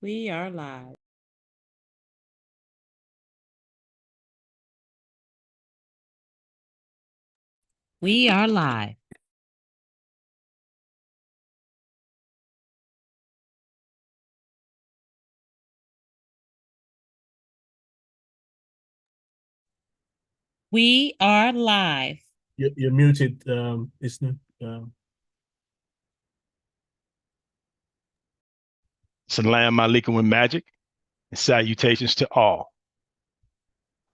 We are live. We are live. We are live. You're muted, listener. Salam alaikum with magic and salutations to all.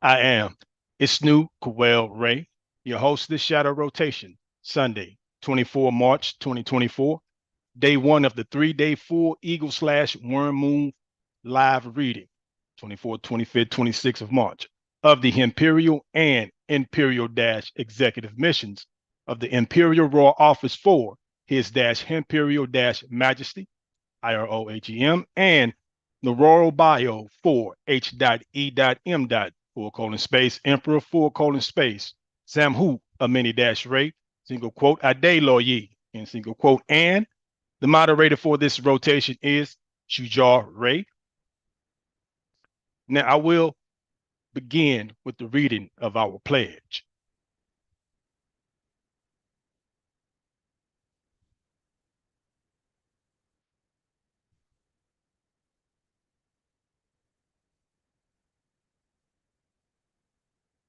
I am IIEHU, your host of the Shadow Rotation, Sunday, 24 March 2024, day one of the 3-day full Eagle/Worm Moon live reading, 24th, 25th, 26th of March, of the Imperial and Imperial-Executive missions of the Imperial Royal Office for His-Imperial-Majesty, IROHEM, and the Royal Bio for H.E.M. Space Emperor Space Samhu Amini-Ray single quote Ade Loyi in single quote, and the moderator for this rotation is Shujar Ray. Now I will begin with the reading of our pledge.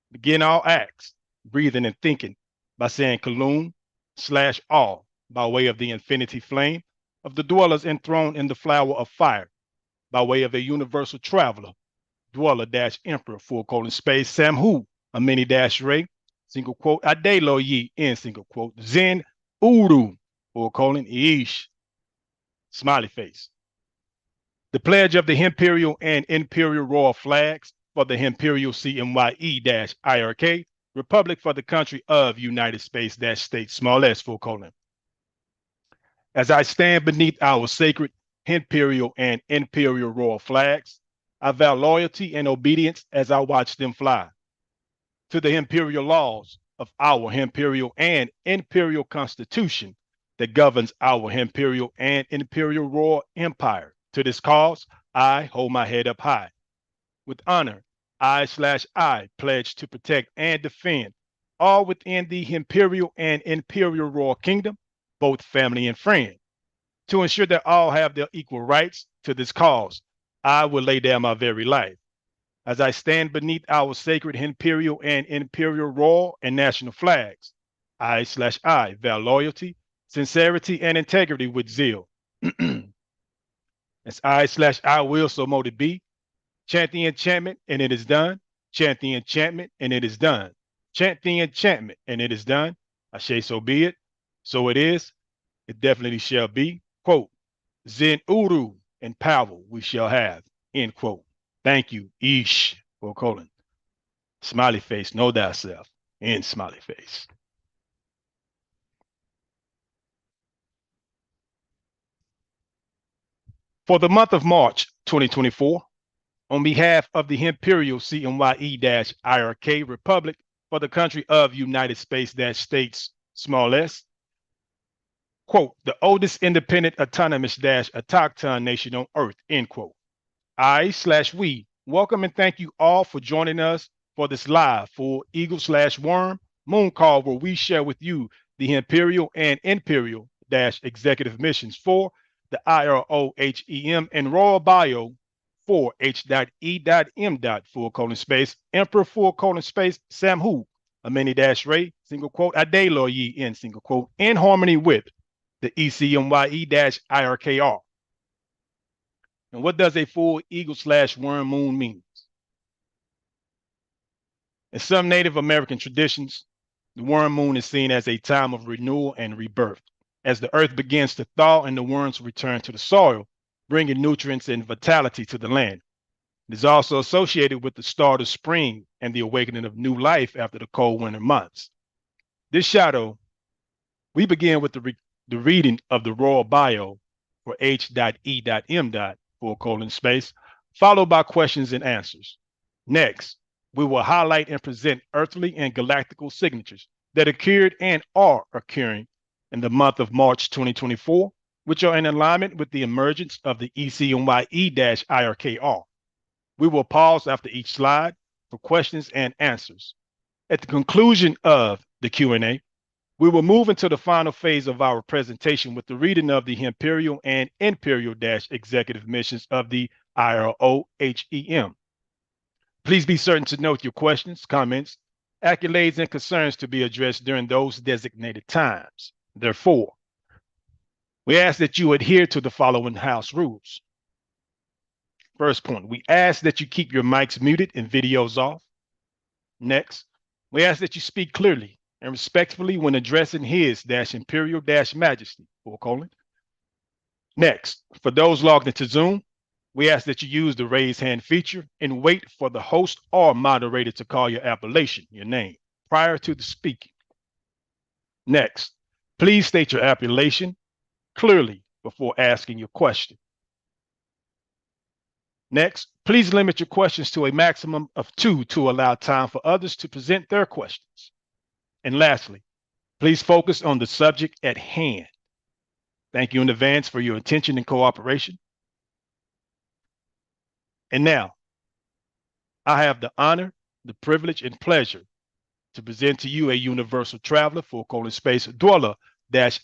Begin all acts, breathing and thinking by saying Kalum/all by way of the infinity flame of the dwellers enthroned in the flower of fire, by way of a universal traveler, dweller-emperor, space, Samhu, Amini-Ray, single quote, Ade Lo Yi, in single quote, Zen Uru, Ish, smiley face. The pledge of the Imperial and Imperial Royal flags for the Imperial CMYE-IRK, Republic for the country of United States, small s, As I stand beneath our sacred Imperial and Imperial Royal flags, I vow loyalty and obedience as I watch them fly. To the imperial laws of our Imperial and Imperial Constitution that governs our Imperial and Imperial Royal Empire. To this cause, I hold my head up high. With honor, I pledge to protect and defend all within the Imperial and Imperial Royal Kingdom, both family and friend. To ensure that all have their equal rights. To this cause, I will lay down my very life. As I stand beneath our sacred Imperial and Imperial Royal and national flags, I vow loyalty, sincerity, and integrity with zeal. As I will, so mote it be. Chant the enchantment, and it is done. Chant the enchantment, and it is done. Chant the enchantment, and it is done. I say so be it. So it is. It definitely shall be. Quote, Zen Uru and power we shall have. End quote. Thank you, Ish, smiley face, know thyself, in smiley face. For the month of March 2024, on behalf of the Imperial CMYE-IRK Republic for the country of United States, small s, quote, the oldest independent autonomous-autochthon nation on earth, end quote. We welcome and thank you all for joining us for this live full Eagle/Worm Moon call, where we share with you the Imperial and Imperial-executive missions for the IROHEM and Royal Bio for H.E.M. Space Emperor Space Samhu Amini-Ray single quote Ade Lo Yi in single quote, in harmony with the ECMYE-IRKR. And what does a full Eagle/Worm Moon mean? In some Native American traditions, the worm moon is seen as a time of renewal and rebirth, as the earth begins to thaw and the worms return to the soil, bringing nutrients and vitality to the land. It is also associated with the start of spring and the awakening of new life after the cold winter months. This shadow, we begin with the reading of the Royal Bio for H.E.M. Space, followed by questions and answers. Next, we will highlight and present earthly and galactical signatures that occurred and are occurring in the month of March 2024, which are in alignment with the emergence of the ECMYE-IRKR. We will pause after each slide for questions and answers. At the conclusion of the Q&A, we will move into the final phase of our presentation with the reading of the imperial and imperial executive missions of the IIROHEM. Please be certain to note your questions, comments, accolades, and concerns to be addressed during those designated times. Therefore, we ask that you adhere to the following house rules. First point, we ask that you keep your mics muted and videos off. Next, we ask that you speak clearly and respectfully when addressing His Imperial Majesty, : Next, for those logged into Zoom, we ask that you use the raise hand feature and wait for the host or moderator to call your appellation, your name, prior to the speaking. Next, please state your appellation clearly before asking your question. Next, please limit your questions to a maximum of 2 to allow time for others to present their questions. And lastly, please focus on the subject at hand. Thank you in advance for your attention and cooperation. And now, I have the honor, the privilege, and pleasure to present to you a universal traveler, : dweller,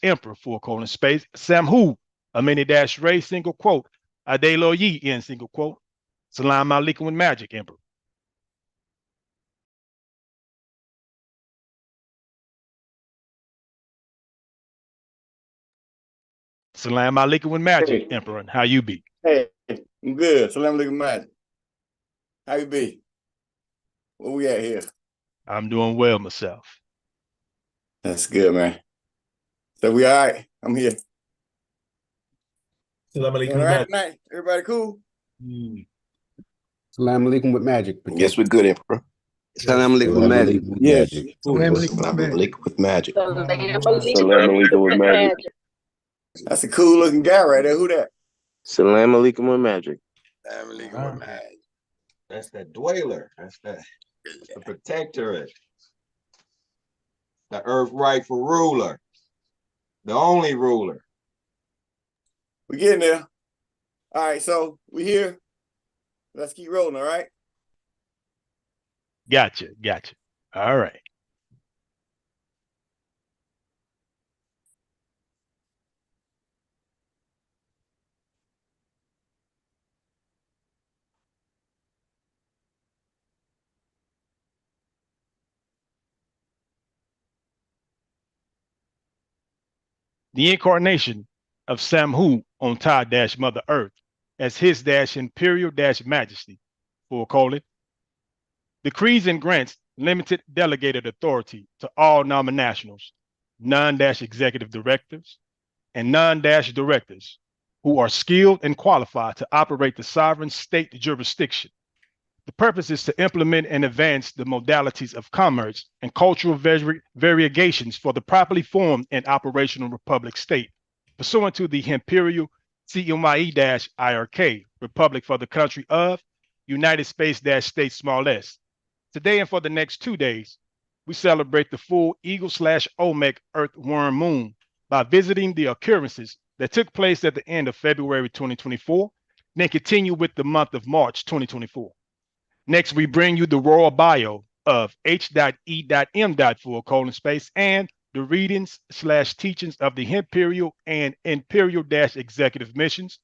emperor, : Samhu, Ray, Adelo Yi, Salam alaikum with magic, emperor. Salam alaikum with magic, emperor, and how you be? Hey, I'm good. Salam alaikum, man. How you be? Where we at here? I'm doing well myself. That's good, man. So we all right? I'm here. Salam alaikum. All right tonight? Everybody cool? Salam alaikum with magic. Yes, we're good, Emperor. Salam alaikum with magic. Yes. Salam alaikum with magic. Salam alaikum with magic. That's a cool looking guy right there. Who that? Salam alaikum with magic. Salam alaikum with magic. That's that dweller. That's the protectorate. The earth rightful ruler. The only ruler. We getting there. All right, so we here. Let's keep rolling, all right? Gotcha. All right. The incarnation of Samhu on Mother Earth as His Imperial Majesty, : decrees and grants limited delegated authority to all nominationals, non-executive directors, and non-directors who are skilled and qualified to operate the sovereign state jurisdiction. The purpose is to implement and advance the modalities of commerce and cultural variegations for the properly formed and operational republic state, pursuant to the imperial CMYE-IRK, Republic for the country of United States small s. Today and for the next 2 days, we celebrate the full Eagle/Olmec Earthworm Moon by visiting the occurrences that took place at the end of February 2024, then continue with the month of March 2024. Next, we bring you the royal bio of H.E.M. and the readings/teachings of the imperial and imperial executive missions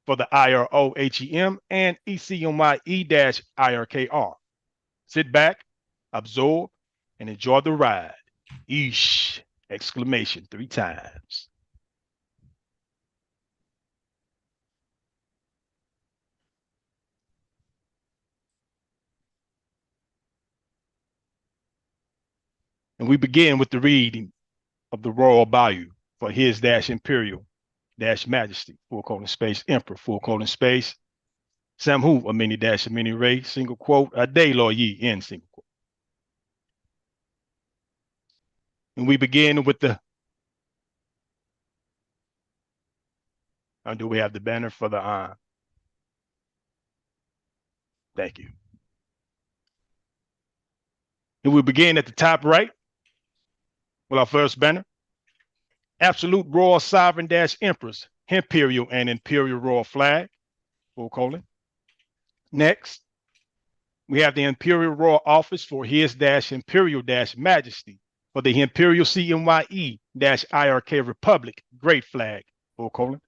for the IIROHEM and ECMYE-IRKR. Sit back, absorb, and enjoy the ride. Eesh! Exclamation 3 times. And we begin with the reading of the royal bayou for His Imperial Majesty, : Emperor, : Samhu, Amini Ray, Adelo Yi, end. And we begin with the, do we have the banner for the thank you. And we begin at the top right with our first banner. Absolute royal sovereign emperors imperial and imperial royal flag, full colon. Next, we have the Imperial Royal Office for His-Imperial Majesty for the Imperial CMYE-IRK Republic, great flag, full colon.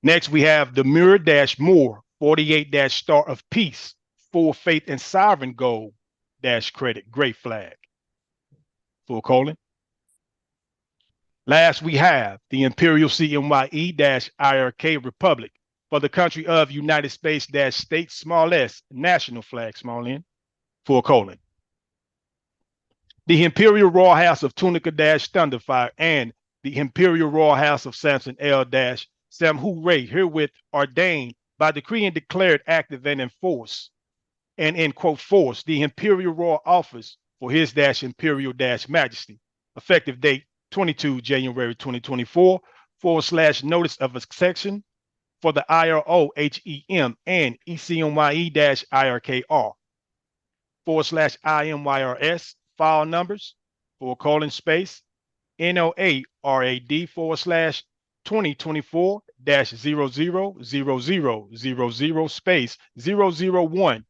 Next, we have the Mirror-Moore 48 Star of Peace, full faith and sovereign gold credit, great flag, full colon. Last, we have the Imperial CMYE-IRK Republic for the country of United States States, small s, national flag, small n, full colon. The Imperial Royal House of Tunica Thunderfire and the Imperial Royal House of Samson L Samhu Ray herewith ordained by decree and declared active and in force, and in quote force, the Imperial Royal Office for His-Imperial Majesty, effective date 22 January 2024, / notice of accession for the IROHEM and ECMYE-IRKR, / IMYRS, file numbers, :space, NOARAD / 2024-000000 space 001,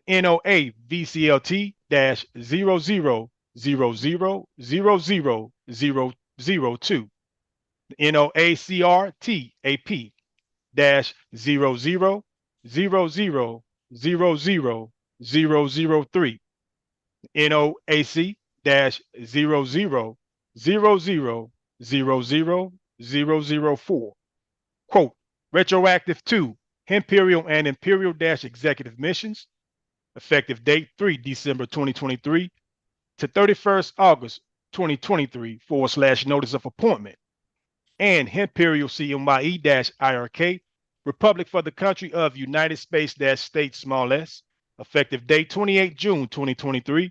NOA VCLT -00000002, NOA CRT AP -00000003, NOAC -00000004. Quote, retroactive to Imperial and Imperial Executive Missions, effective date 3 December 2023 to 31st August 2023 / notice of appointment, and Imperial CMYE-IRK Republic for the country of United States States, small s, effective date 28 June 2023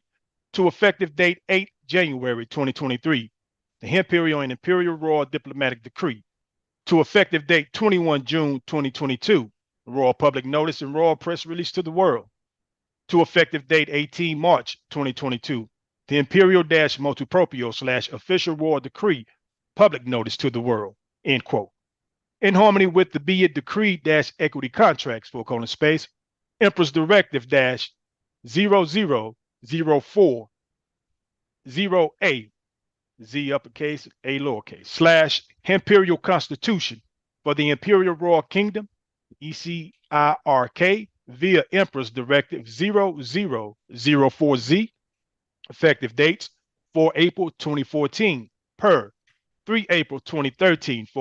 to effective date 8 January 2023, the Imperial and Imperial Royal Diplomatic Decree, to effective date 21 June 2022, Royal Public Notice and Royal Press Release to the world, to effective date 18 March 2022, the Imperial Multiproprio / Official Royal Decree, Public Notice to the world, end quote. In harmony with the be it decree equity contracts, : space, Emperor's Directive -0004 0A, Z uppercase, A lowercase, / Imperial Constitution for the Imperial Royal Kingdom, ECMYE-IRK, via Emperor's Directive 0004Z, effective dates 4 April 2014, per 3 April 2013 /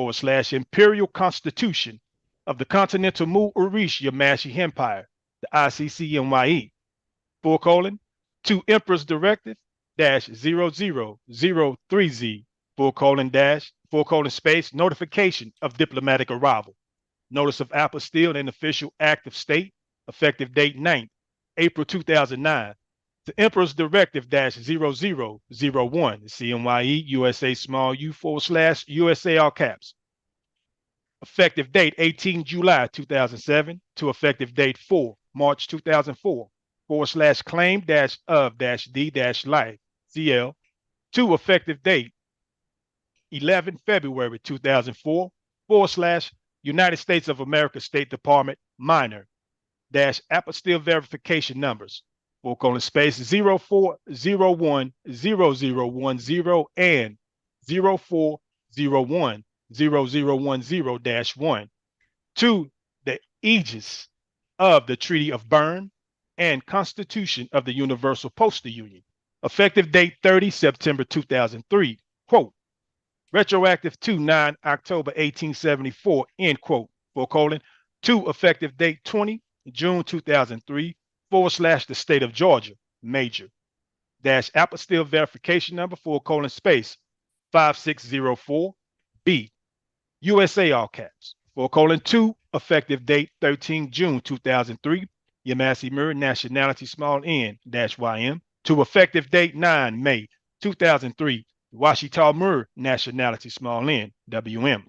Imperial Constitution of the Continental Mu-Urish Yamashi Empire, the ICCMYE, : to Emperor's Directive -0003Z, : space, notification of diplomatic arrival, notice of apostille and official act of state, effective date 9th April 2009, to Emperor's Directive -0001 CMYE USA small u / USA all caps, effective date 18 July 2007 to effective date 4 March 2004 / claim of -D -life CL, to effective date 11 February 2004 / United States of America State Department minor apostille verification numbers, : space 04010010 and 04010010-1, to the aegis of the Treaty of Berne and Constitution of the Universal Postal Union, effective date 30 September 2003, quote, retroactive to 9 October 1874, end quote, : to effective date 20 June 2003 / the state of Georgia, major apostille verification number, : space 5604 B, USA all caps, : to effective date 13 June 2003 Yamasi Mir nationality small n -ym, to effective date 9 May 2003 Washita Mir nationality small n WM,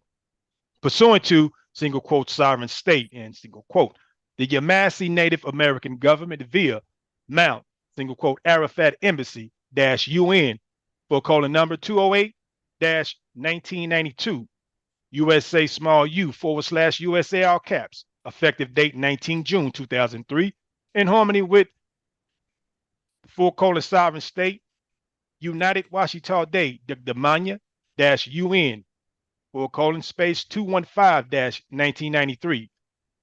pursuant to single quote sovereign state and single quote the Yamasi Native American government via Mount single quote Arafat Embassy -UN number 208-1992 USA small u /USA caps, effective date 19 June 2003, in harmony with the sovereign state, United Washita Day, UN, space 215-1993,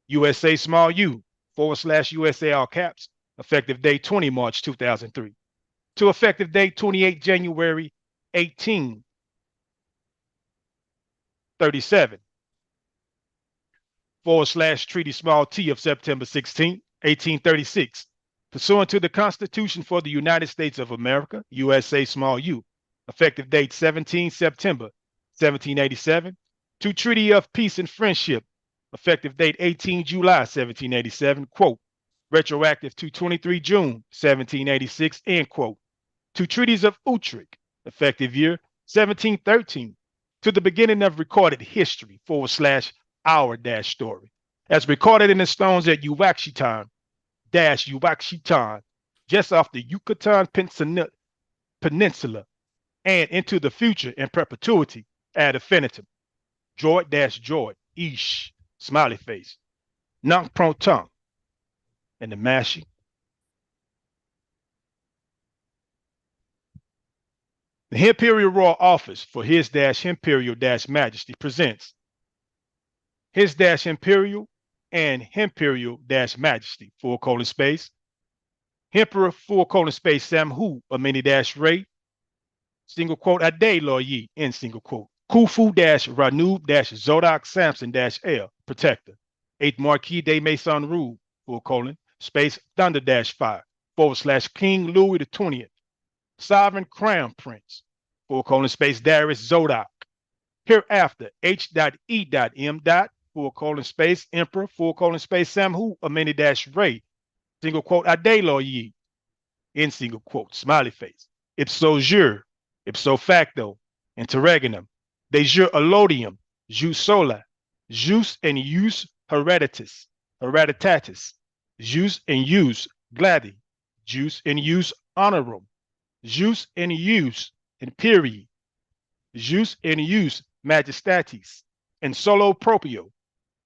USA small u /USA all caps, effective date 20 March 2003, to effective date 28 January 1837, /Treaty small t of September 16, 1836, pursuant to the Constitution for the United States of America, USA small u, effective date 17 September 1787, to Treaty of Peace and Friendship, effective date 18 July 1787, quote, retroactive to 23 June 1786, end quote, to Treaties of Utrecht, effective year 1713, to the beginning of recorded history /our story, as recorded in the stones at Uwaxitan, just off the Yucatan Peninsula, and into the future in perpetuity ad infinitum. Joy, ish, smiley face, nunc pro tongue, and the mashing. The Imperial Royal Office for His Imperial Majesty presents His Imperial and Imperial Majesty, /, Emperor, Samhu, Ray, single quote, Ade Loyi, end single quote, Khufu Ranub Zodok Samson L, Protector, 8th Marquis de Maison Rule, space Thunder -5, / King Louis the 20th, Sovereign Crown Prince, space Darius Zodok, hereafter H.E.M. Space Emperor, space Samhu, Ray, single quote, Ade Loyi, end single quote, smiley face, ipso jure, ipso facto, interregnum, de jure allodium, jus sola, jus in use hereditatis, jus in use gladi, jus in use honorum, jus in use imperii, jus in use majestatis, and solo proprio,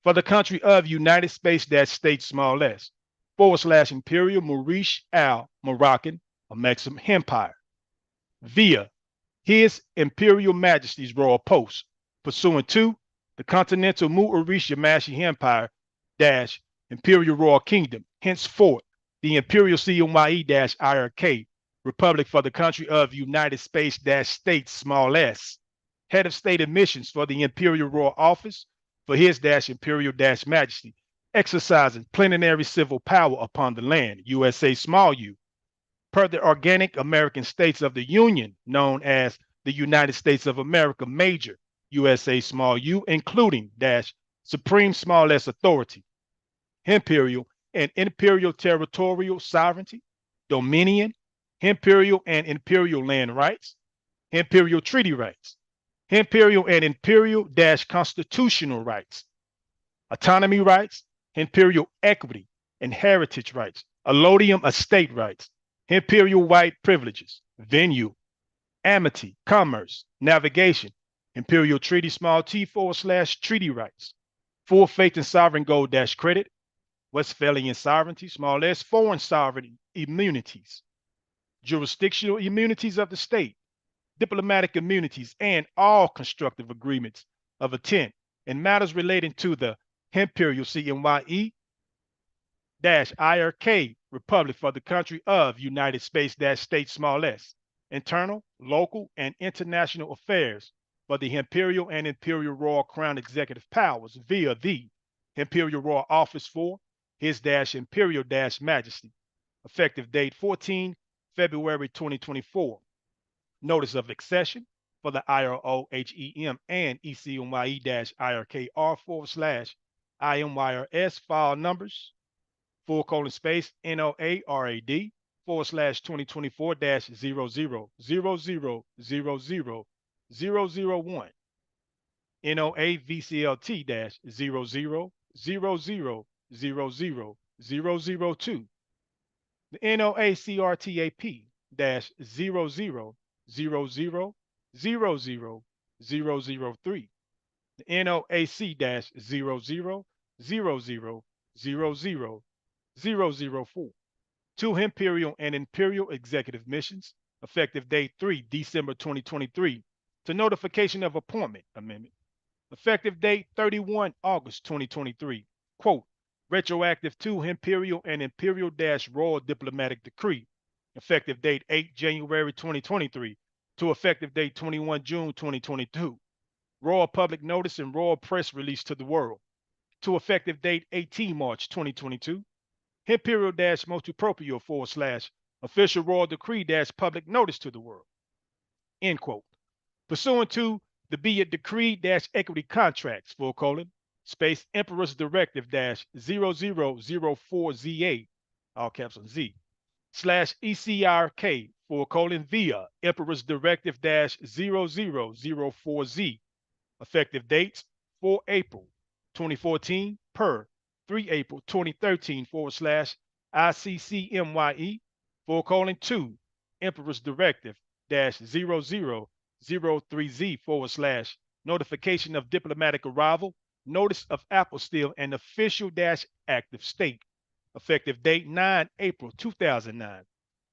for the country of United States small s, / Imperial Maurice Al Moroccan, a Mexican Empire, via His Imperial Majesty's Royal Post, pursuant to the Continental Maurice Yamashi Empire - Imperial Royal Kingdom, henceforth the Imperial CMYE-IRK Republic for the country of United States small s, head of state admissions for the Imperial Royal Office for His Imperial Majesty, exercising plenary civil power upon the land, USA small u, per the organic American States of the Union, known as the United States of America Major, USA small u, including Supreme small s authority, imperial and imperial territorial sovereignty, dominion, imperial and imperial land rights, imperial treaty rights, imperial and imperial constitutional rights, autonomy rights, imperial equity and heritage rights, allodium estate rights, imperial white privileges, venue, amity, commerce, navigation, imperial treaty small t / treaty rights, full faith and sovereign gold credit, Westphalian sovereignty small s, foreign sovereign immunities, jurisdictional immunities of the state, diplomatic immunities, and all constructive agreements of intent in matters relating to the Imperial CMYE-IRK Republic for the country of United States small s, internal, local, and international affairs for the Imperial and Imperial Royal Crown executive powers via the Imperial Royal Office for His Imperial Majesty, effective date 14 February 2024. Notice of accession for the IROHEM and ECMYE-IRKR / IMYRS file numbers :NOARAD /2024-0000000001, NOA VCLT -00000002, the NOA CRTAP -00000003, the NOAC-0000000004. 2 Imperial and Imperial Executive Missions, effective date 3 December 2023, to notification of appointment amendment, effective date 31 August 2023, quote, retroactive to Imperial and Imperial-Royal Diplomatic Decree, effective date 8 January 2023 to effective date 21 June 2022, Royal Public Notice and Royal Press Release to the world, to effective date 18 March 2022, Imperial-Multiproprio / Official Royal Decree - Public Notice to the world, end quote. Pursuant to the be it decree - equity contracts, space Emperor's Directive -0004ZA, all caps on Z, / ECMYE-IRK, via Emperor's Directive -0004Z, effective dates 4 April 2014 per 3 April 2013 / ICCMYE, :2, Emperor's Directive -0003Z / notification of diplomatic arrival, notice of apostille and official - active state, effective date 9 April 2009,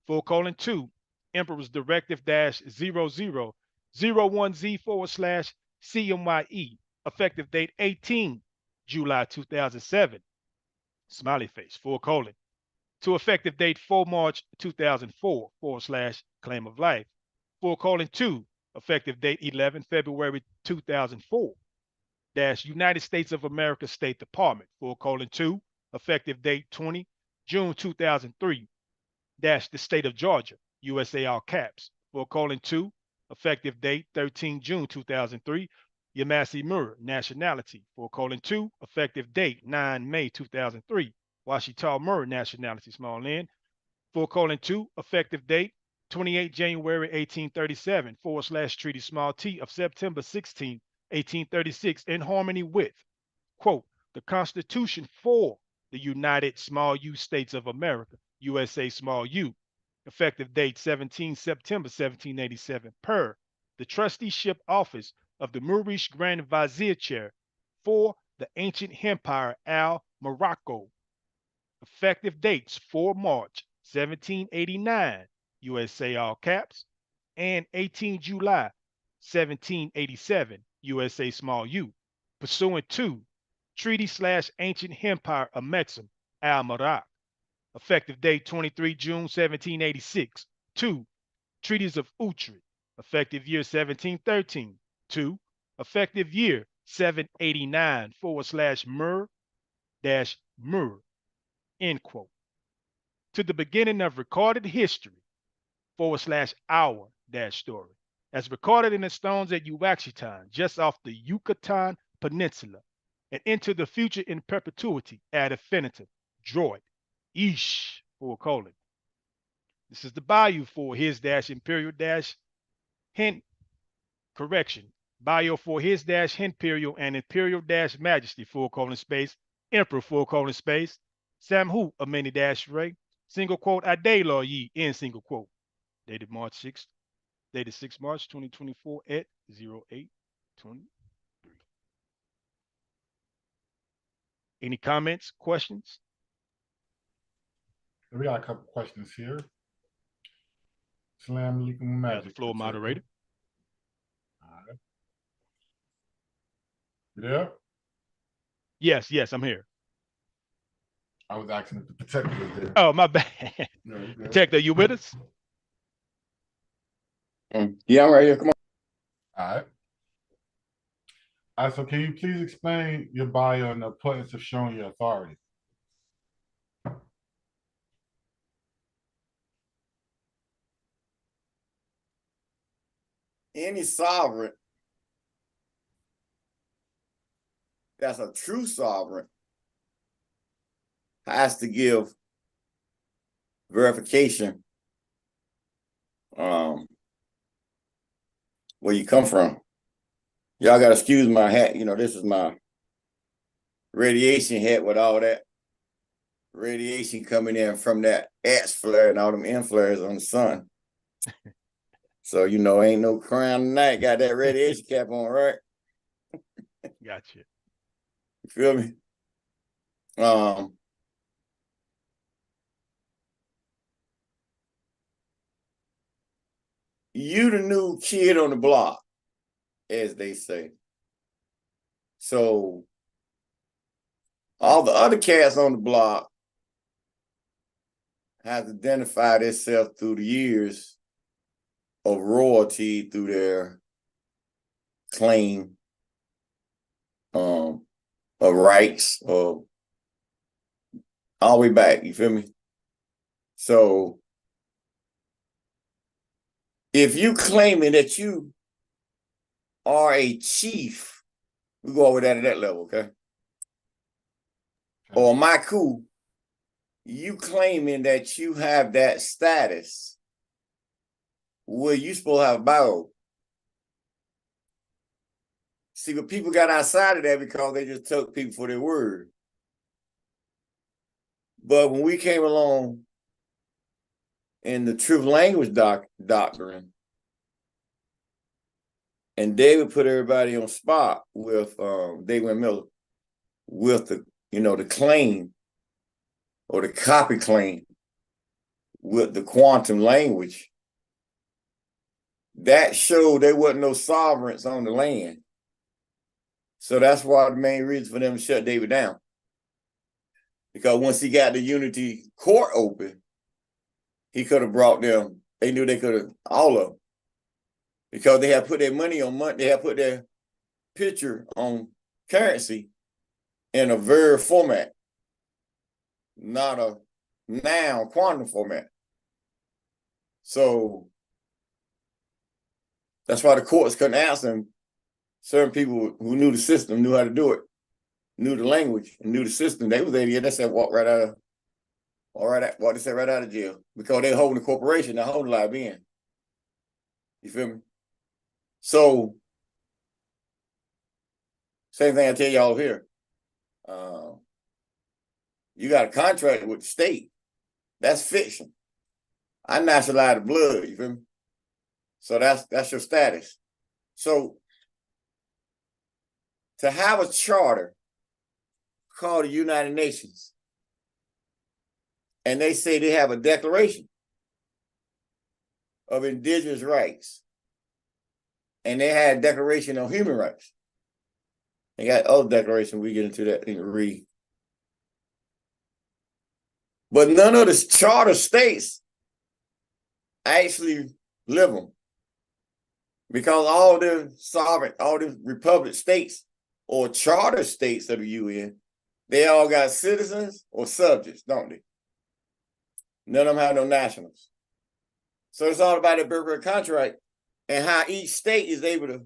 :2, Emperor's Directive -0001Z / CMYE, effective date 18 July 2007, smiley face, : to effective date 4 March 2004 / claim of life, :2, effective date 11 February 2004, United States of America State Department, : 2, effective date 20 June 2003, the State of Georgia, USA, all caps, : 2, effective date 13 June 2003, Yamasi Mur, nationality, : 2, effective date 9 May 2003, Washita Mur, nationality, small n, : 2, effective date 28 January 1837 / Treaty small t of September 16, 1836, in harmony with, quote, the Constitution for the United small u States of America, USA, small u, effective date 17 September 1787, per the trusteeship office of the Moorish Grand Vizier Chair for the ancient empire Al Morocco, effective dates 4 March 1789, USA, all caps, and 18 July 1787, USA, small u, pursuant to Treaty / Ancient Empire of Mexim, Al Morocco, effective date 23 June 1786, 2, Treaties of Utrecht, effective year 1713, 2, effective year 789 / Mur - Mur, end quote. To the beginning of recorded history / our - story, as recorded in the stones at Uaxitan, just off the Yucatan Peninsula, and into the future in perpetuity ad infinitum, droid, Ish, : this is the bayou for his - imperial - hint, correction, bio for his - imperial and imperial - majesty, : space, emperor, : space, Samhu Ameni - Ray, single quote, Adelo Yi, end single quote, dated 6 March 2024 at 08:23. Any comments, questions? We got a couple questions here. Salam alaikum magic. The floor, moderator. All right. You there? Yes, I'm here. I was asking if the protector was there. Oh, my bad. No, you good. Protector, you with us? Yeah, I'm right here. Come on. All right. All right, so can you please explain your bio and the importance of showing your authority? Any sovereign that's a true sovereign has to give verification where you come from. Y'all gotta excuse my hat. You know, this is my radiation hat with all that radiation coming in from that X flare and all them N flares on the sun. So, you know, ain't no crown tonight. Got that radiation cap on, right? Gotcha. You feel me? You the new kid on the block, as they say. So all the other cats on the block have identified themselves through the years of royalty through their claim of rights of all the way back, you feel me? So if you claiming that you are a chief, we go over that at that level, okay? Or Maiku, you claiming that you have that status where you supposed to have a Bible. See, but people got outside of that because they just took people for their word. But when we came along in the truth language doctrine, and David put everybody on spot with David Miller, with the the claim or the copy claim with the quantum language, that showed there wasn't no sovereigns on the land. So that's why the main reason for them to shut David down. Because once he got the unity court open, he could have brought them, they knew they could have, all of them. Because they had put their money on money, they had put their picture on currency in a verb format, not a noun quantum format. So that's why the courts couldn't answer them. Certain people who knew the system, knew how to do it, knew the language, and knew the system. They was able to get that walk right out of, what they said, right out of jail, because they're holding the corporation, they're holding live in. You feel me? So same thing I tell y'all here. You got a contract with the state. That's fiction. I nationalized the blood, you feel me? So that's your status. So to have a charter called the United Nations, and they say they have a declaration of indigenous rights, and they had a declaration of human rights. They got other declarations, we get into that and read. But none of the charter states actually live them. Because all the sovereign, all the republic states or charter states of the UN, they all got citizens or subjects, don't they? None of them have no nationals. So it's all about the birthright contract and how each state is able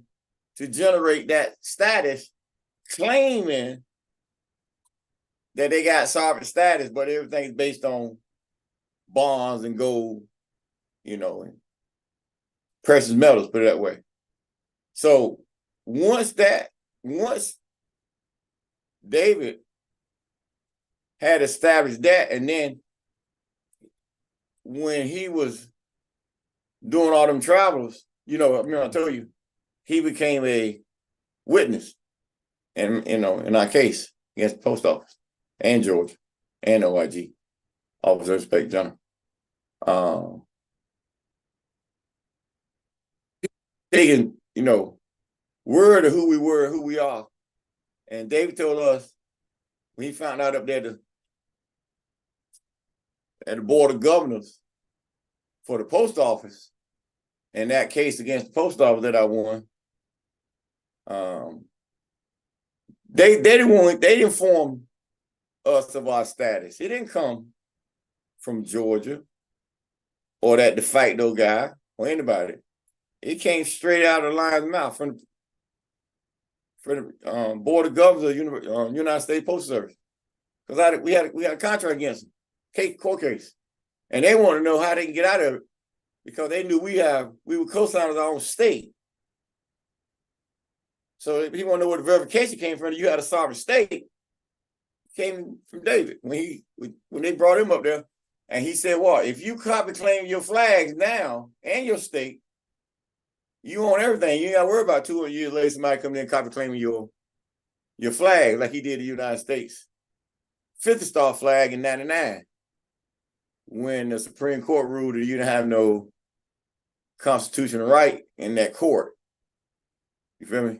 to generate that status, claiming that they got sovereign status, but everything's based on bonds and gold, and precious metals, put it that way. So once David had established that, and then when he was doing all them travels, I told you, he became a witness, and in our case against the post office and Georgia and OIG, Officer of Inspector General. Taking, word of who we were, who we are. And David told us when he found out up there at the Board of Governors for the post office, and that case against the post office that I won, they didn't inform us of our status. It didn't come from Georgia or that de facto guy or anybody. It came straight out of the lion's mouth from the Board of Governors of United States Postal Service. Because we had a contract against them, court case. And they want to know how they can get out of it because they knew we were co-signers of our own state. So if you want to know where the verification came from, you had a sovereign state. It came from David when they brought him up there. And he said, what? If you copy claim your flags now and your state, you own everything. You ain't got to worry about 200 years later somebody coming in and copy claiming your your flag like he did the United States 50 star flag in 99 when the Supreme Court ruled that you didn't have no constitutional right in that court. You feel me?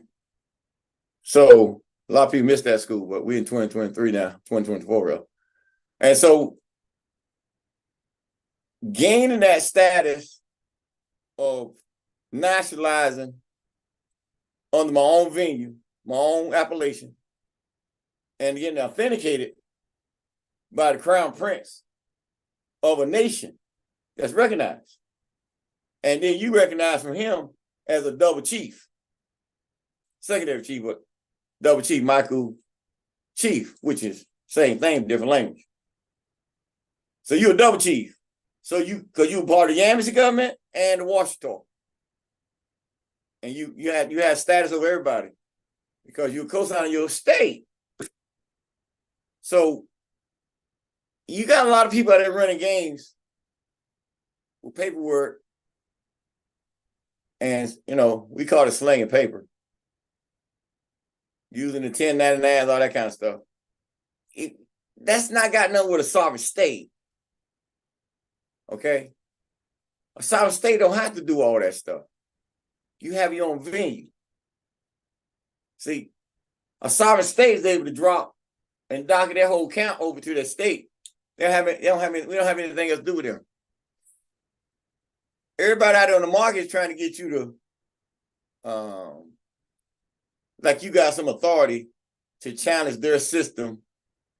So a lot of people missed that school, but we're in 2023 now, 2024 real. And so gaining that status of nationalizing under my own venue, my own appellation, and getting authenticated by the crown prince of a nation that's recognized. And then you recognize from him as a double chief, secondary chief, but double chief, Michael Chief, which is same thing, different language. So you're a double chief. So because you were part of the embassy government and the Washington. And you had status over everybody because you were co-signing your state. So you got a lot of people out there running games with paperwork. And, we call it slinging paper. Using the 1099s, all that kind of stuff. That's not got nothing with a sovereign state. Okay? A sovereign state don't have to do all that stuff. You have your own venue. See, a sovereign state is able to drop and docket their whole account over to their state. We don't have anything else to do with them. Everybody out there on the market is trying to get you to, like you got some authority to challenge their system,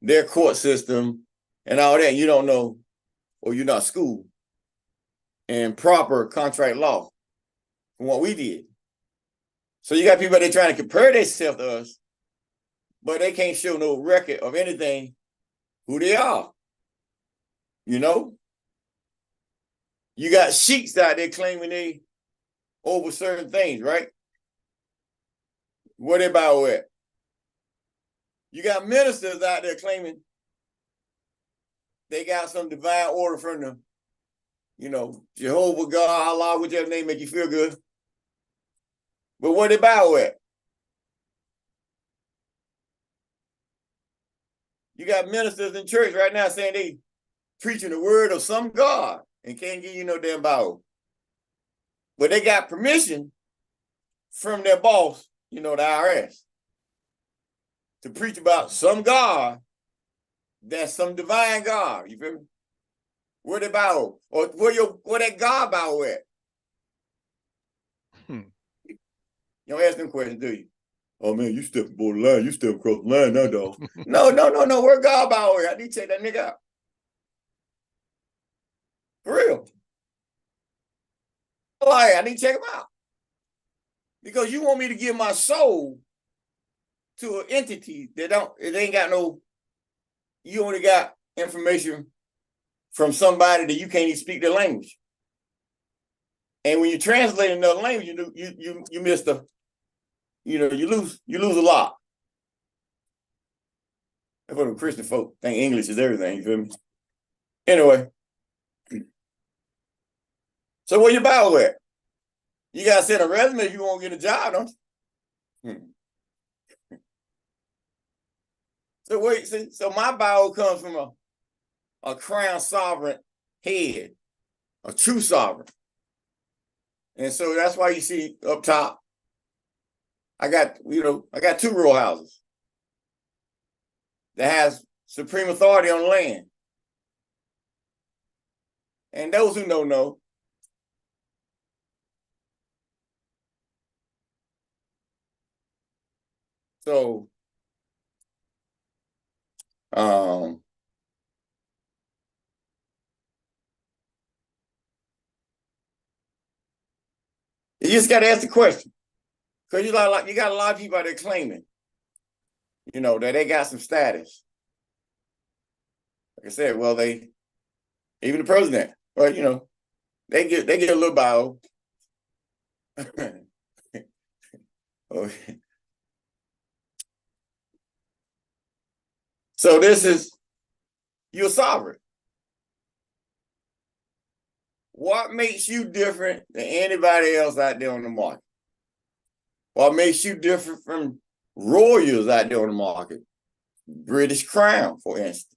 their court system, and all that. You don't know, or you're not schooled in proper contract law from what we did. So you got people that trying to compare themselves to us, but they can't show no record of anything, who they are. You got sheiks out there claiming they over certain things, right? What about what? You got ministers out there claiming they got some divine order from them, Jehovah, God, Allah, whichever name make you feel good. But what about what? You got ministers in church right now saying they preaching the word of some God and can't give you no damn Bible. But they got permission from their boss, the IRS, to preach about some God that's some divine God. You feel me? Where the Bible? Or where that God Bible at? You don't ask them questions, do you? Oh man, you step over the line, you step across the line now, dog. No. Where God Bible at? I need to check that nigga out. For real. I need to check him out. Because you want me to give my soul to an entity that ain't got no, you only got information from somebody that you can't even speak their language. And when you translate another language, you miss you lose a lot. That's what the Christian folk think English is everything, you feel me? Anyway. So where your Bible at? You gotta send a resume if you won't get a job, don't you? So my Bible comes from a crown sovereign head, a true sovereign. And so that's why you see up top, I got 2 row houses that has supreme authority on the land. And those who know. So, you just got to ask the question, because you got a lot of people out there claiming, that they got some status. Like I said, well, even the president, right? They get a little bio. So you're sovereign. What makes you different than anybody else out there on the market? What makes you different from royals out there on the market. British crown, for instance.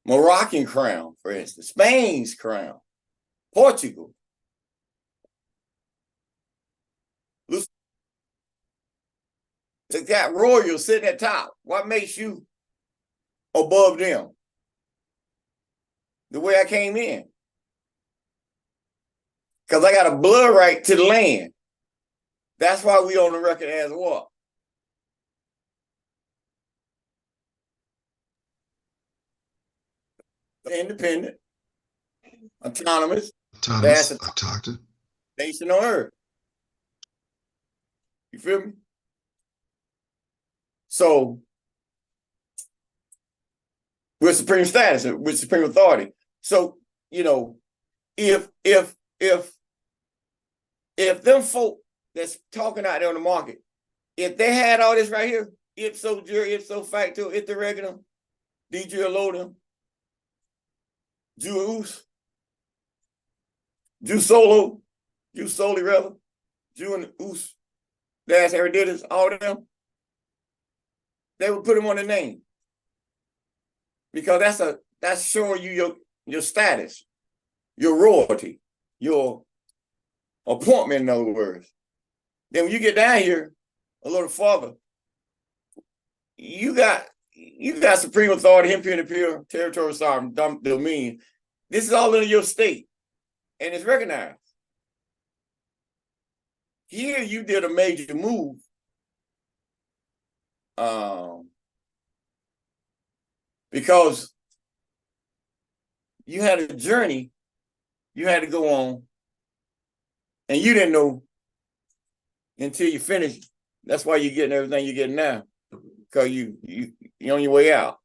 Moroccan crown, for instance. Spain's crown. Portugal. They got royals sitting at top. What makes you above them? The way I came in. Because I got a blood right to the land. That's why we on the record as what? Independent, autonomous, Autonomous. I talked it. nation on earth. You feel me? So, with supreme status, with supreme authority. So, you know, if them folk that's talking out there on the market, if they had all this right here, ipso jure, ipso facto, ipso regular, de jure loadum, Jews, Jew solo, Jew soli rather, Jew and us, that's hereditas, all of them, they would put them on the name. Because that's showing you your status, your royalty, your appointment, in other words. Then when you get down here a little farther, you got supreme authority, imperial, territorial sovereign, dominion. This is all in your state, and it's recognized. Here you did a major move. Because you had a journey you had to go on, and you didn't know until you finished. That's why you're getting everything you're getting now, because you're on your way out.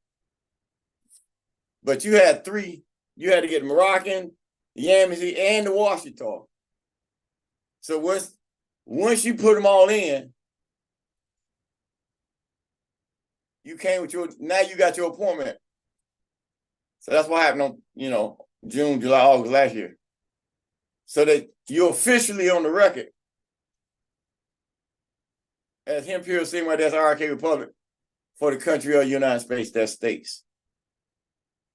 But you had three. You had to get the Moroccan, the Yamasi, and the Washita. So once you put them all in, you came with now you got your appointment. So that's what happened on, June, July, August last year. So that you're officially on the record as Imperial CMYE-IRK Republic for the country of the United States, that states.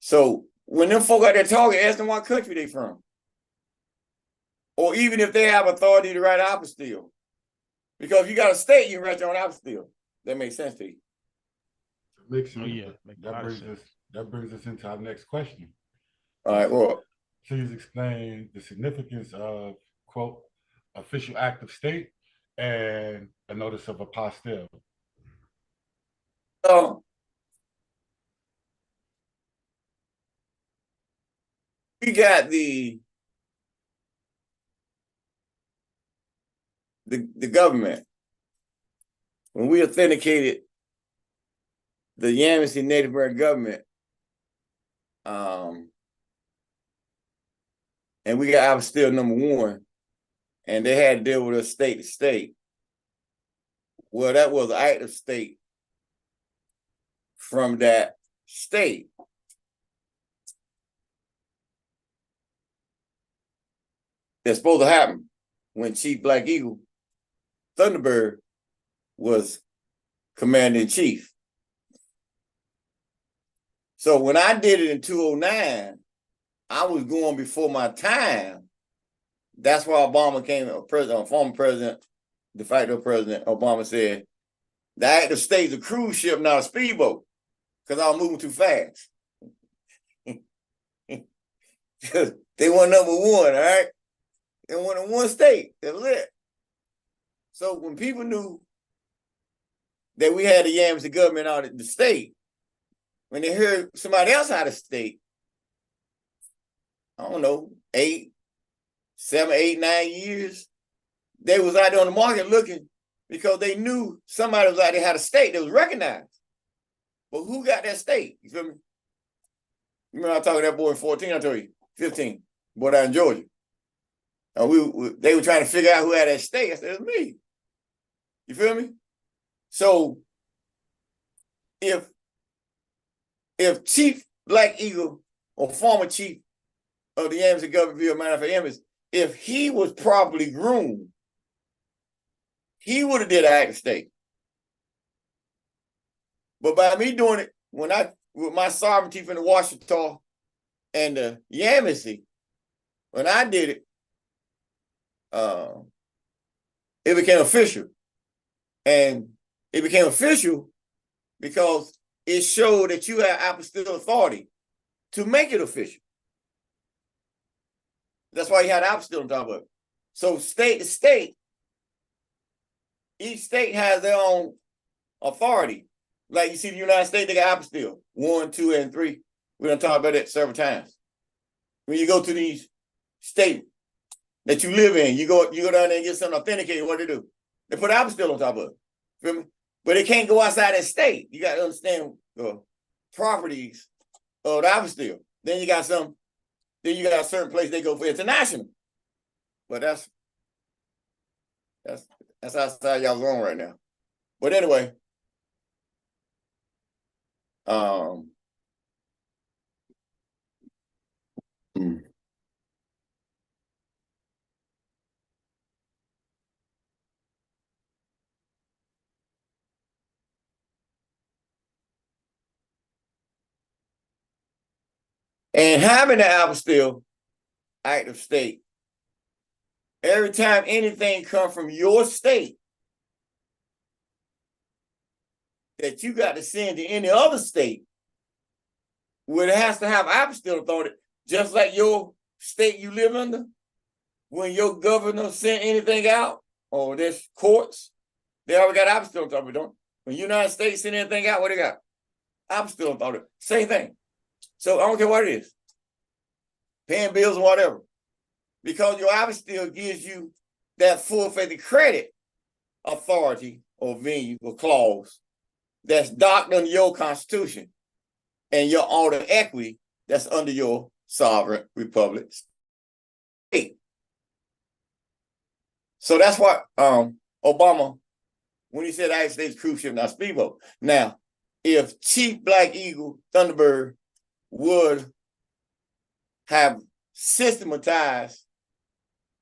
So when them folk out there talking, ask them what country they from. Or even if they have authority to write apostille. Because if you got a state, you can write your own apostille. That makes sense to you. Makes sense. Oh, yeah. That brings us into our next question. All right, well. Please explain the significance of, quote, official act of state and a notice of apostille. We got the government. When we authenticated the Yamasee Native American government, and we got apostille number 1, and they had to deal with us state to state. Well, that was an act of state from that state. That's supposed to happen when Chief Black Eagle Thunderbird was commander-in-chief. So when I did it in 2009, I was going before my time. That's why Obama came, former president, de facto president Obama said, the act of state is a cruise ship, not a speedboat, because I was moving too fast. They were number 1, all right? They were in one state. That was it. So when people knew that we had the Yamasee government out of the state, when they heard somebody else out of state, I don't know, 7, 8, 9 years, they was out there on the market looking because they knew somebody was out there had a state that was recognized. But who got that state? You feel me? You remember I was talking to that boy in 14, I told you, 15, boy down in Georgia. And they were trying to figure out who had that state. I said, it was me. You feel me? So if Chief Black Eagle or former chief of the Yamasee government, manifest, if he was properly groomed, he would have did an act of state. But by me doing it, with my sovereignty from the Washita and the Yamasee, when I did it, it became official. And it became official because it showed that you have apostolic authority to make it official. That's why you had apostille on top of it. So state to state, each state has their own authority. Like you see the United States, they got apostille, 1, 2, and 3. We're gonna talk about that several times. When you go to these states that you live in, you go down there and get something authenticated, what do? They put apostille on top of it. Feel me? But it can't go outside that state. You got to understand the properties of the apostille. Then you got a certain place they go for international. But that's outside y'all's zone right now. But anyway, and having the apostille active state, every time anything comes from your state that you got to send to any other state, where it has to have apostille authority, just like your state you live under, when your governor sent anything out, or there's courts, they already got apostille authority, don't they? When the United States send anything out, what they got? Apostille authority, same thing. So I don't care what it is, paying bills or whatever, because your apostille gives you that full faith and credit authority or venue or clause that's docked under your constitution and your order of equity that's under your sovereign republic state. So that's why Obama, when he said the United States cruise ship, not speedboat. Now, if Chief Black Eagle Thunderbird would have systematized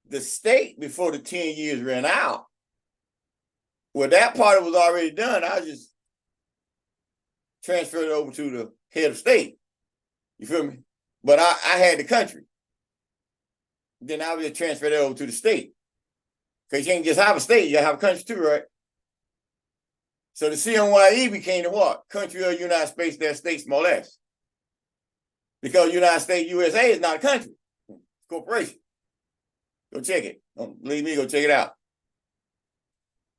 the state before the 10 years ran out, well, that part was already done. I just transferred it over to the head of state. You feel me? But I had the country. Then I would just transfer it over to the state. Because you can't just have a state, you gotta have a country too, right? So the CMYE became the what? Country of the United States, their states, more or less. Because United States, USA is not a country. It's a corporation. Go check it. Don't believe me, go check it out.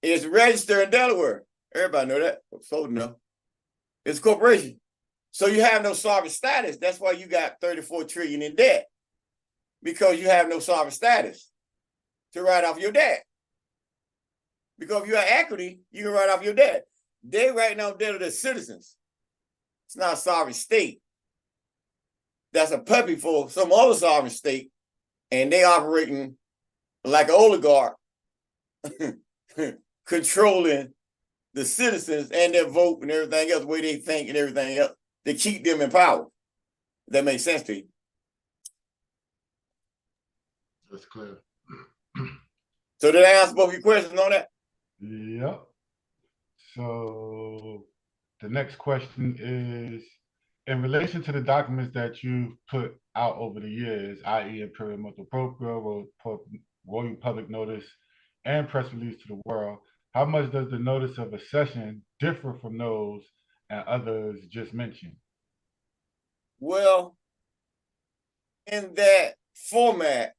It's registered in Delaware. Everybody know that. So no. It's a corporation. So you have no sovereign status. That's why you got 34 trillion in debt. Because you have no sovereign status to write off your debt. Because if you have equity, you can write off your debt. They right now debt to their citizens. It's not a sovereign state. That's a puppy for some other sovereign state, and they operating like an oligarch, controlling the citizens and their vote and everything else, the way they think and everything else, to keep them in power. That makes sense to you. That's clear. So did I answer both your questions on that? Yep. So the next question is, in relation to the documents that you've put out over the years, i.e. Imperial Motor Proprio, Royal Public Notice, and press release to the world, how much does the notice of accession differ from those and others just mentioned? Well, in that format,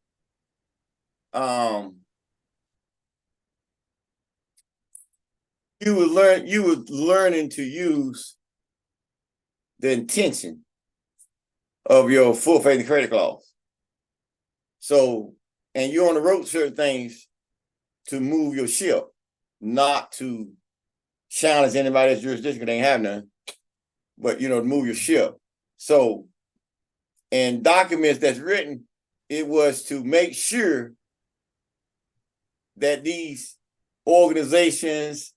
you would learning to use the intention of your full faith and credit clause. So, and you're on the road certain things to move your ship, not to challenge anybody's jurisdiction, they ain't have none, but to move your ship. So, in documents that's written, it was to make sure that these organizations,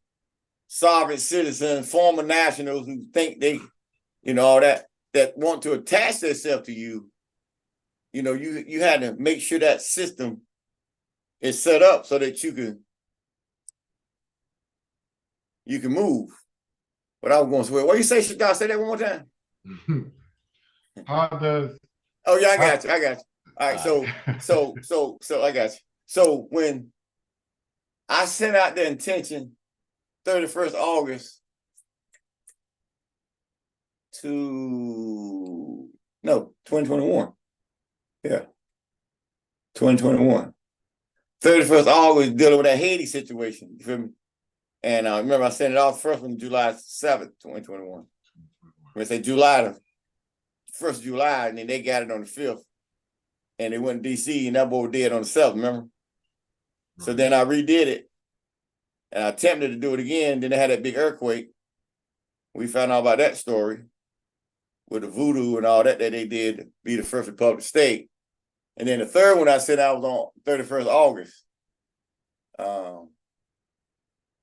sovereign citizens, former nationals who think they, all that want to attach themselves to you, you had to make sure that system is set up so that you can move. But I was going to swear. What you say, y'all? Say that one more time. How does? Oh yeah, I got you. All right, Alright. so I got you. So when I sent out the intention 31st August to 2021. Yeah. 2021. 31st August dealing with that Haiti situation. You feel me? And remember I sent it off first one July 7th, 2021. We say July the 1st of July, and then they got it on the 5th. And they went to DC and that boy did on the 7th, remember? Right. So then I redid it. And I attempted to do it again. Then they had that big earthquake. We found out about that story with the voodoo and all that they did to be the first Republic state. And then the third one I sent out was on 31st August.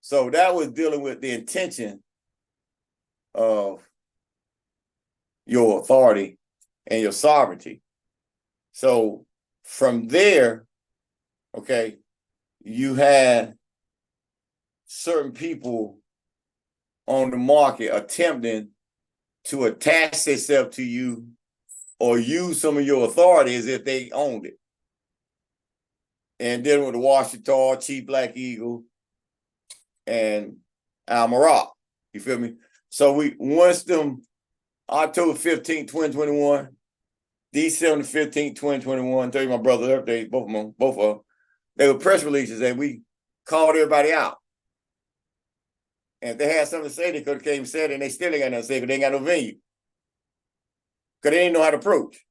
So that was dealing with the intention of your authority and your sovereignty. So from there, okay, you had certain people on the market attempting to attach themselves to you or use some of your authority as if they owned it. And dealing with the Washington, Chief Black Eagle, and Al-Marak. You feel me? So we once them October 15th, 2021, December 15th, 2021, 30 my brother's birthday, both of them, they were press releases and we called everybody out. And if they had something to say, they could have came and said it, and they still ain't got nothing to say because they ain't got no venue. Because they didn't know how to approach.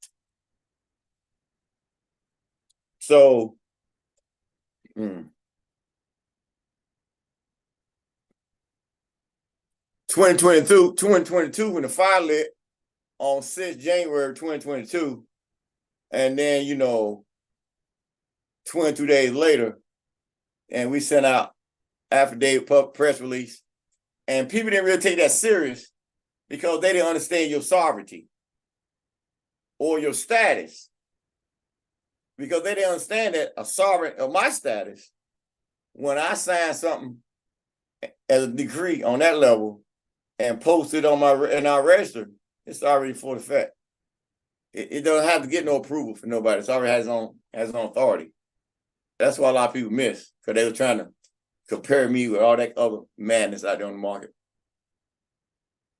So, 2022, when the fire lit on 6th January 2022, and then, 22 days later, and we sent out affidavit press release, and people didn't really take that serious because they didn't understand your sovereignty or your status, because they didn't understand that a sovereign of my status, when I sign something as a decree on that level and post it on in our register, it's already for the fact. It doesn't have to get no approval for nobody. It's already has its own authority. That's why a lot of people miss, because they were trying to compare me with all that other madness out there on the market.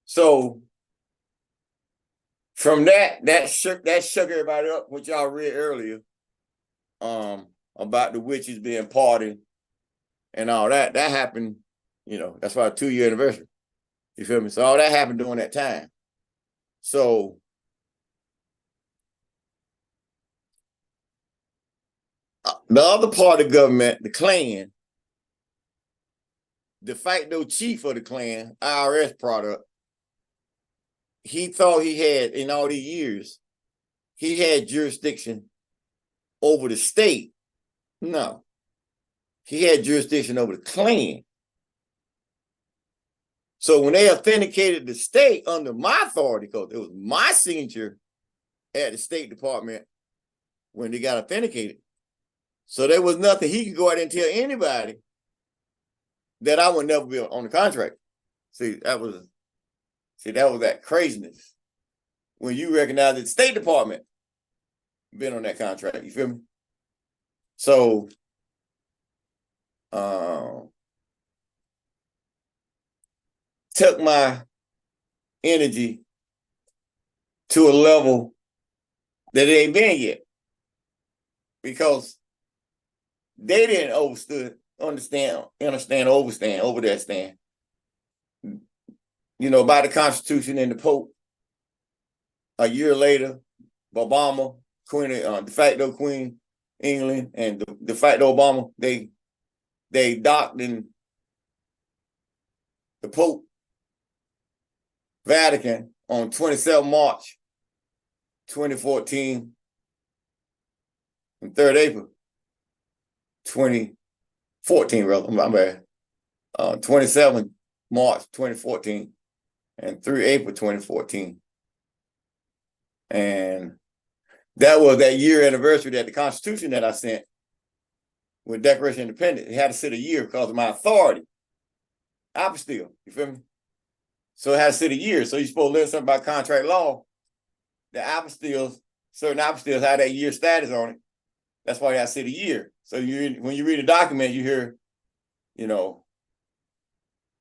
So from that shook everybody up, which y'all read earlier, about the witches being pardoned and all that. That happened, that's why a 2-year anniversary. You feel me? So all that happened during that time. So the other part of government, the Klan, de facto chief of the Klan, IRS product, he thought he had, in all these years, he had jurisdiction over the state. No. He had jurisdiction over the Klan. So when they authenticated the state under my authority, because it was my signature at the State Department when they got authenticated. So there was nothing he could go out and tell anybody that I would never be on the contract. See, that was that craziness. When you recognize that the State Department been on that contract, you feel me? So took my energy to a level that it ain't been yet, because they didn't understand over that stand, by the Constitution and the Pope. A year later, Obama, de facto Queen England, and de facto Obama, they docked in the Pope Vatican on 27 March 2014 and 3rd April 2014, rather, my bad. 27 March 2014 and 3 April 2014. And that was that year anniversary that the Constitution that I sent with Declaration of Independence, it had to sit a year because of my authority. Apostille, you feel me? So it has to sit a year. So you're supposed to learn something about contract law. The apostilles, certain apostilles have that year status on it. That's why it has to sit a year. So when you read a document, you hear,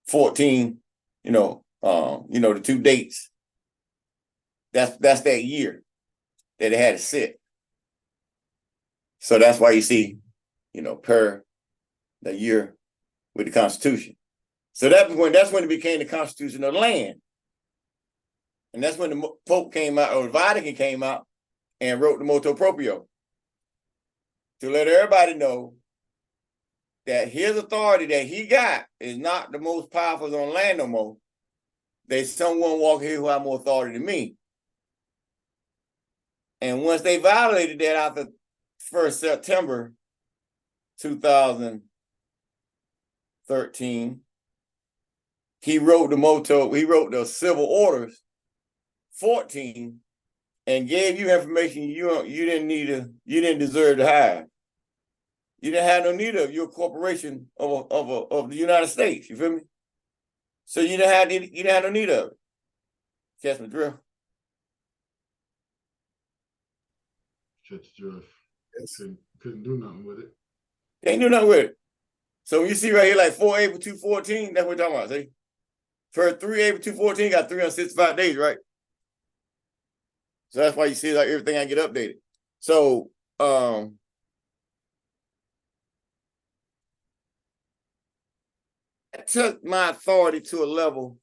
14, the two dates. That's that year that it had to sit. So that's why you see, per the year with the Constitution. So that's when it became the Constitution of the land. And that's when the Pope came out, or the Vatican came out and wrote the motu proprio to let everybody know that his authority that he got is not the most powerful on land no more. There's someone walking here who have more authority than me. And once they violated that after 1st September 2013, he wrote the civil orders 14 and gave you information you didn't deserve to have. You didn't have no need of. You're a corporation of the United States. You feel me? So you didn't have no need of it. Catch my drift. Catch the drift. Couldn't do nothing with it. Can't do nothing with it. So when you see right here, like 4 April 214, that's what we're talking about. See? For 3 April 214, got 365 days, right? So that's why you see like everything I get updated. So I took my authority to a level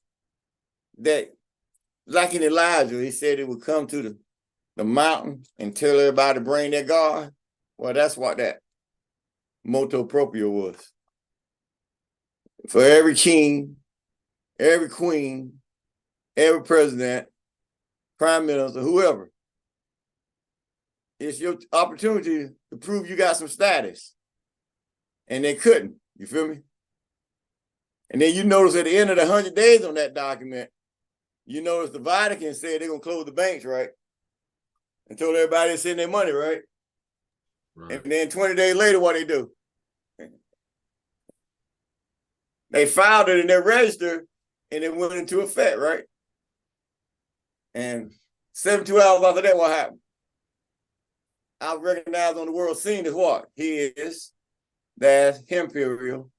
that, like in Elijah, he said it would come to the mountain and tell everybody to bring their God. Well, that's what that motu proprio was. For every king, every queen, every president, prime minister, whoever. It's your opportunity to prove you got some status. And they couldn't. You feel me? And then you notice at the end of the 100 days on that document, you notice the Vatican said they're going to close the banks, right? And told everybody to send their money, right? And then 20 days later, what they do? They filed it in their register and it went into effect, right? And 72 hours after that, what happened? I recognized on the world scene as what? His, that's Imperial,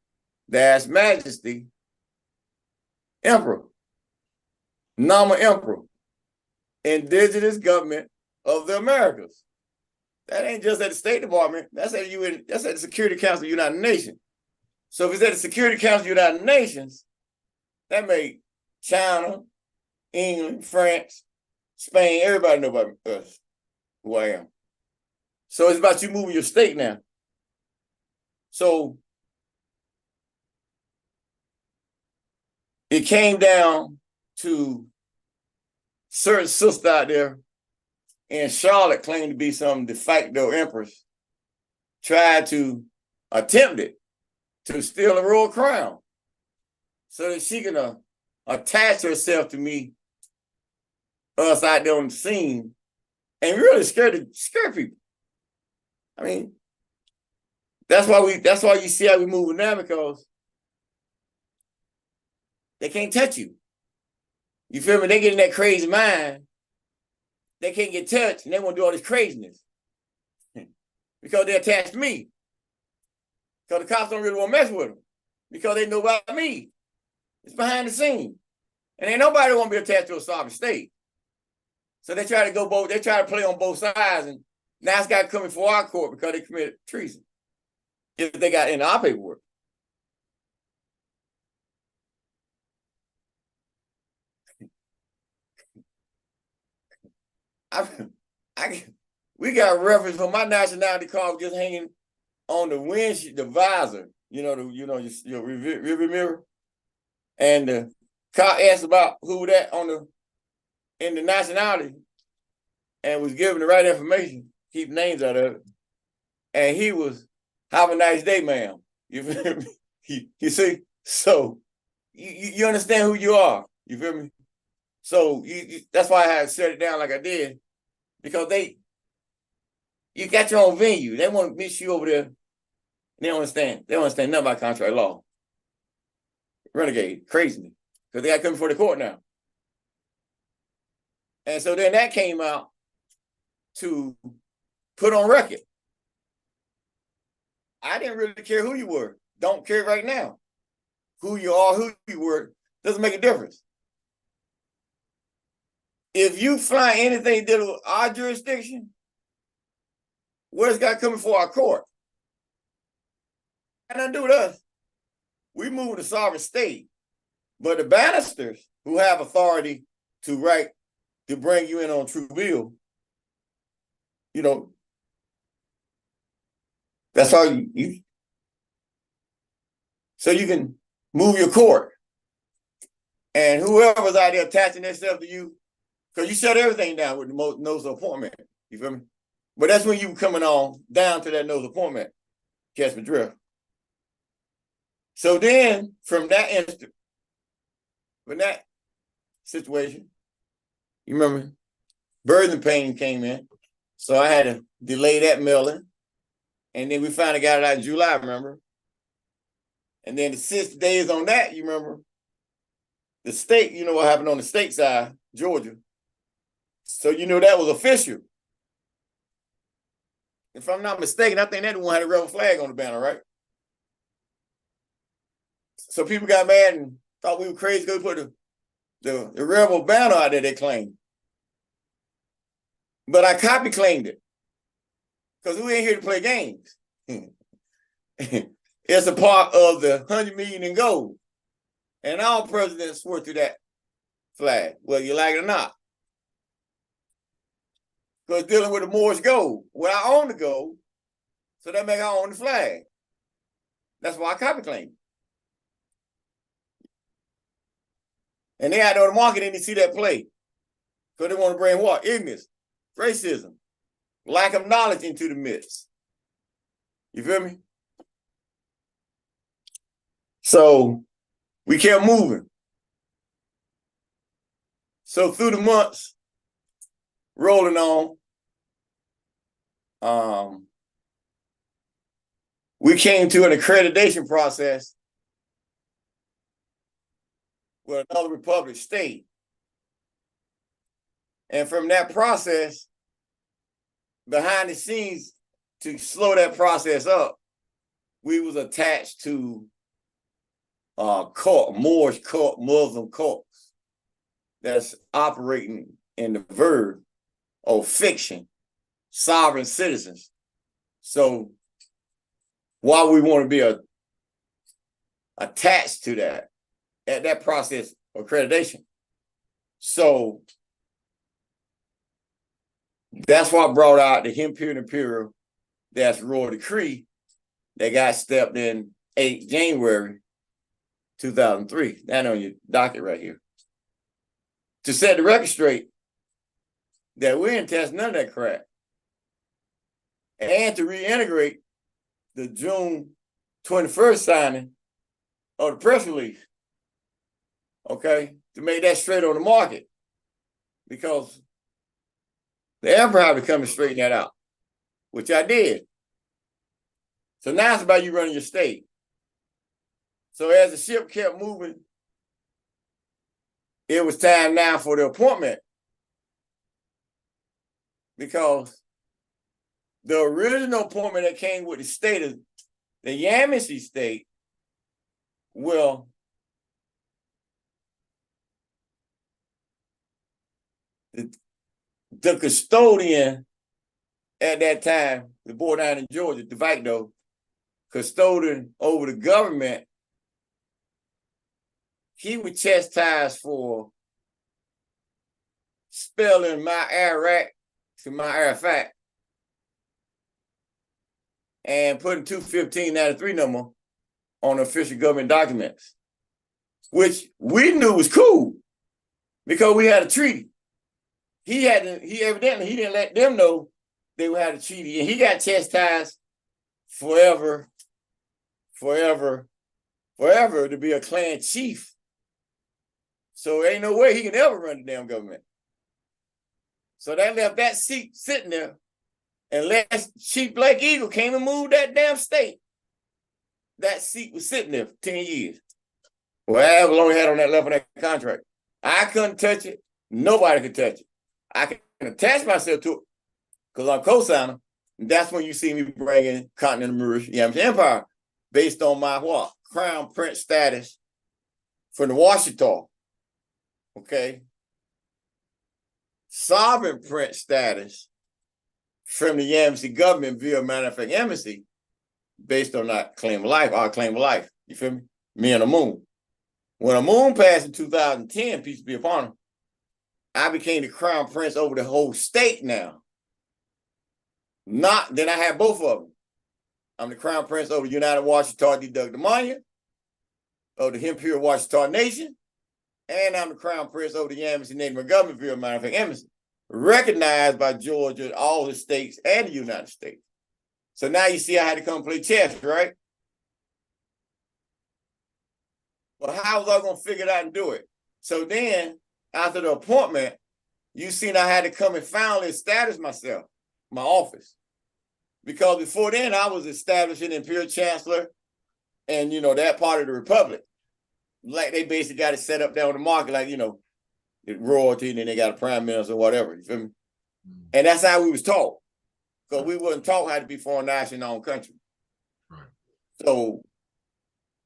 that's Majesty, Emperor, Nama Emperor, Indigenous Government of the Americas. That ain't just at the State Department. That's at the Security Council of the United Nations. So if it's at the Security Council of the United Nations, that made China, England, France, Spain, everybody know about us, who I am. So it's about you moving your state now. So it came down to certain sister out there, and Charlotte claimed to be some de facto empress, tried to attempt it to steal a royal crown so that she can attach herself to me, us out there on the scene, and really scare people. I mean, that's why you see how we moving now, because they can't touch you. You feel me? They get in that crazy mind. They can't get touched, and they want to do all this craziness because they attached to me. Because the cops don't really want to mess with them because they know about me. It's behind the scene, and ain't nobody want to be attached to a sovereign state. So they try to play on both sides, and now it's got to come before our court because they committed treason. If they got in our paperwork. We got reference from my nationality card just hanging on the windshield, the visor, your rear mirror. And the car asked about who that in the nationality and was given the right information, keep names out of it. And he was, have a nice day, ma'am. You feel me? You see? So you understand who you are. You feel me? So that's why I had to shut it down like I did, because you got your own venue. They want to miss you over there. They don't understand. They don't understand nothing about contract law. Renegade, crazy, because they got to come before the court now. And so then that came out to put on record. I didn't really care who you were. Don't care right now. Who you are, who you were, doesn't make a difference. If you fly anything dealing with our jurisdiction, where's got coming for our court? And nothing to do with us. We move to sovereign state. But the barristers who have authority to write, to bring you in on true bill, you know, that's how you so you can move your court. And whoever's out there attaching themselves to you, because you shut everything down with the notice of appointment. You feel me? But that's when you coming on down to that notice of appointment. Catch my drift. So then from that instant, from that situation, you remember, birthing pain came in. So I had to delay that mailing. And then we finally got it out in July, remember? And then the 6 days on that, you remember, the state, you know what happened on the state side, Georgia. So you know that was official. If I'm not mistaken, I think that one had a rebel flag on the banner, right? So people got mad and thought we were crazy because we put the rebel banner out there, they claimed. But I copy claimed it. Because we ain't here to play games. It's a part of the 100 million in gold. And all presidents swore to that flag, whether you like it or not. Because dealing with the Moorish gold, well, I own the gold, so that makes I own the flag. That's why I copy claim. And they out there on the market and they see that play. Because they want to bring what? Ignorance, racism, lack of knowledge into the midst. You feel me? So we kept moving. So through the months, rolling on, we came to an accreditation process with another republic state. And from that process, behind the scenes, to slow that process up, we was attached to Moorish cult, Muslim cults that's operating in the verb of fiction, sovereign citizens. So while we want to be attached to that, at that process of accreditation. So that's why I brought out the Imperial that's royal decree that got stepped in 8 January 2003. That on your docket right here. To set the record straight that we didn't test none of that crap. And to reintegrate the June 21st signing of the press release. Okay, to make that straight on the market. Because the emperor had to come and straighten that out, which I did. So now it's about you running your state. So as the ship kept moving, it was time now for the appointment. Because the original appointment that came with the state of the Yamasee state, well, the custodian at that time, the boy down in Georgia, DeVito, custodian over the government, he was chastised for spelling CMYE-IRK to CMYE-IRK and putting 21593 number on official government documents, which we knew was cool because we had a treaty. He evidently didn't let them know they had a treaty, and he got chastised forever to be a clan chief. So ain't no way he can ever run the damn government. So that left that seat sitting there, unless Chief Black Eagle came and moved that damn state. That seat was sitting there for 10 years. Well, however long he had on that left on that contract. I couldn't touch it. Nobody could touch it. I can attach myself to it because I'm co-signer. And that's when you see me bringing Continental Mauritius Empire based on my what? Crown Prince status from the Washington. Okay. Sovereign Prince status from the Yamsi government via manufacturing embassy based on that claim of life, our claim of life. You feel me? Me and the moon. When the moon passed in 2010, peace be upon him, I became the crown prince over the whole state now. Then I had both of them. I'm the crown prince over the United Washington Deducted Monument, of the Imperial Washington Nation, and I'm the crown prince over the Yamasi Native Government via manufacturing embassy, recognized by Georgia, all the states, and the United States. So now you see I had to come play chess, right? Well, how was I going to figure it out and do it? So then, after the appointment, you seen I had to come and finally establish myself, my office. Because before then, I was establishing Imperial Chancellor and, you know, that part of the Republic. Like they basically got it set up down the market, like, you know, the royalty, and then they got a prime minister or whatever, you feel me? And that's how we was taught. Because we wasn't taught how to be foreign national in our own country. Right. So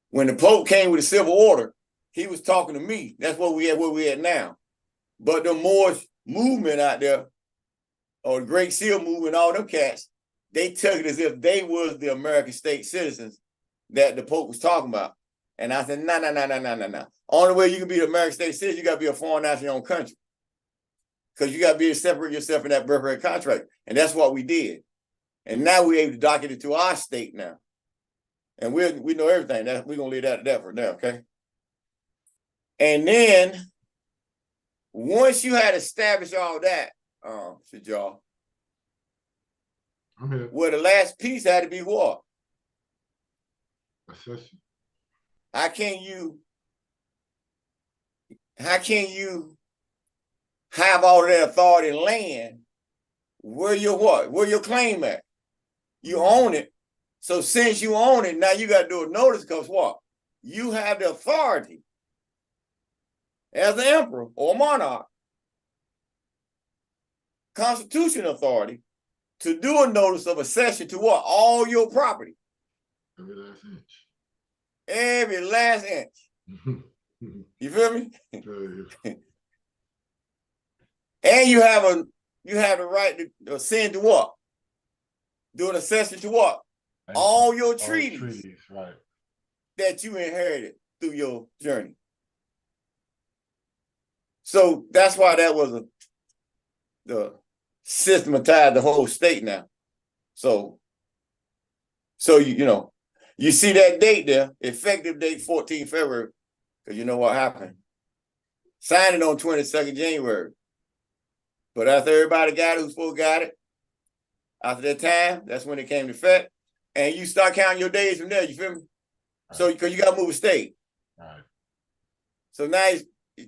when the Pope came with the civil order, he was talking to me. That's what we at now. But the Moorish movement out there, or the Great Seal movement, all them cats, they took it as if they was the American state citizens that the Pope was talking about. And I said, no. Only way you can be the American state citizen, you got to be a foreign national in your own country. Because you got to be able to separate yourself in that birthright contract. And that's what we did. And now we're able to dock it to our state now. And we know everything. We're going to leave that at that for now, okay? And then, once you had established all that, y'all, well, the last piece had to be what? Accession. How can you have all of that authority and land? Where your what? Where your claim at? You own it. So since you own it, now you got to do a notice because what? You have the authority as an emperor or monarch, constitutional authority, to do a notice of accession to what? All your property. Every last inch. Every last inch. You feel me? And you have the right to send to what? Do an accession to what? All your treaties, right, that you inherited through your journey. So that's why that was the systematized the whole state now. So you know, you see that date there, effective date 14 February, because you know what happened. Signed it on 22nd January. But after everybody got it, who's supposed to got it, after that time, that's when it came to effect. And you start counting your days from there, you feel me? Right. So, because you got to move a state. Right. So now it's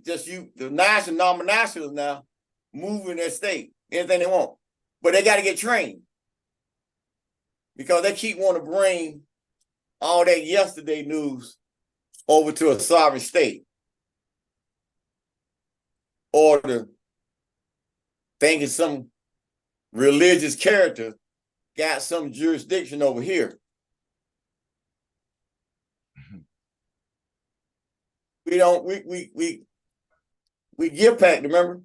just you, the national non-nationals now, moving their state, anything they want. But they got to get trained. Because they keep wanting to bring all that yesterday news over to a sovereign state. Or to thinking some religious character got some jurisdiction over here. We give back, remember?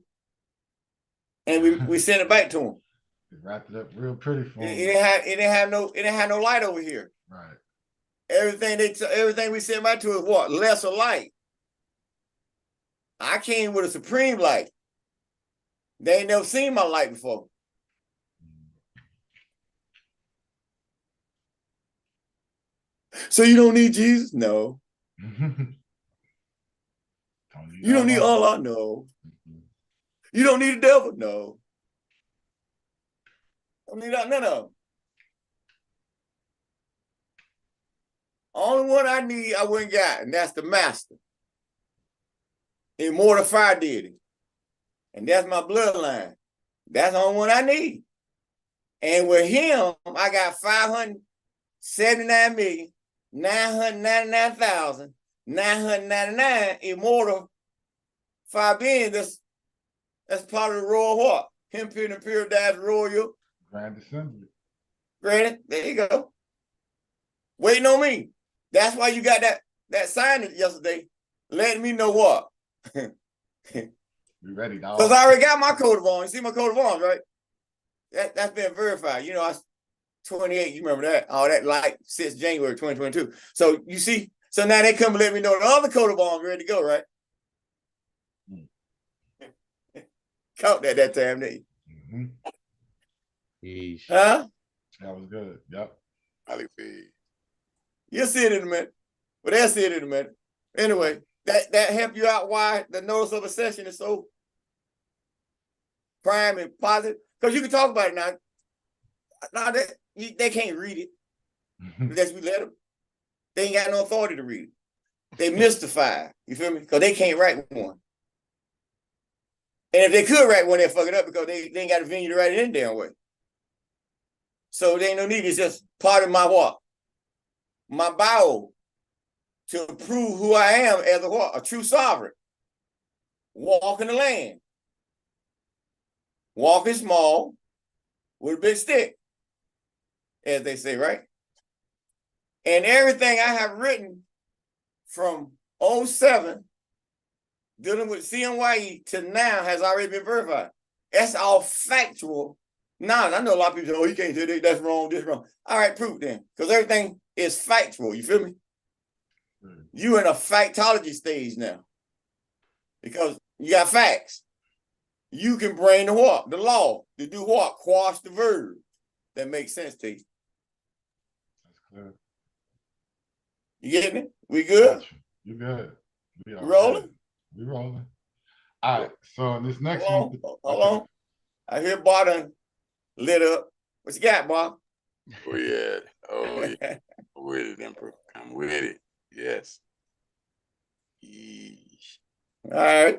And we send it back to them. Wrapped it up real pretty for them. It didn't have no light over here. Right. Everything we send back to is what? Lesser light. I came with a supreme light. They ain't never seen my light before. So you don't need Jesus? No. You don't need Allah? No. You don't need the devil? No. Don't need none of them. Only one I need, I went and got, and that's the master. Immortal fire deity. And that's my bloodline. That's the only one I need. And with him, I got 579,999,999 immortal fire beings That's part of the royal what? Imperial and Periodized Royal Grand Assembly. Granted, there you go. Waiting on me. That's why you got that sign yesterday, letting me know what. We ready, dog. Because I already got my coat of arms. You see my coat of arms, right? That's been verified. You know, I 28, you remember that? All that like since January 2022. So you see, so now they come and let me know the other coat of arms ready to go, right? Caught that time, didn't Mm-hmm. you? Huh? That was good. Yep. You'll see it in a minute. But they'll see it in a minute. Anyway, that help you out why the notice of accession is so prime and positive. Because you can talk about it now. Now they can't read it unless we let them. They ain't got no authority to read it. They mystify. You feel me? Because they can't write one. And if they could write one, they'll fuck it up because they ain't got a venue to write it in damn way. So there ain't no need. It's just part of my what? My bio to prove who I am as a what? A true sovereign. Walking the land. Walking small with a big stick, as they say, right? And everything I have written from 07 dealing with CMYE to now has already been verified. That's all factual. Now, I know a lot of people say, oh, you can't do that, that's wrong, this wrong. All right, proof then. Because everything is factual, you feel me? You in a factology stage now. Because you got facts. You can bring the what? The law. To do what? Quash the verb. That makes sense to you. That's clear. You getting it? We good? You good. We are rolling? Good. We rolling. All right. So this next Hold one. on. I hear Barton lit up. What you got, Bob? Oh yeah. Oh yeah. I'm with it, Emperor. I'm with it. Yes. Yeesh. All right.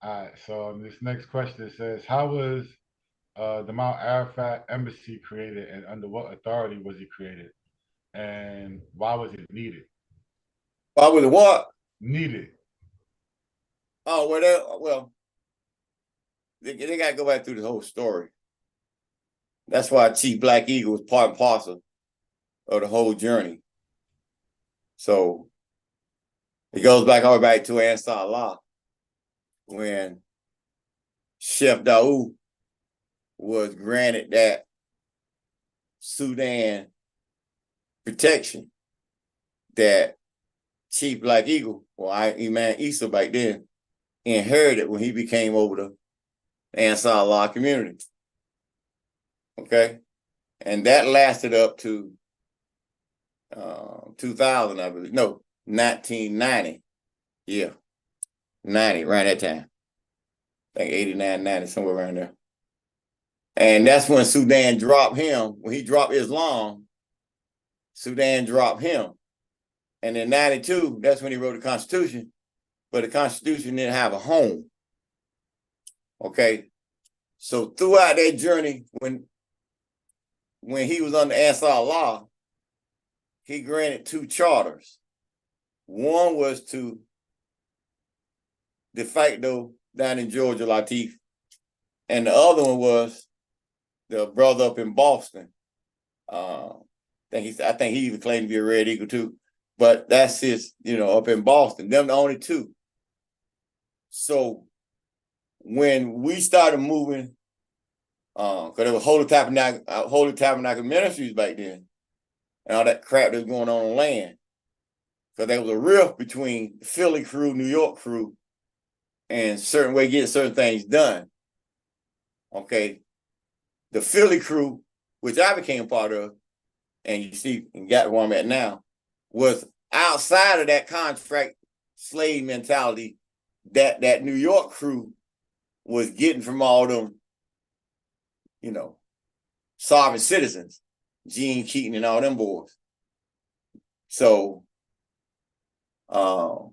All right. So this next question says, how was the Mount Arafat Embassy created, and under what authority was it created, and why was it needed? Why was it what? Needed. Oh, well, they got to go back through the whole story. That's why Chief Black Eagle was part and parcel of the whole journey. So it goes back all the way back to Ansar Allah when Chef Daoud was granted that Sudan protection that Chief Black Eagle, or Imam Issa back then, inherited when he became over the Ansar Allah community. Okay? And that lasted up to 2000, I believe. No, 1990. Yeah. 90, around that time. I think 89, 90, somewhere around there. And that's when Sudan dropped him. When he dropped Islam, Sudan dropped him. And in 92, that's when he wrote the Constitution. But the Constitution didn't have a home. Okay? So throughout that journey, when he was under Ansar Allah, he granted 2 charters. One was to de facto down in Georgia, Latif. And the other one was the brother up in Boston. I think he even claimed to be a Red Eagle too. But that's his, up in Boston. Them the only 2. So when we started moving, because there was Holy Tabernacle Ministries back then, and all that crap that was going on land. Because there was a rift between the Philly crew, New York crew, and certain way getting certain things done. Okay. The Philly crew, which I became part of, and you see, and got where I'm at now, was outside of that contract slave mentality that New York crew was getting from all them, sovereign citizens, Gene Keaton and all them boys. So, so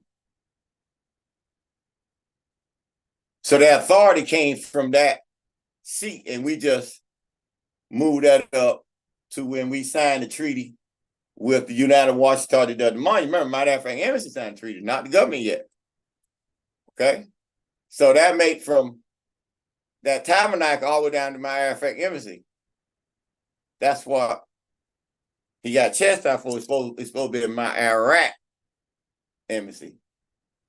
the authority came from that seat, and we just moved that up to when we signed the treaty with the United Washington that does the money. Remember, matter of fact, Embassy signed the treaty, not the government yet. Okay? So that made from that tabernacle all the way down to CMYE-IRK embassy. That's what he got chastised for. It's supposed to be CMYE-IRK embassy,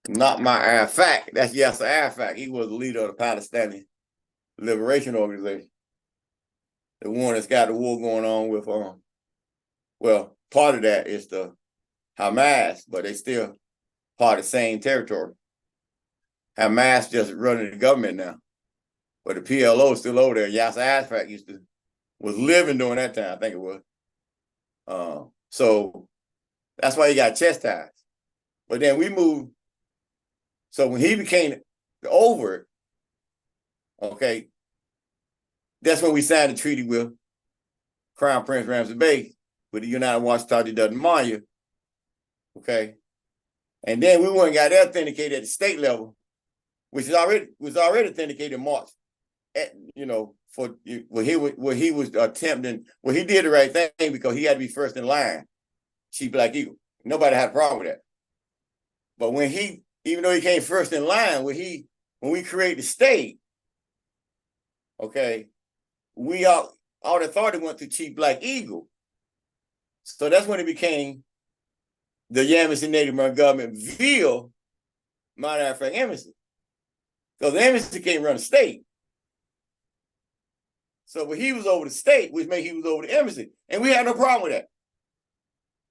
not CMYE-IRK. That's Yasser Arafat. He was the leader of the Palestinian Liberation Organization, the one that's got the war going on with. Well, part of that is the Hamas, but they still part of the same territory. Hamas just running the government now, but the PLO is still over there. Yasser Arafat was living during that time, I think it was. So that's why he got chastised. But then we moved. So when he became over it, okay, that's when we signed a treaty with Crown Prince Ramsey Bey with the United Washington Dutton Maya. Okay. And then we went and got that authenticated at the state level, which was already authenticated in March. For where he was attempting, he did the right thing because he had to be first in line. Chief Black Eagle. Nobody had a problem with that. But when even though he came first in line, when we created the state, okay, all the authority went to Chief Black Eagle. So that's when it became the Yamasee Native American government via CMYE-IRK embassy. Because the embassy can't run the state. So when he was over the state, which made he was over the embassy. And we had no problem with that.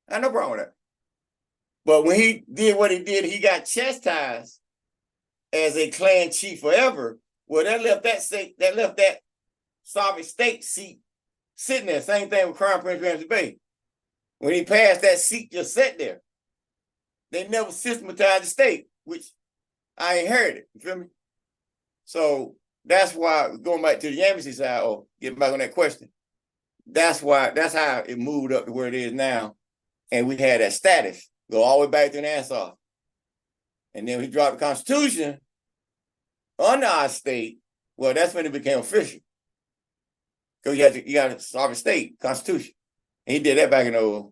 I had no problem with that. But when he did what he did, he got chastised as a clan chief forever. Well, that left that sovereign state seat sitting there. Same thing with Crown Prince Ramsey Bey. When he passed, that seat just sat there. They never systematized the state, which I inherited. You feel me? So that's why, going back to the Yamasee side, getting back on that question, that's how it moved up to where it is now. And we had that status, go all the way back to Nassau. And then we dropped the Constitution under our state. Well, that's when it became official. Because you got a sovereign state, Constitution. And he did that back in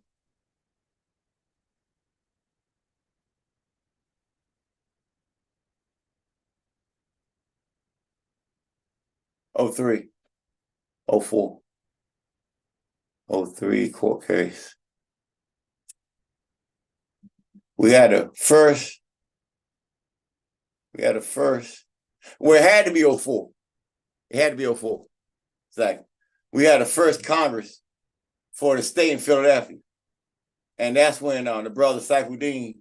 03, 04, 03 court case. We had the first. Well, it had to be 04. It had to be 04. Exactly. We had the first Congress for the state in Philadelphia. And that's when the brother Saifuddin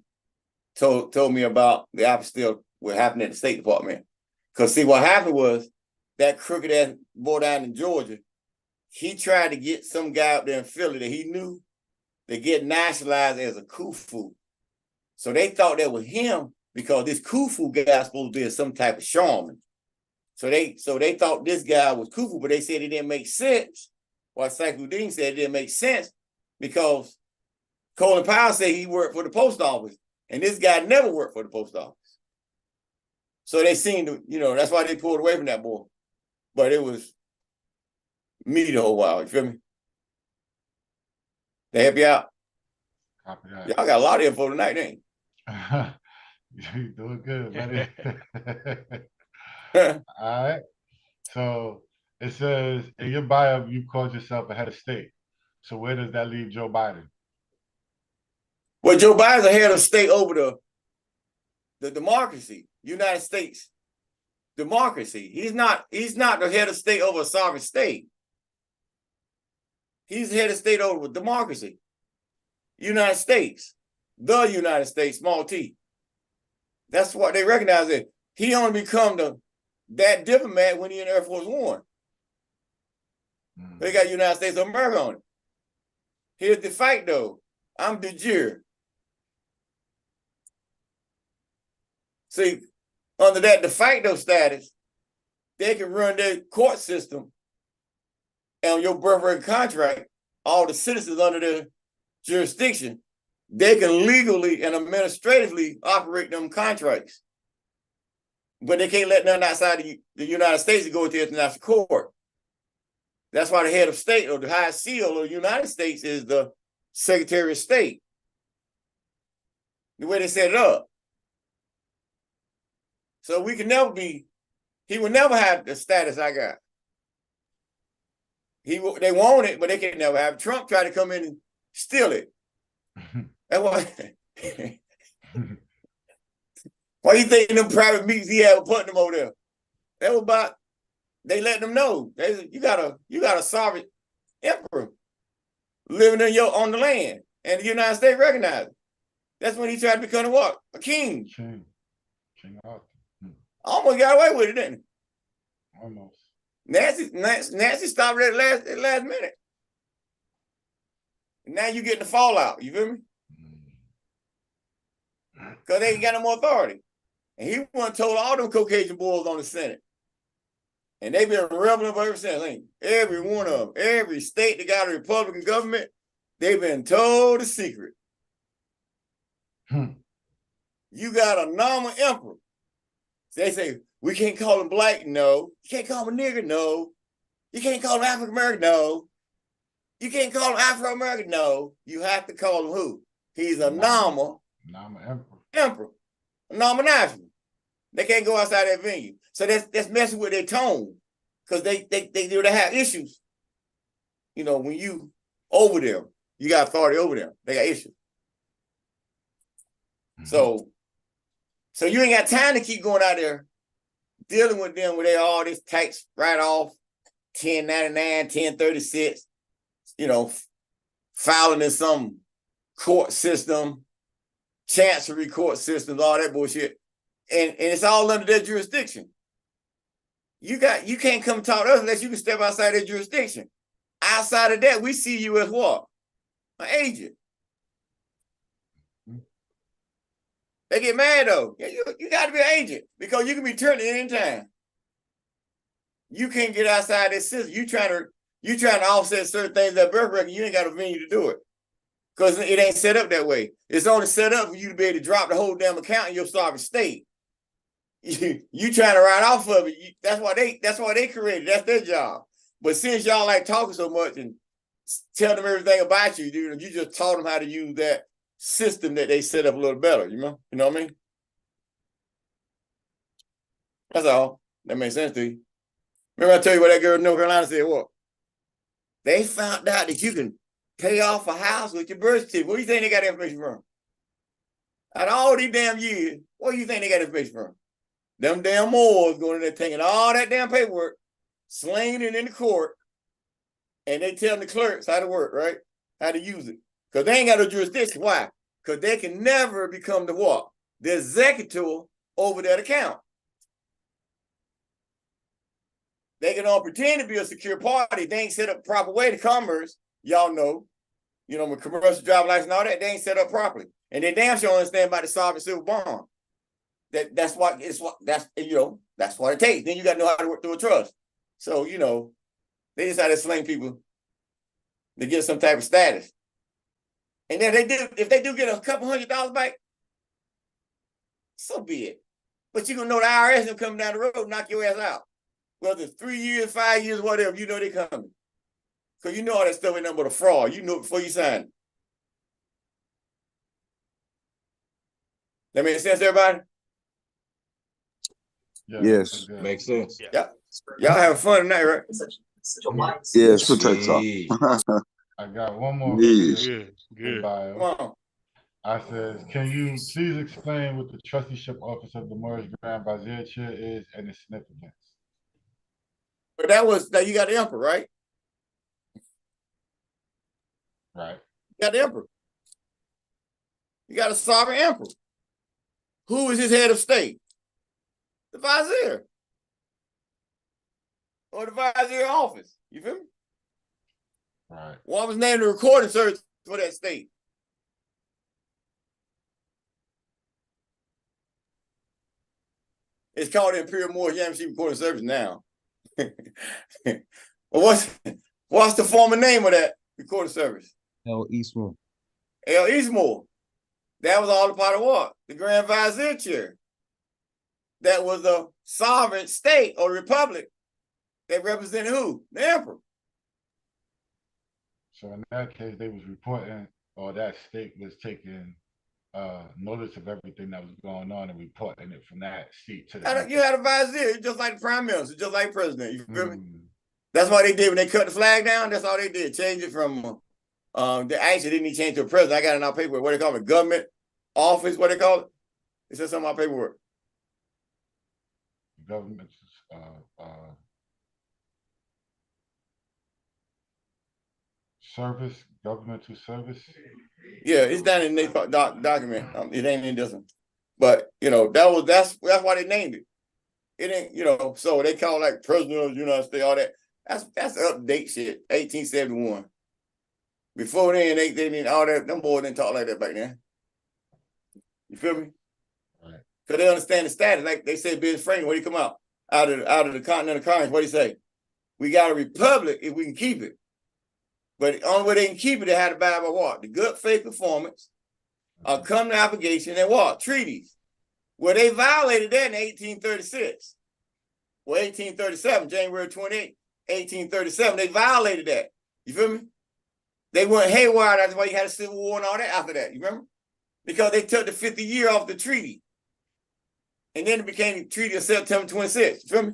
told me about the apostille, what happened at the State Department. Because see, what happened was that crooked ass boy down in Georgia, he tried to get some guy up there in Philly that he knew to get nationalized as a Khufu. So they thought that was him because this Khufu guy was supposed to be some type of shaman. So they thought this guy was Khufu, but they said it didn't make sense. Well, Saifuddin said it didn't make sense because Colin Powell said he worked for the post office, and this guy never worked for the post office. So they seemed to, that's why they pulled away from that boy. But it was me the whole while, you feel me? They help you out? Copy that. Y'all got a lot of info tonight, ain't you? Doing good, buddy. All right. So it says in your bio, you called yourself a head of state. So where does that leave Joe Biden? Well, Joe Biden's a head of state over the democracy, United States democracy. He's not the head of state over a sovereign state. He's the head of state over democracy. United States, the United States, small t. That's what they recognize it. He only become that diplomat when he in Air Force One. They got United States of America on it. Here's the fight though. I'm de jure. See, under that de facto status, they can run their court system and on your birth record contract, all the citizens under their jurisdiction, they can legally and administratively operate them contracts. But they can't let none outside the United States go to the international court. That's why the head of state or the highest seal of the United States is the Secretary of State. The way they set it up. So we can never be, he will never have the status I got. They want it, but they can never have it. Trump tried to come in and steal it. That's why. Why you think them private meetings he had with Putnam over there? That was about, they let them know. You got a sovereign emperor living on the land, and the United States recognized it. That's when he tried to become a king. King Arthur. Almost got away with it, didn't he? Almost. Nancy stopped it at the last minute. And now you getting the fallout. You feel me? Because they ain't got no more authority. And he went told all them Caucasian boys on the Senate. And they've been rebelling ever since. Ain't every one of them, every state that got a Republican government, they've been told the secret. You got a normal emperor. They say, we can't call him black, no. You can't call him a nigger, no. You can't call him African American, no. You can't call him Afro American, no. You have to call him who? He's a normal emperor, a normal national. They can't go outside that venue. So that's messing with their tone, because they have issues. You know, when you over them, you got authority over them. They got issues. So you ain't got time to keep going out there dealing with them with all this tax write-off, 1099, 1036, you know, filing in some court system, chancery court systems, all that bullshit. And it's all under their jurisdiction. You can't come talk to us unless you can step outside their jurisdiction. Outside of that, we see you as what? An agent. They get mad though. You got to be an agent, because you can be turned at any time. You can't get outside this system. You trying to offset certain things that birth record. You ain't got a venue to do it, because it ain't set up that way. It's only set up for you to be able to drop the whole damn account in your sovereign state. You trying to ride off of it. That's why they created. That's their job. But since y'all like talking so much and tell them everything about you, dude, you just taught them how to use that system that they set up a little better. You know what I mean? That's all. That makes sense to you. Remember I tell you what that girl in North Carolina said? What? They found out that you can pay off a house with your birth certificate. Where do you think they got information from? Out of all these damn years, where do you think they got information from? Them damn Moors going in there taking all that damn paperwork, slinging it in the court, and they telling the clerks how to work, right? How to use it. Because they ain't got no jurisdiction. Why? Because they can never become the what? The executor over that account. They can all pretend to be a secure party. They ain't set up proper way to commerce. Y'all know. You know, with commercial driver license and all that, they ain't set up properly. And they damn sure understand about the sovereign civil bond. That's what it takes. Then you got to know how to work through a trust. So, you know, they just had to sling people to get some type of status. And then if they do get a couple $100 back, so be it. But you're going to know the IRS will come down the road and knock your ass out. Whether it's 3 years, 5 years, whatever, you know they coming. Because you know all that stuff ain't nothing but a fraud. You know it before you sign it. That makes sense, everybody? Yes. Makes sense. Yeah. Y'all having fun tonight, right? Yes, protect talk. I got one more. Yes. Good. Come on. I says, can you please explain what the trusteeship office of the Morris Grand Vizier Chair is and its significance? But that you got the emperor, right? Right. You got the emperor. You got a sovereign emperor. Who is his head of state? The vizier. Or the vizier office. You feel me? Right. What was named the recording service for that state? It's called the Imperial Moorish Yamasee Recording Service now. Well, what's the former name of that recording service? El Eastmore. El Eastmore. That was all a part of what? The Grand Vizier Chair. That was a sovereign state or republic that represented who? The emperor. So in that case, they was reporting, or that state was taking notice of everything that was going on and reporting it from that seat to the You had a vizier, just like the prime minister, just like president. You feel me? That's what they did when they cut the flag down. That's all they did. Change it from they actually didn't even change to a president. I got it in our paperwork. What they call it? Government office. What they call it? It says something in my paperwork. Government. Service, governmental service. Yeah, it's down in the document. It ain't in this one, but you know that's why they named it. It ain't so they call it like President of the United States, all that. That's update shit. 1871. Before then, they didn't all that. Them boys didn't talk like that back then. You feel me? Right. Cause they understand the status. Like they said, Ben Franklin, what he come out of the Continental Congress? What he say? We got a republic if we can keep it. But the only way they can keep it, they had to abide by what? The good faith performance, come to obligation, and what? Treaties. Well, they violated that in 1836. Well, 1837, January 28, 1837, they violated that. You feel me? They went haywire. That's why you had a civil war and all that after that. You remember? Because they took the 50th year off the treaty. And then it became the Treaty of September 26. You feel me?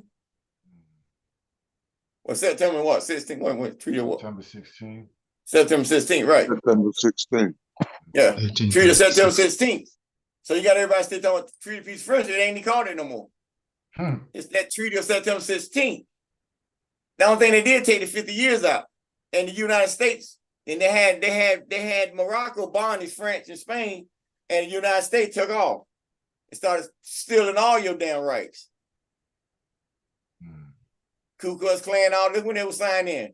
Well, September what? 16? What treaty of what? September 16. September 16, right. September 16. Yeah. Treaty of September 16. So you got everybody still talking about the Treaty of Peace Friendship. It ain't even called it no more. It's that Treaty of September 16. The only thing they did take the 50 years out. And the United States, and they had Morocco, Bonnets, France, and Spain, and the United States took off. It started stealing all your damn rights. Ku Klux Klan, look when they were signed in.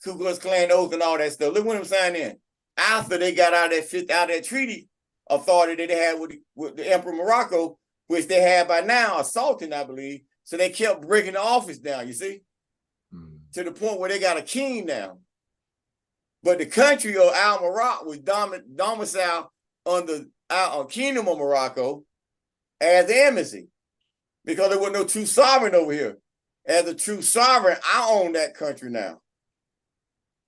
Ku Klux Klan oath and all that stuff. Look when they were signed in. After they got out of that treaty authority that they had with the Emperor Morocco, which they had by now a sultan, I believe. So they kept breaking the office down, you see? To the point where they got a king now. But the country of Al-Morocco was domiciled under Kingdom of Morocco as the embassy. Because there was no true sovereign over here. As a true sovereign, I own that country now.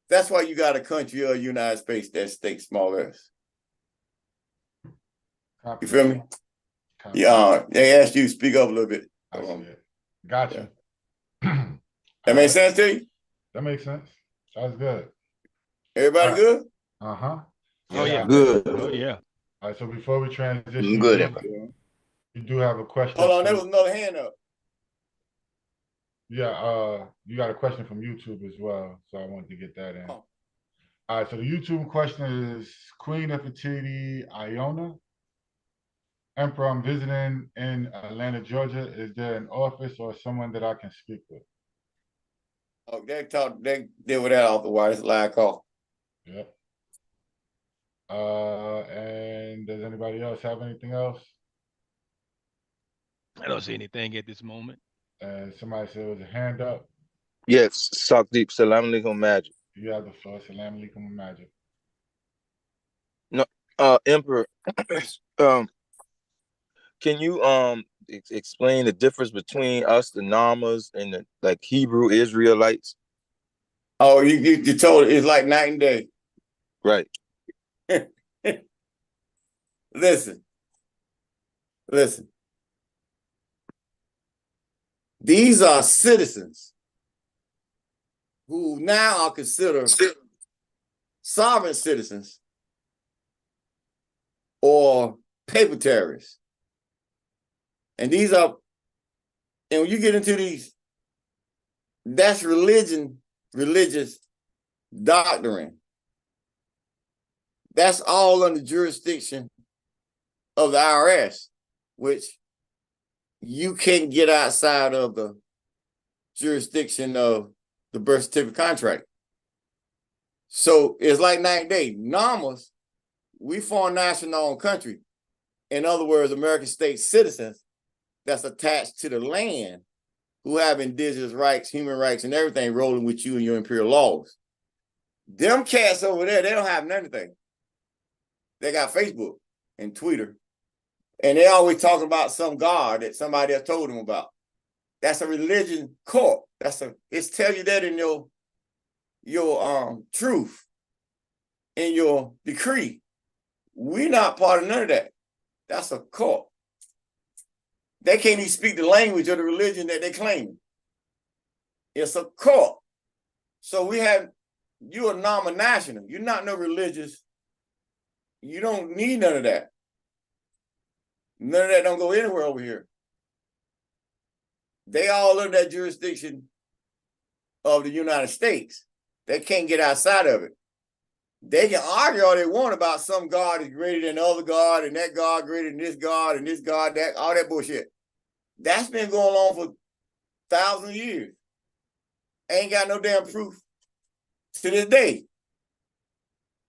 That's why you got a country of the United States that states small s. You feel me? Yeah, they asked you to speak up a little bit. Gotcha. That makes sense to you? That makes sense. Sounds good. Everybody good? Uh-huh. Oh yeah. Good. Oh yeah. All right, so before we transition, Good. you do have a question. Hold on, there was another hand up. Yeah, you got a question from YouTube as well, so I wanted to get that in. All right, so the YouTube question is Queen Nefertiti Iona. Emperor, I'm visiting in Atlanta, Georgia. Is there an office or someone that I can speak with? Oh, they deal with that off the wire. It's a live call. Yep. And does anybody else have anything else? I don't see anything at this moment. Somebody said it was a hand up. Yes, Sakdeep, Salam Alaikum Magic. You have the floor. Salam Alaikum Magic. No, Emperor, can you explain the difference between us, the Namas, and the like Hebrew Israelites? Oh, you told it, it's like night and day. Right. Listen. These are citizens who now are considered sovereign citizens or paper terrorists. And when you get into these, that's religious doctrine. That's all under jurisdiction of the IRS, which you can't get outside of the jurisdiction of the birth certificate contract. So it's like night and day. Namas, we foreign national owned country. In other words, American state citizens that's attached to the land who have indigenous rights, human rights, and everything rolling with you and your imperial laws. Them cats over there, they don't have nothing. They got Facebook and Twitter. And they always talking about some God that somebody else told them about. That's a religion court. It's tell you that in your truth, in your decree. We're not part of none of that. That's a cult. They can't even speak the language of the religion that they claim. It's a cult. So you're a nominational. You're not no religious. You don't need none of that. None of that don't go anywhere over here. They all under that jurisdiction of the United States. They can't get outside of it. They can argue all they want about some God is greater than the other God, and that God greater than this God, and this God, that, all that bullshit. That's been going on for thousands of years. Ain't got no damn proof to this day.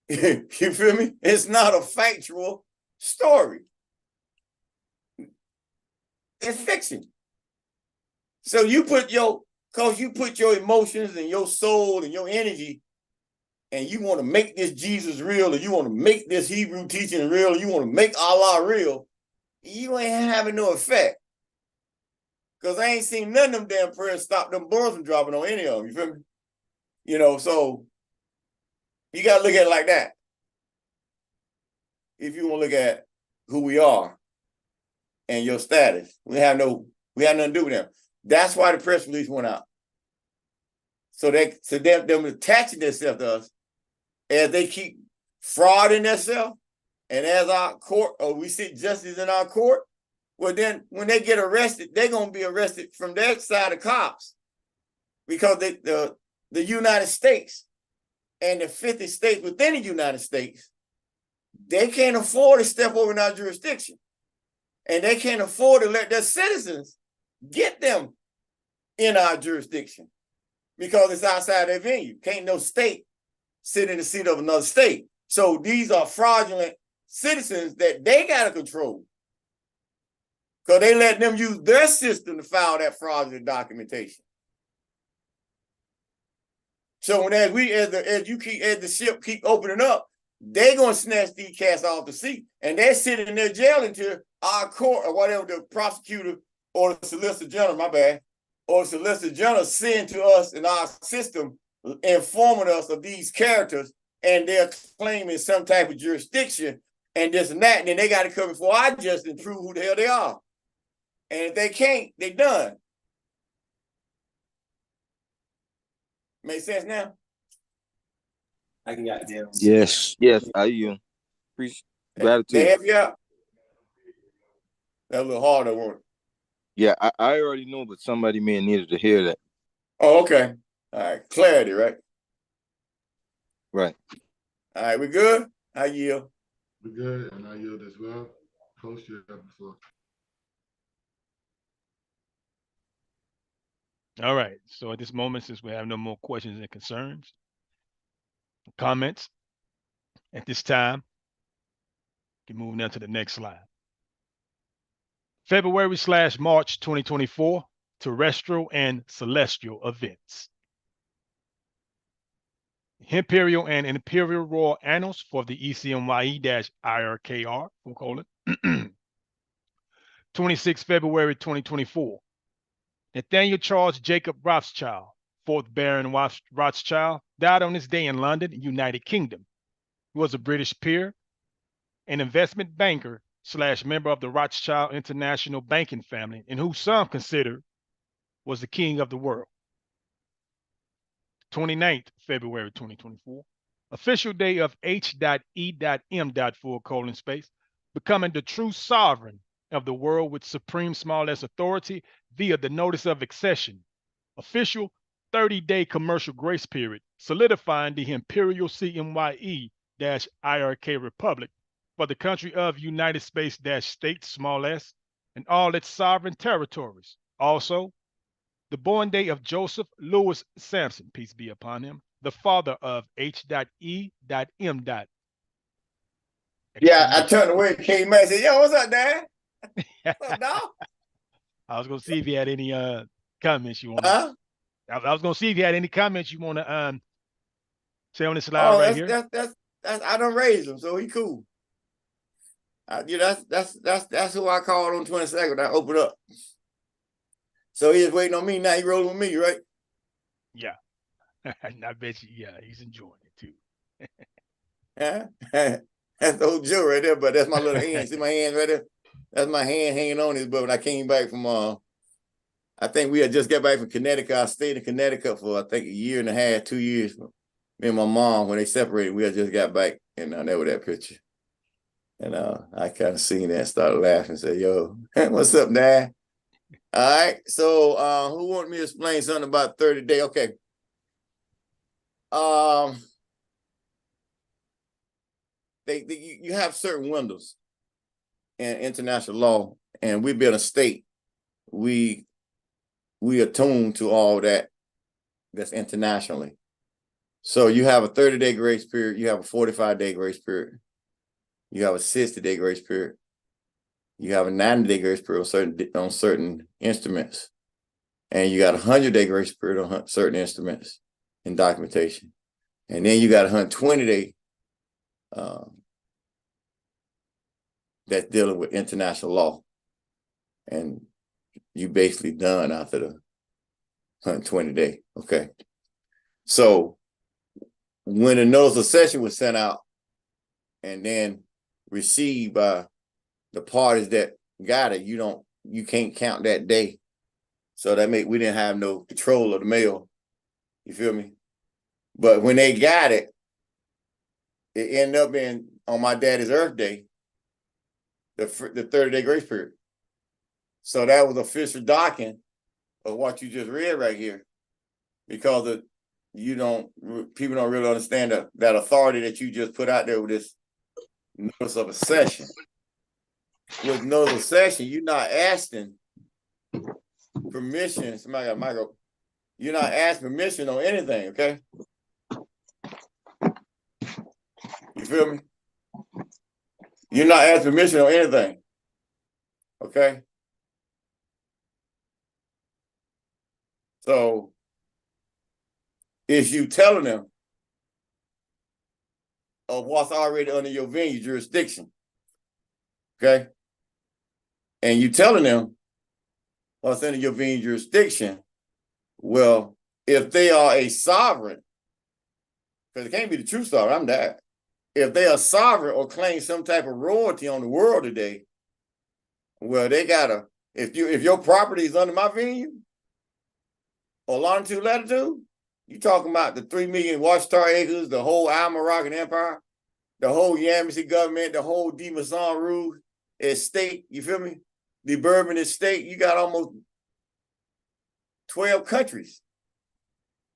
You feel me? It's not a factual story. It's fiction. So you put your emotions and your soul and your energy, and you want to make this Jesus real, or you want to make this Hebrew teaching real, or you want to make Allah real, you ain't having no effect. Because I ain't seen none of them damn prayers stop them bombs from dropping on any of them. You feel me? You know, so you got to look at it like that. If you want to look at who we are and your status, we have nothing to do with them. That's why the press release went out. So them attaching themselves to us, as they keep frauding themselves, and as our court, or we seek justice in our court, well then when they get arrested, they're gonna be arrested from their side of cops, because the United States and the 50 states within the United States, they can't afford to step over in our jurisdiction, and they can't afford to let their citizens get them in our jurisdiction, because it's outside their venue. Can't no state sit in the seat of another state. So these are fraudulent citizens that they got to control, because they let them use their system to file that fraudulent documentation. So when as the ship keep opening up, they're gonna snatch these cats off the seat, and they're sitting in their jail until our court, or whatever, the prosecutor or the solicitor general, or the solicitor general send to us in our system, informing us of these characters, and they're claiming some type of jurisdiction and this and that, and then they got to come before I just and prove who the hell they are. And if they can't, they done. Make sense now? I can get it. Yes, I appreciate gratitude. They help you out. That's a little harder one. Yeah, I already know, but somebody may have needed to hear that. Oh, okay. All right. Clarity, right? Right. All right, we good? I yield. We good, and I yield as well. Post your before. All right. So at this moment, since we have no more questions and concerns, comments, at this time, we can move now to the next slide. February/March 2024, terrestrial and celestial events. Imperial and Imperial Royal Annals for the ECMYE-IRKR, 26 February 2024. Nathaniel Charles Jacob Rothschild, 4th Baron Rothschild, died on this day in London, United Kingdom. He was a British peer, an investment banker / member of the Rothschild International banking family, and who some consider was the king of the world. 29th February 2024. Official day of H.E.M. becoming the true sovereign of the world with supreme s authority via the notice of accession. Official 30-day commercial grace period, solidifying the imperial CMYE-IRK Republic for the country of United States states s and all its sovereign territories. Also, the born day of Joseph Louis Sampson, peace be upon him, the father of H.E.M. Yeah, I turned away, came back and said, yo, what's up, Dad? What's up, dog? I was going to see if you had any comments you want to. Huh? I was going to see if you had any comments you want to say on this slide right here. That's I done raised him, so he cool. That's who I called on 22nd. I opened up. So he is waiting on me now. He rolling with me, right? Yeah. I bet you, yeah, he's enjoying it too. Yeah. That's the whole Joe right there, but that's my little hand. See my hand right there? That's my hand hanging on this. But when I came back from, I think we had just got back from Connecticut. I stayed in Connecticut for, I think, 1.5 years, 2 years. Me and my mom, when they separated, we had just got back, and there was that picture. And I kind of seen that, started laughing, and said, yo, what's up, Dad? All right, so who want me to explain something about 30 day? Okay. You have certain windows in international law, and we've been a state. We attune to all that's internationally. So you have a 30-day grace period, you have a 45-day grace period, you have a 60-day grace period, you have a 90-day grace period on certain instruments, and you got a 100-day grace period on certain instruments in documentation. And then you got a 120-day that's dealing with international law. And you basically done after the 120-day. Okay. So when a notice of session was sent out and then received by the parties that got it, you can't count that day. So that we didn't have no control of the mail. You feel me? But when they got it, it ended up being on my daddy's Earth Day, the 30-day grace period. So that was official docking of what you just read right here, because people don't really understand that authority that you just put out there with this notice of accession. With notice of accession, you're not asking permission. Somebody got a mic. You're not asking permission on anything, okay? You feel me? You're not asking permission on anything, okay? So it's you telling them of what's already under your venue jurisdiction, okay? And you telling them what's under your venue jurisdiction. Well, if they are a sovereign, because it can't be the true sovereign, I'm that. If they are sovereign or claim some type of royalty on the world today, well, they gotta, if your property is under my venue or longitude, latitude, you talking about the 3 million watchtower acres, the whole Almoravian Empire, the whole Yamasee government, the whole De Maison Rouge estate, you feel me? The Bourbon estate, you got almost 12 countries.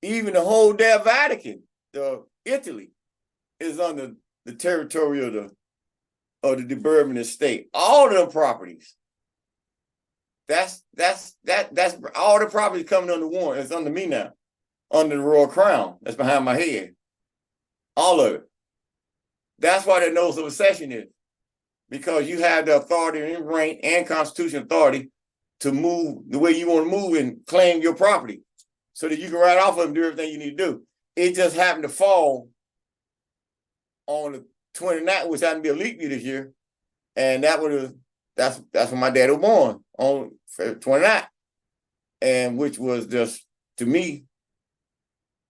Even the whole damn Vatican, Italy, is under the territory of the De Bourbon estate. All of them properties. That's all the properties coming under one. It's under me now, under the royal crown. That's behind my head. All of it. That's why that notice of accession is, because you have the authority and rank and constitutional authority to move the way you want to move and claim your property, so that you can write off of them, do everything you need to do. It just happened to fall on the 29th, which happened to be a leap year this year, and that's when my dad was born, on February 29th, and which was just, to me,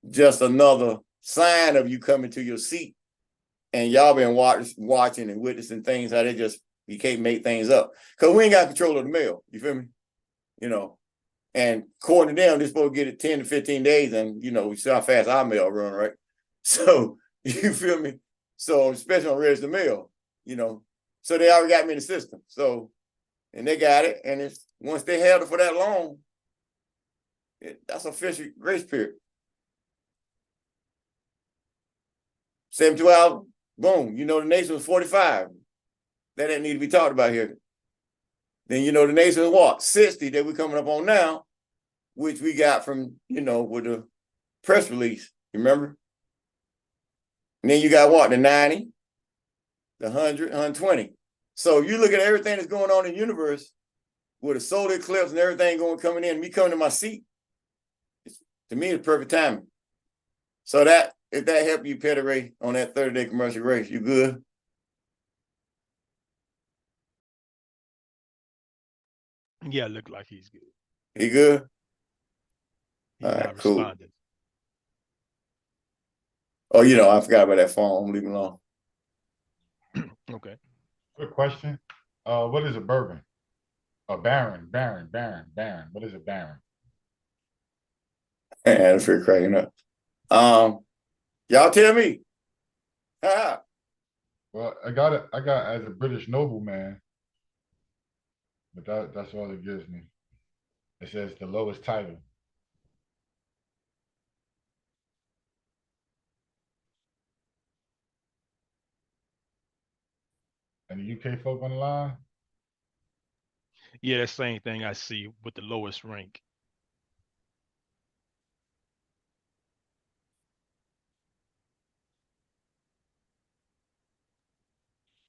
just another sign of you coming to your seat. And y'all been watching and witnessing things how you can't make things up, because we ain't got control of the mail. You feel me? And according to them, they're supposed to get it 10 to 15 days, and we see how fast our mail run, right? So you feel me? So especially on registered mail, so they already got me in the system. So, and they got it, and once they held it for that long, that's official grace period. 72 hours, boom. The nation was 45. That didn't need to be talked about here. Then the nation was what? 60 that we're coming up on now, which we got from, with the press release. You remember? And then you got what? The 90, the 100, 120. So you look at everything that's going on in the universe with a solar eclipse and everything coming in, me coming to my seat, to me, it's perfect timing. So if that helped you, Petty Ray, on that 30-day commercial race, you good? Yeah, look like he's good. He good? He's not cool. responding. Oh, I forgot about that phone. I'm leaving alone. Okay. Quick question. What is a bourbon? A baron. What is a baron? That's pretty cracking up. Y'all tell me. Well, I got it. I got as a British nobleman, but that's all it gives me. It says the lowest title. Any UK folk on the line? Yeah, that same thing I see with the lowest rank.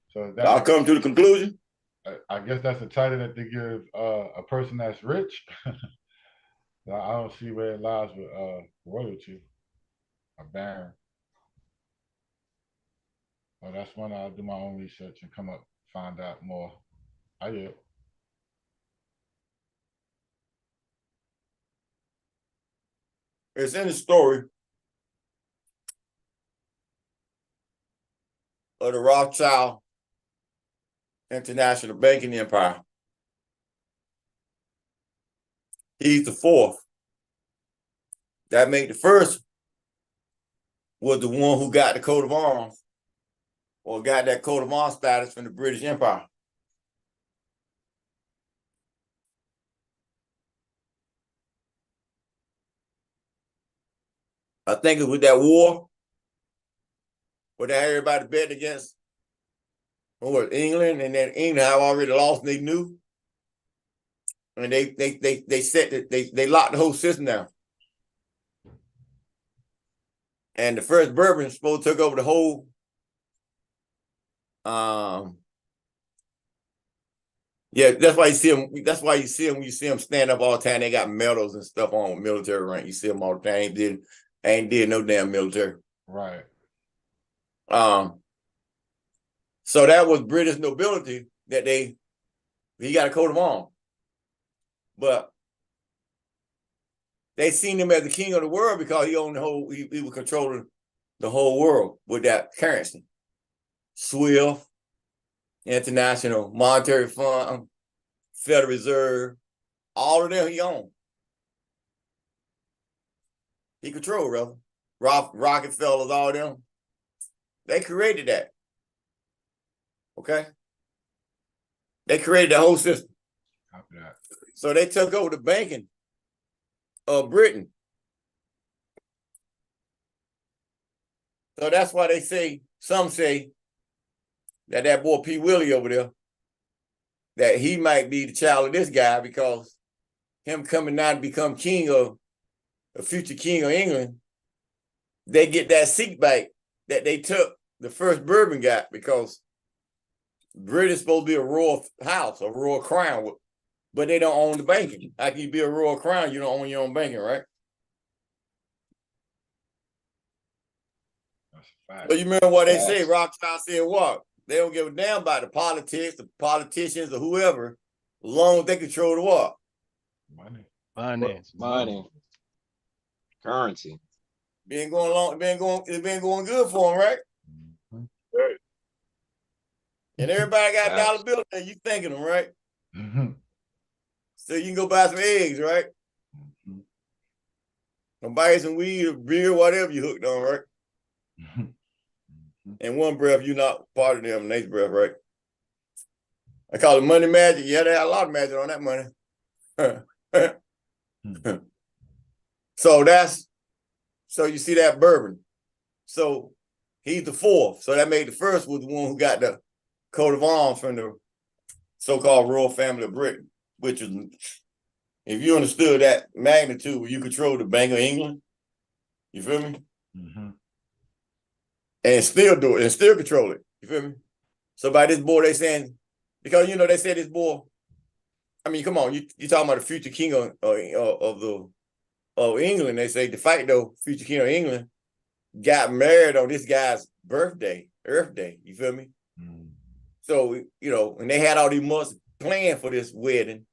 So I'll that come to the conclusion. I guess that's a title that they give a person that's rich. I don't see where it lies with royalty. A baron. Well, that's when I'll do my own research and come up, find out more. Yeah. It's in the story of the Rothschild International Banking Empire. He's the fourth. That made the first was the one who got the coat of arms or got that coat of arms status from the British Empire. I think it was that war where they had everybody betting against England, and then England had already lost and they knew. And they locked the whole system down. And the first bourbon supposed to took over the whole yeah, that's why you see them. That's why you see them when you see them stand up all the time. They got medals and stuff on with military rank. You see them all the time. Ain't did no damn military. Right. So that was British nobility that he got a coat of arms. But they seen him as the king of the world because he owned the whole, he was controlling the whole world with that currency. SWIFT, International Monetary Fund, Federal Reserve, all of them he owned. He controlled, brother. Rockefellers, all of them. They created that. Okay? They created the whole system. Copy that. So they took over the banking of Britain. So that's why they say, some say, that boy P. Willie over there, that he might be the child of this guy because him coming now to become king of, a future king of England, they get that seat back that they took the first bourbon got because British supposed to be a royal house, a royal crown, but they don't own the banking. How can you be a royal crown? You don't own your own banking, right? That's a fact. But you remember what they say, Rothschild said what? They don't give a damn about the politics, the politicians, or whoever, as long as they control the what? Money. Finance. Money. Currency. It's been going good for them, right? Mhm. And everybody got Facts. dollar bills and you thanking them, right? Mhm. So you can go buy some eggs, right? Mhm. Or buy some weed or beer, whatever you hooked on, right? Mhm. And one breath, you're not part of them, next breath, right? I call it money magic. Yeah, they had a lot of magic on that money. So you see that bourbon. So he's the fourth. So that made the first was the one who got the coat of arms from the so-called royal family of Britain, which is, if you understood that magnitude where you control the Bank of England, you feel me? Mm-hmm. And still do it and still control it. You feel me? So by this boy, they saying, because you know they said this boy, I mean, come on, you talking about the future king of England. They say the fact though, future king of England got married on this guy's birthday, Earth Day. You feel me? Mm. So, you know, and they had all these months planned for this wedding.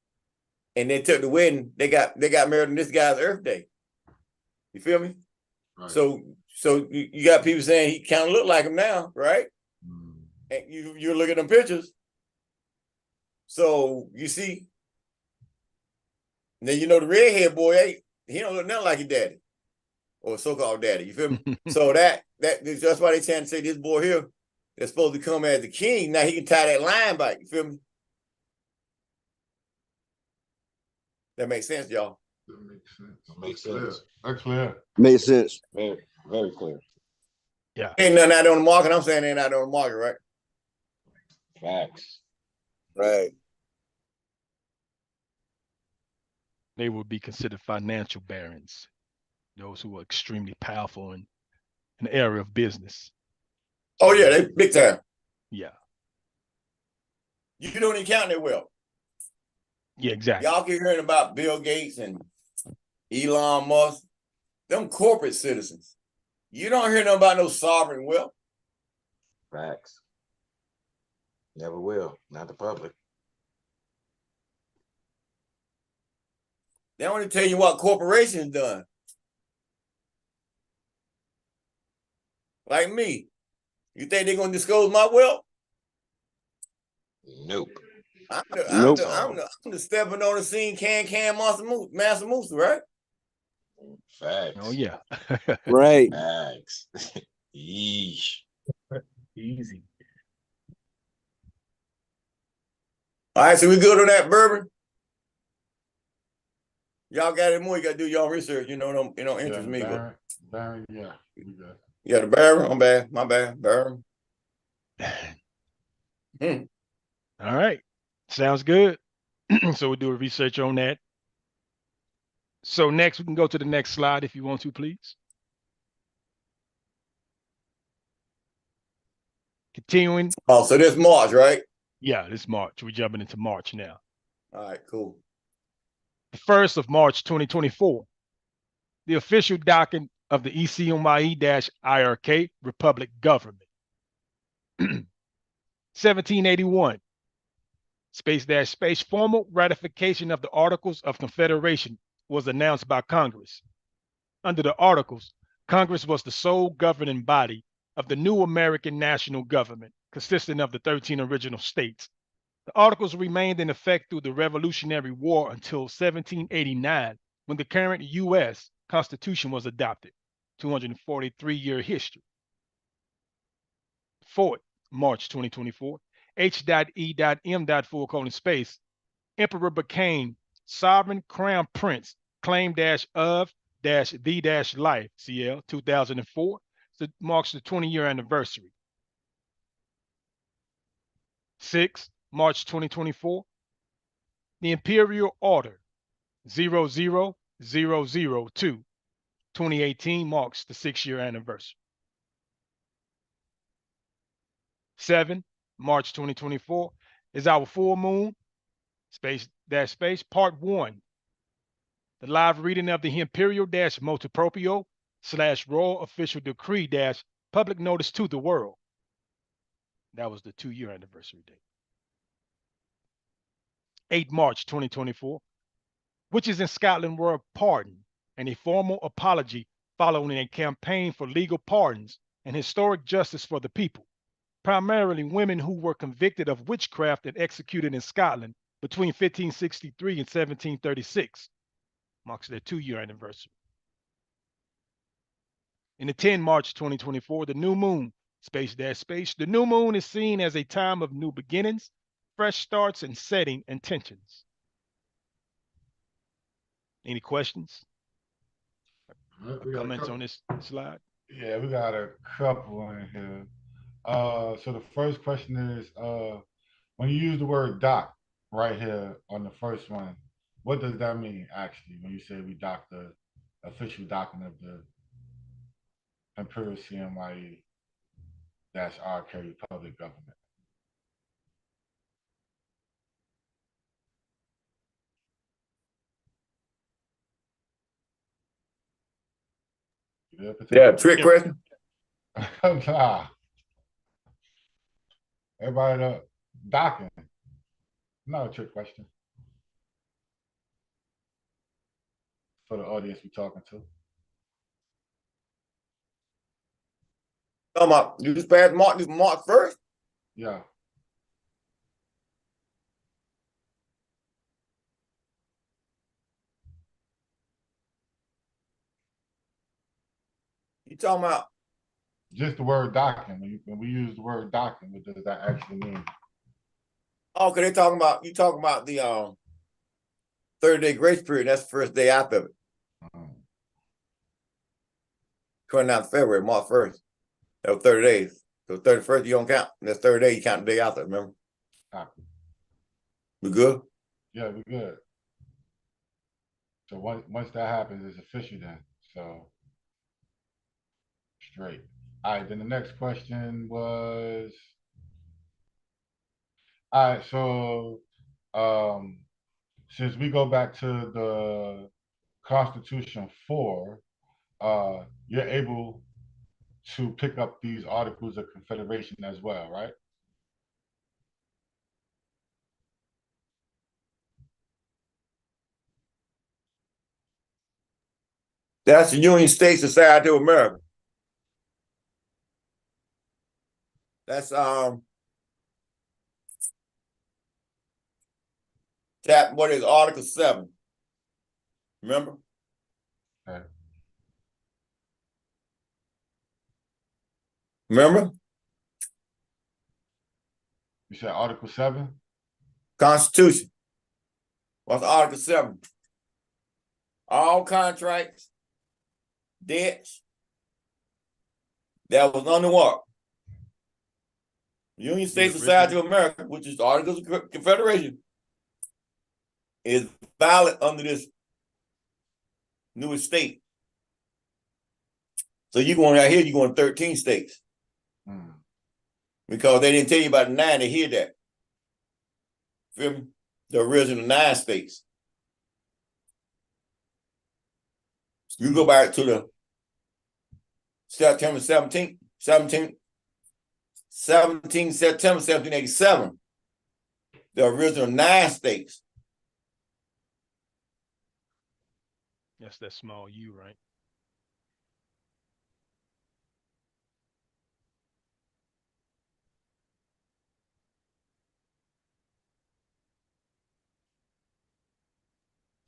And they took the wedding, they got married on this guy's Earth Day. You feel me? Right. So you got people saying he kind of look like him now, right? Mm. And you look at them pictures. So you see, then you know the redhead boy, he don't look nothing like his daddy. Or so-called daddy. You feel me? So that's why they trying to say this boy here that's supposed to come as the king. Now he can tie that line back. You feel me? That makes sense, y'all. That makes sense. Makes Clear. sense. That's clear. Makes sense. Very, very clear. Yeah. Ain't nothing out on the market. I'm saying ain't out on the market, right? Facts. Right. They would be considered financial barons, those who are extremely powerful in an area of business. Oh yeah, they big time. Yeah. You don't even count their wealth. Yeah, exactly. Y'all keep hearing about Bill Gates and Elon Musk, them corporate citizens. You don't hear nothing about no sovereign wealth. Facts. Never will. Not the public. They only tell you what corporations done. Like me. You think they're gonna disclose my wealth? Nope. I'm Nope. the stepping on the scene, Master Moose, right? Facts. Oh yeah. Right. Facts. Yeesh. Easy. All right, so we good on that bourbon. Y'all got it more. You got to do y'all research. You know, don't interest me. Baron, yeah, we good. Yeah, the bourbon. My bad, bourbon. All right. Sounds good. So we'll do a research on that. So next, we can go to the next slide if you want to, please. Continuing. Oh, so this March, right? Yeah, this March. We're jumping into March now. All right, cool. The 1st of March, 2024. The official document of the ECMYE-IRK Republic Government. 1781. Space formal ratification of the Articles of Confederation was announced by Congress. Under the Articles, Congress was the sole governing body of the new American national government, consisting of the 13 original states. The Articles remained in effect through the Revolutionary War until 1789, when the current U.S. Constitution was adopted. 243-year history. 4th, March 2024. H.E.M.4: Emperor became sovereign crown prince, claim -of -the life, CL 2004. So it marks the 20-year anniversary. 6th, March 2024. The Imperial Order 00002, 2018 marks the 6-year anniversary. 7, March 2024 is our full moon, part 1. The live reading of the Imperial Multiproprio / Royal Official Decree public notice to the world. That was the 2-year anniversary date. 8 March 2024, witches in Scotland were pardoned, and a formal apology following a campaign for legal pardons and historic justice for the people, primarily women who were convicted of witchcraft and executed in Scotland between 1563 and 1736. Marks their 2-year anniversary. In the 10 March 2024, the new moon, the new moon is seen as a time of new beginnings, fresh starts, and setting intentions. Any questions? Comments on this slide? Yeah, we got a couple in here. So the first question is, when you use the word doc right here on the first one, what does that mean actually when you say we doc the official document of the Imperial CMYE-IRK Republic Government? Yeah, trick question. Nah. Everybody docking. Not a trick question. For the audience we're talking to. You just passed March 1st? Yeah. You talking about? Just the word docking. When we use the word docking, what does that actually mean? Oh, cause you talking about the 30-day grace period. That's the first day after it. 29th of February, March 1st. That was 30 days. So 31st, you don't count. That's 30 days, you count the day after, remember? Docking. We good? Yeah, we good. So once that happens, it's official then. So straight. All right, then the next question was, all right, so since we go back to the Constitution 4, you're able to pick up these Articles of Confederation as well, right? That's the United States Society of America. That's what is Article 7? Remember? Okay. Remember? You said Article 7? Constitution. What's Article 7? All contracts, debts that was under what? United States Society of America, which is the Articles of Confederation, is valid under this new estate. So you going out here, you're going 13 states. Because they didn't tell you about the 9, they hear that. Feel me? The original 9 states. You go back to the September 17th, 17 September 1787. The original 9 states. That's that small U, right?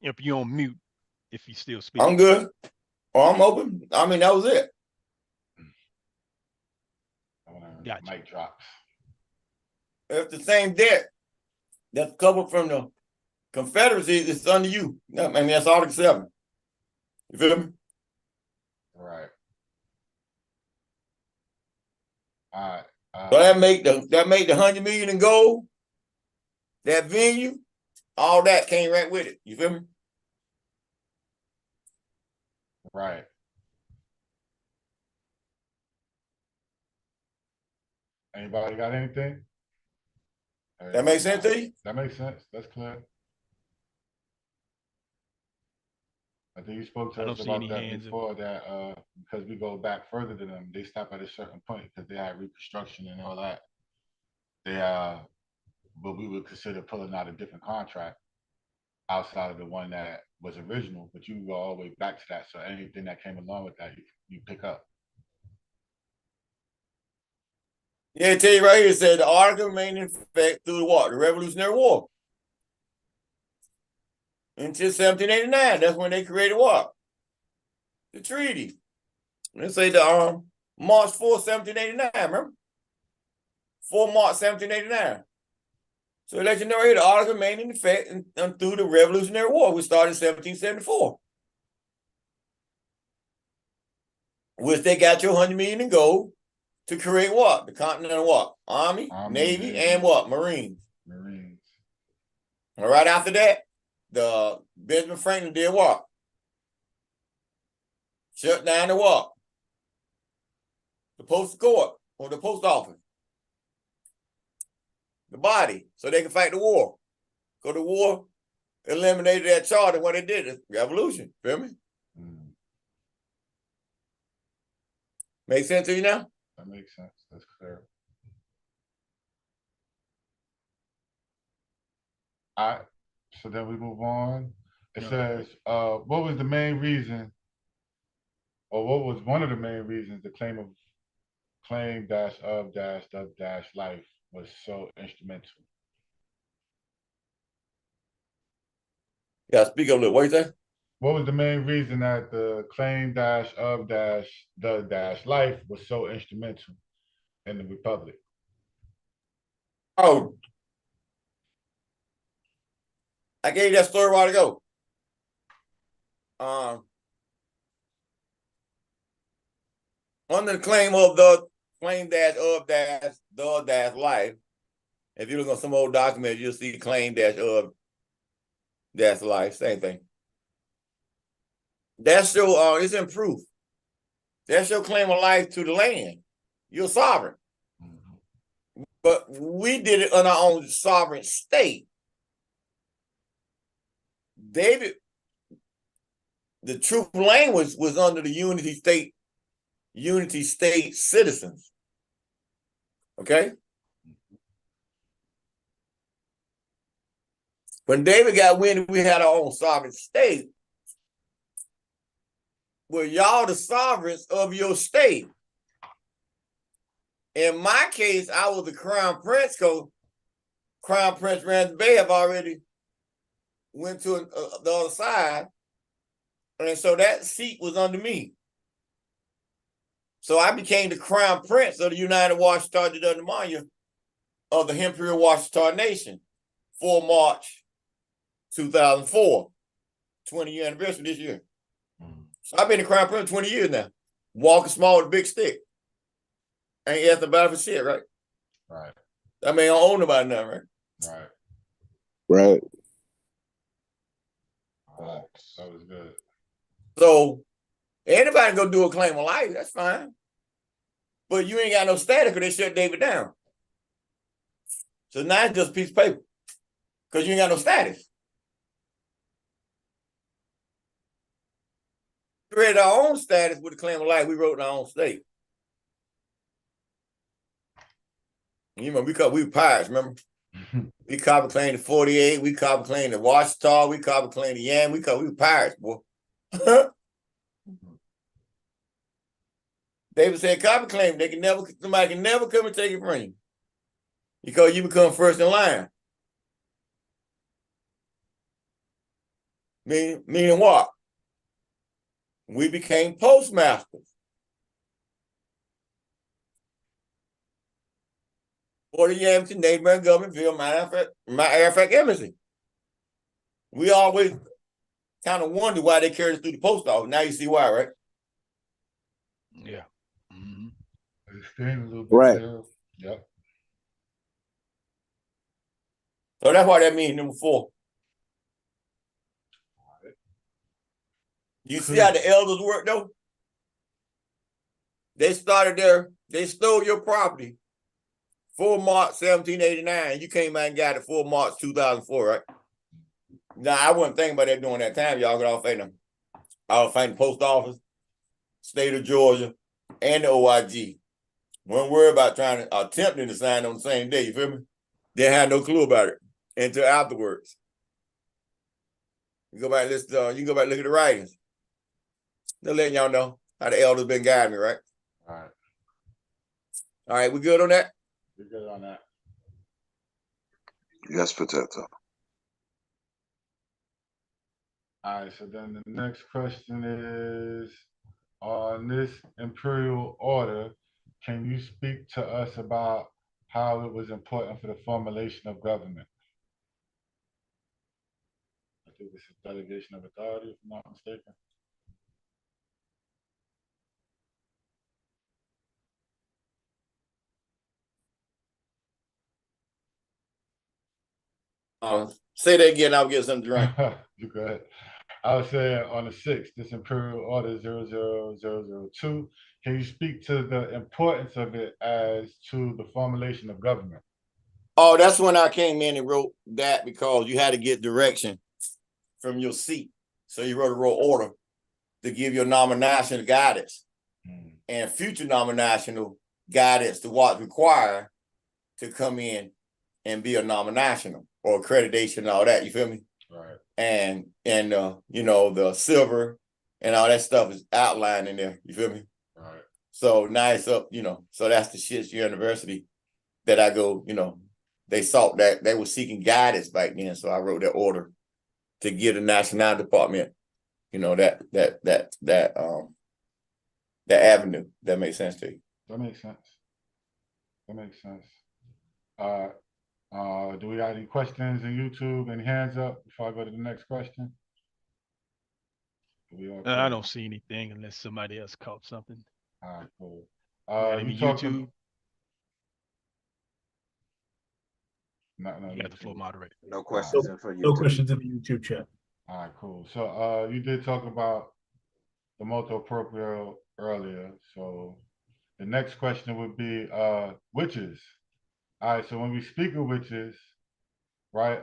If you're on mute, if you still speaking. I'm good. Oh, I'm open. I mean, that was it. Gotcha. Mic drops. If the same debt that's covered from the Confederacy, it's under you. I mean, that's Article 7. You feel me? Right. All right. So that make the $100 million in gold, that venue, all that came right with it. You feel me? Right. Anybody got anything? That makes sense to you? That makes sense. That's clear. I think you spoke to us about that before, that because we go back further than them, they stop at a certain point because they had reconstruction and all that. They but we would consider pulling out a different contract outside of the one that was original, but you go all the way back to that. So anything that came along with that, you pick up. Yeah, I tell you right here, it said the article remained in effect through the what? The Revolutionary War. Until 1789. That's when they created what? The treaty. Let's say the March 4, 1789, remember? 4 March 1789. So let you know here, the article remained in effect and through the Revolutionary War, which started in 1774. Which they got your $100 million in gold to create what? The Continental what? Army, Navy, and what? Marines. Marines. And right after that, the Benjamin Franklin did what? Shut down the what? The post court or the post office. The body, so they can fight the war. Because the war eliminated that charter when they did it. Revolution. Feel me? Make sense to you now? That makes sense. That's clear. All right. So then we move on. It says, what was the main reason, or what was one of the main reasons the claim dash of dash the dash life was so instrumental? Yeah, speak up a little. What you say? What was the main reason that the claim dash of dash the dash life was so instrumental in the Republic? Oh, I gave you that story a while ago. Under the claim of the claim dash of dash the dash life, if you look on some old documents, you'll see claim dash of dash life, same thing. That's your it's in proof. That's your claim of life to the land. You're sovereign. But we did it on our own sovereign state. David, the true language was under the unity state citizens. Okay? When David got wind, we had our own sovereign state. Well, y'all the sovereigns of your state. In my case, I was the crown prince, because Crown Prince Randall Bay have already went to the other side. And so that seat was under me. So I became the crown prince of the United Washita Manya of the Imperial Washita Nation, 4 March 2004, 20-year anniversary this year. So I've been the crown prince 20 years now. Walking small with a big stick. Ain't asking about it for shit, right? Right. I mean, I don't own nobody now, right? Right. Right. That was good. So anybody go do a claim of life, that's fine. But you ain't got no status because they shut David down. So now it's just a piece of paper. Because you ain't got no status. We created our own status with the claim of life we wrote in our own state. You know, we were pirates, remember? We copy claimed the 48, we copy claimed the Washita, we copy claimed the Yam, we were pirates, boy. David said copy claim, somebody can never come and take it from you. Because you become first in line. Meaning what? We became postmasters. For the Yankton, neighboring government, my Fact embassy. We always kind of wondered why they carried us through the post office. Now you see why, right? Yeah. Explain a little bit. Right. Yep. So that's why that means number 4. You see how the elders work though? They stole your property 4 March 1789. You came out and got it 4 March 2004, right? Now I wasn't thinking about that during that time, y'all. Got off fighting them. I was fighting the post office, state of Georgia, and the OIG. Weren't worried about attempting to sign on the same day, you feel me? They had no clue about it until afterwards. You go back, you can go back and look at the writings. They're letting y'all know how the elders been guiding me, right? All right. All right, we good on that? We're good on that. Yes, Potato. All right, so then the next question is, on this imperial order, can you speak to us about how it was important for the formulation of government? I think this is delegation of authority, if I'm not mistaken. Say that again, I'll get something to drink. You go ahead. I was saying on the 6th, this imperial order 00002, can you speak to the importance of it as to the formulation of government? Oh, that's when I came in and wrote that, because you had to get direction from your seat. So you wrote a royal order to give your nominational guidance and future nominational guidance to what's required to come in and be a nominational or accreditation and all that. You feel me? Right. And you know, the silver and all that stuff is outlined in there. You feel me? Right. So now it's up, you know. So that's the shit's university that I go, they sought that they were seeking guidance back then. So I wrote that order to give the National Department, that avenue. That makes sense to you. That makes sense. That makes sense. Do we got any questions in YouTube? Any hands up before I go to the next question? I don't see anything unless somebody else caught something. All right, cool. Any YouTube? No, you got the floor, moderator. No questions for you. No questions in the YouTube chat. All right, cool. So you did talk about the motu proprio earlier. So the next question would be witches. All right, so when we speak of witches, right,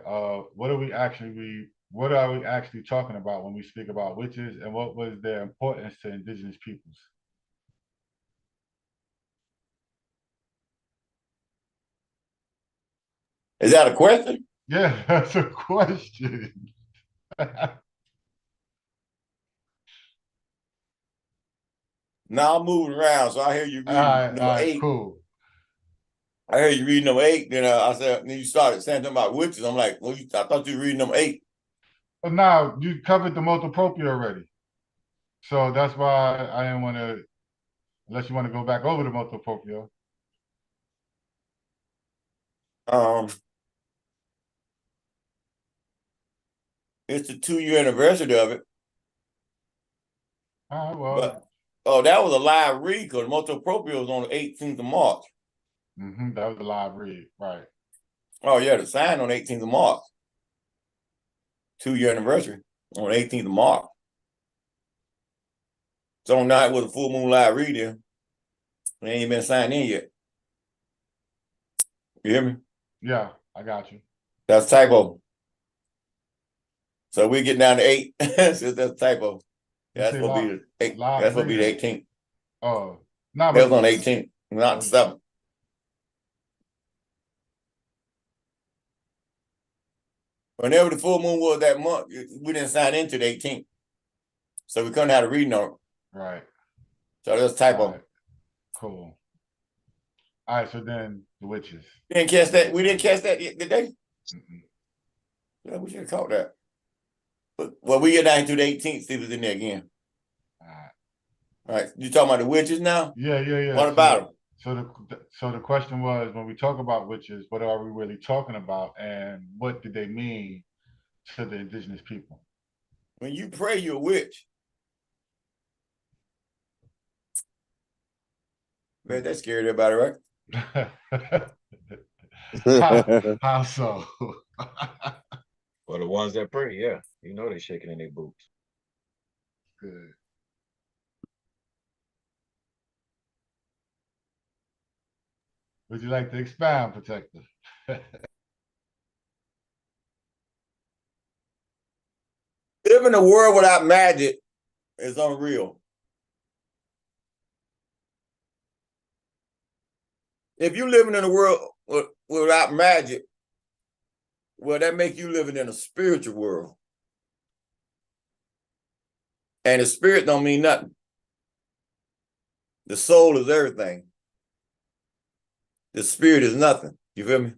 what are we actually talking about when we speak about witches, and what was their importance to indigenous peoples? Is that a question? Yeah, that's a question. Now I'm moving around, so I hear you reading all right, 8. Cool. I heard you reading number 8. Then I said, then you started saying something about witches. I'm like, well, I thought you were reading number 8. But now you covered the motu proprio already, so that's why I didn't want to. Unless you want to go back over the motu proprio. It's the 2-year anniversary of it. All right, well. But, that was a live read because motu proprio was on the 18th of March. That was a live read, right? Oh yeah, the sign on the 18th of March. 2-year anniversary on the 18th of March. So night was a full moon live read there. They ain't been signed in yet. You hear me? Yeah, I got you. That's a typo. So we get down to 8. That's a typo. That's supposed to be the 8. That's supposed to be the 18th. Oh, no, that was on the 18th, not the 7th. Whenever the full moon was that month, we didn't sign into the 18th. So we couldn't have a reading on it. Right. So that's a typo. Right. Cool. All right, so then the witches. You didn't catch that? We didn't catch that today? Yeah, we should have caught that. But well, we get down to the 18th, see if it's in there again. All right. You talking about the witches now? Yeah. What about them? So the question was, when we talk about witches, what are we really talking about, and what did they mean to the indigenous people? When you pray, you're a witch. Man, that scared everybody, right? How so? Well, the ones that pray, yeah, they shaking in their boots. Good. Would you like to expound, Protector? Living in a world without magic is unreal. If you're living in a world without magic, well, that makes you living in a spiritual world. And the spirit don't mean nothing. The soul is everything. The spirit is nothing. You feel me?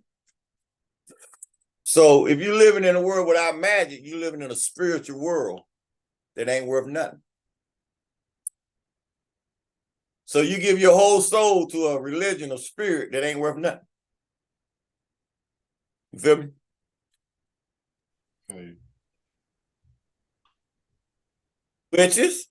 So if you're living in a world without magic, you're living in a spiritual world that ain't worth nothing. So you give your whole soul to a religion, a spirit that ain't worth nothing. You feel me? Okay. Witches.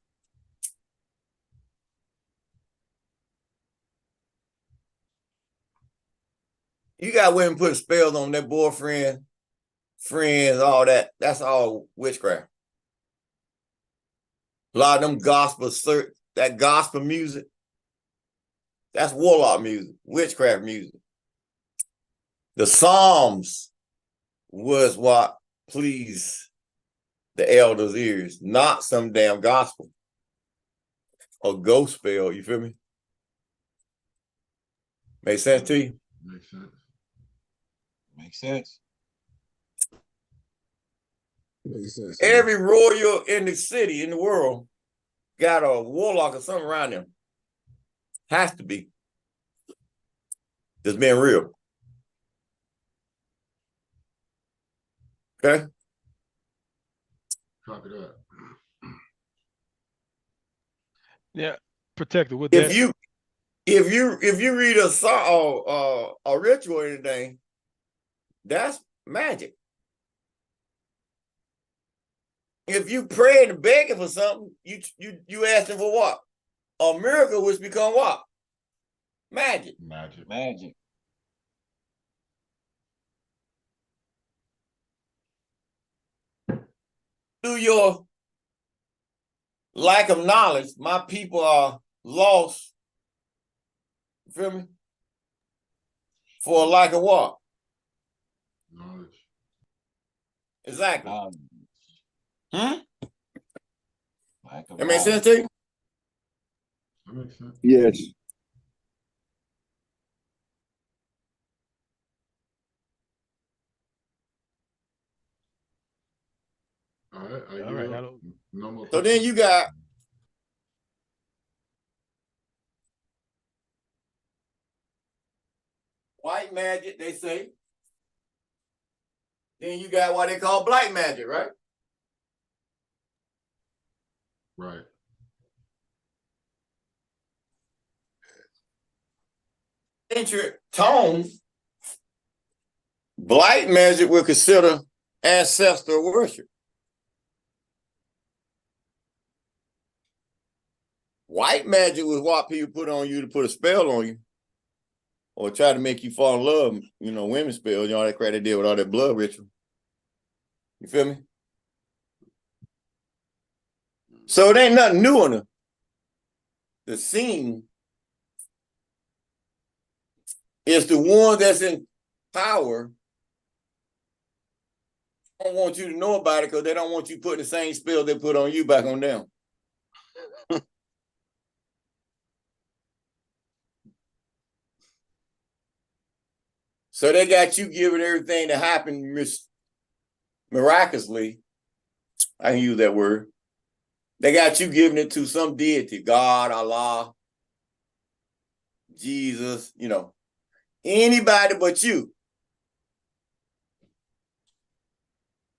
You got women putting spells on their boyfriend, friends, all that. That's all witchcraft. A lot of them that gospel music, that's warlock music, witchcraft music. The Psalms was what pleased the elders' ears, not some damn gospel or ghost spell. You feel me? Make sense to you? Makes sense. Makes sense. Makes sense. Every royal in the city, in the world, got a warlock or something around them. Has to be. Just being real. Okay. Copy that. Yeah, protected with If that. you read a song or a ritual or anything, that's magic. If you praying and begging for something, you asking for what? A miracle, which become what? Magic. Magic. Through your lack of knowledge, my people are lost. You feel me? For a lack of what? Knowledge. Exactly. That That makes sense to you? That makes sense. Yes. All right. All right. No more. So then you got white magic, they say. Then you got what they call black magic, right? Right. Ancient tone, black magic will consider ancestor worship. White magic was what people put on you to put a spell on you or try to make you fall in love, women's spell, all that crap they did with all that blood ritual. You feel me? So it ain't nothing new on the scene. It's the one that's in power. They don't want you to know about it because they don't want you putting the same spell they put on you back on them. So they got you giving everything that happened miraculously. I can use that word. They got you giving it to some deity, God, Allah, Jesus, anybody but you.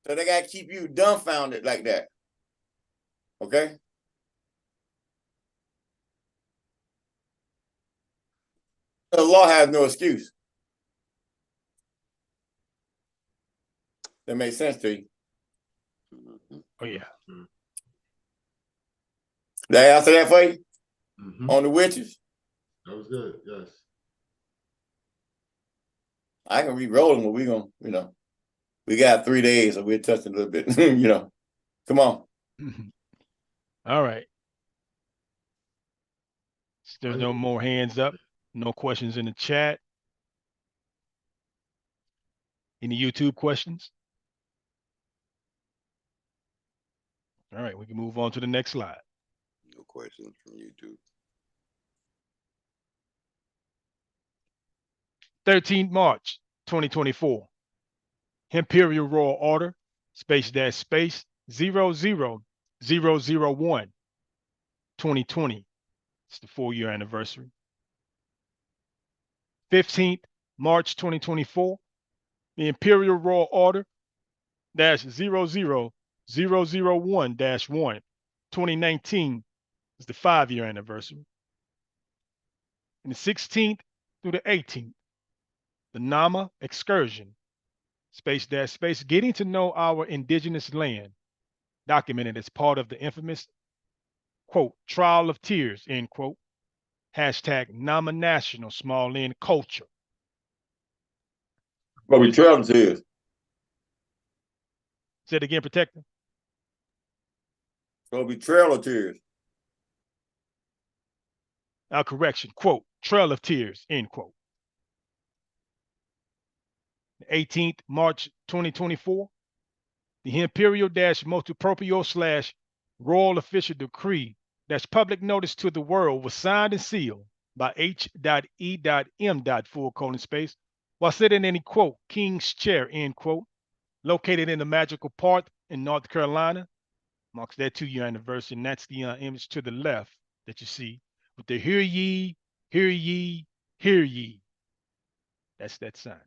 So they got to keep you dumbfounded like that. Okay? The law has no excuse. That makes sense to you? Oh, yeah. Did I answer that for you? Mm-hmm. On the witches? That was good, yes. I can re-roll them, but we're going to, we got 3 days, so we're touching a little bit, Come on. All right. There's no more hands up. No questions in the chat. Any YouTube questions? All right, we can move on to the next slide. No questions from YouTube. 13th March, 2024. Imperial Royal Order, space 00001, 2020. It's the 4-year anniversary. 15th March, 2024. The Imperial Royal Order, -00001-1, 2019 is the 5-year anniversary. And the 16th through the 18th, the Nama excursion, space getting to know our indigenous land, documented as part of the infamous, quote, trial of tears, end quote, hashtag Nama National small n culture. But we trail tears. Say it again, Protector. So we trail of tears. Our correction, quote, trail of tears, end quote. 18th March 2024, the Imperial-Multiproprio/Royal Official Decree public notice to the world was signed and sealed by H.E.M. Space while sitting in a, quote, King's Chair, end quote, located in the magical park in North Carolina. Marks that 2-year anniversary, and that's the image to the left that you see with the hear ye, hear ye, hear ye. That's that sign.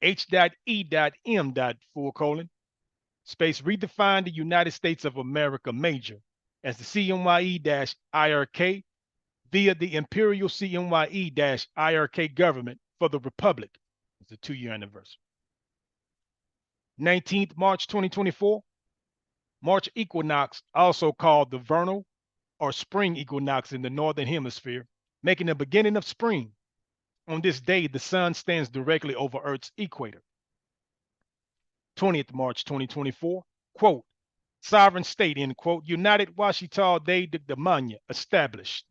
H.E.M. Space redefine the United States of America major as the CMYE-IRK via the Imperial CMYE-IRK government for the Republic. It's a 2-year anniversary. 19th March 2024, March equinox, also called the vernal or spring equinox in the Northern Hemisphere, making the beginning of spring. On this day, the sun stands directly over Earth's equator. 20th March 2024, quote, sovereign state, end quote, United Washita de Damania, established.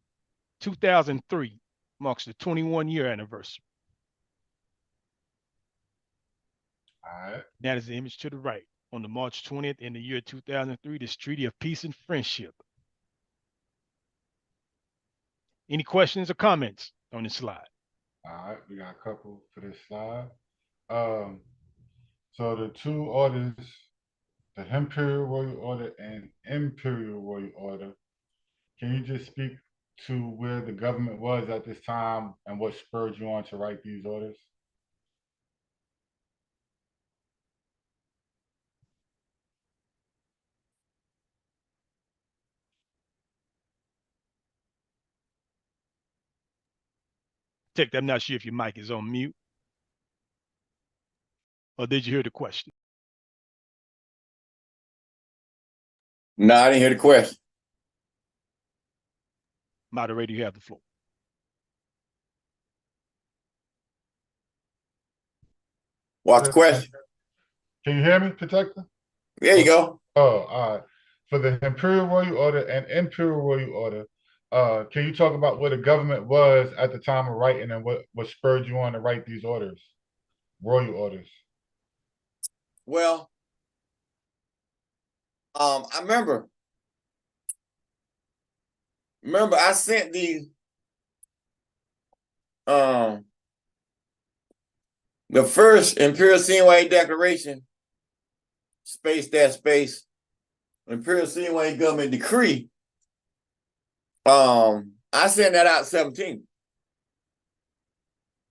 2003 marks the 21-year anniversary. All right. That is the image to the right. On the March 20th in the year 2003, this Treaty of Peace and Friendship. Any questions or comments on this slide? All right, we got a couple for this slide. So the two orders, the Imperial Royal Order and Imperial Royal Order, can you just speak to where the government was at this time and what spurred you on to write these orders? Tech, I'm not sure if your mic is on mute. Or did you hear the question? No, I didn't hear the question. Moderator, you have the floor. What's the question? Can you hear me, Protector? There you go. Oh, all right. For the Imperial Royal Order and Imperial Royal Order, can you talk about where the government was at the time of writing and what spurred you on to write these orders, royal orders? Well, I remember I sent the first Imperial CMYE Declaration, space, Imperial CMYE Government Decree. I sent that out 17.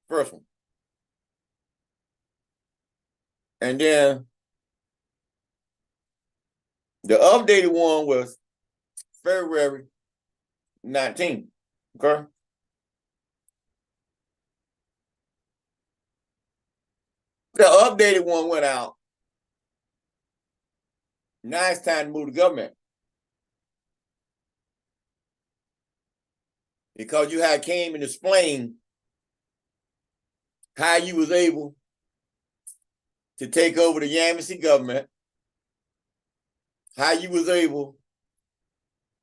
First one. And then the updated one was February 19. Okay. The updated one went out. Now it's time to move the government. Because you had came and explained how you was able to take over the Yamasee government, how you was able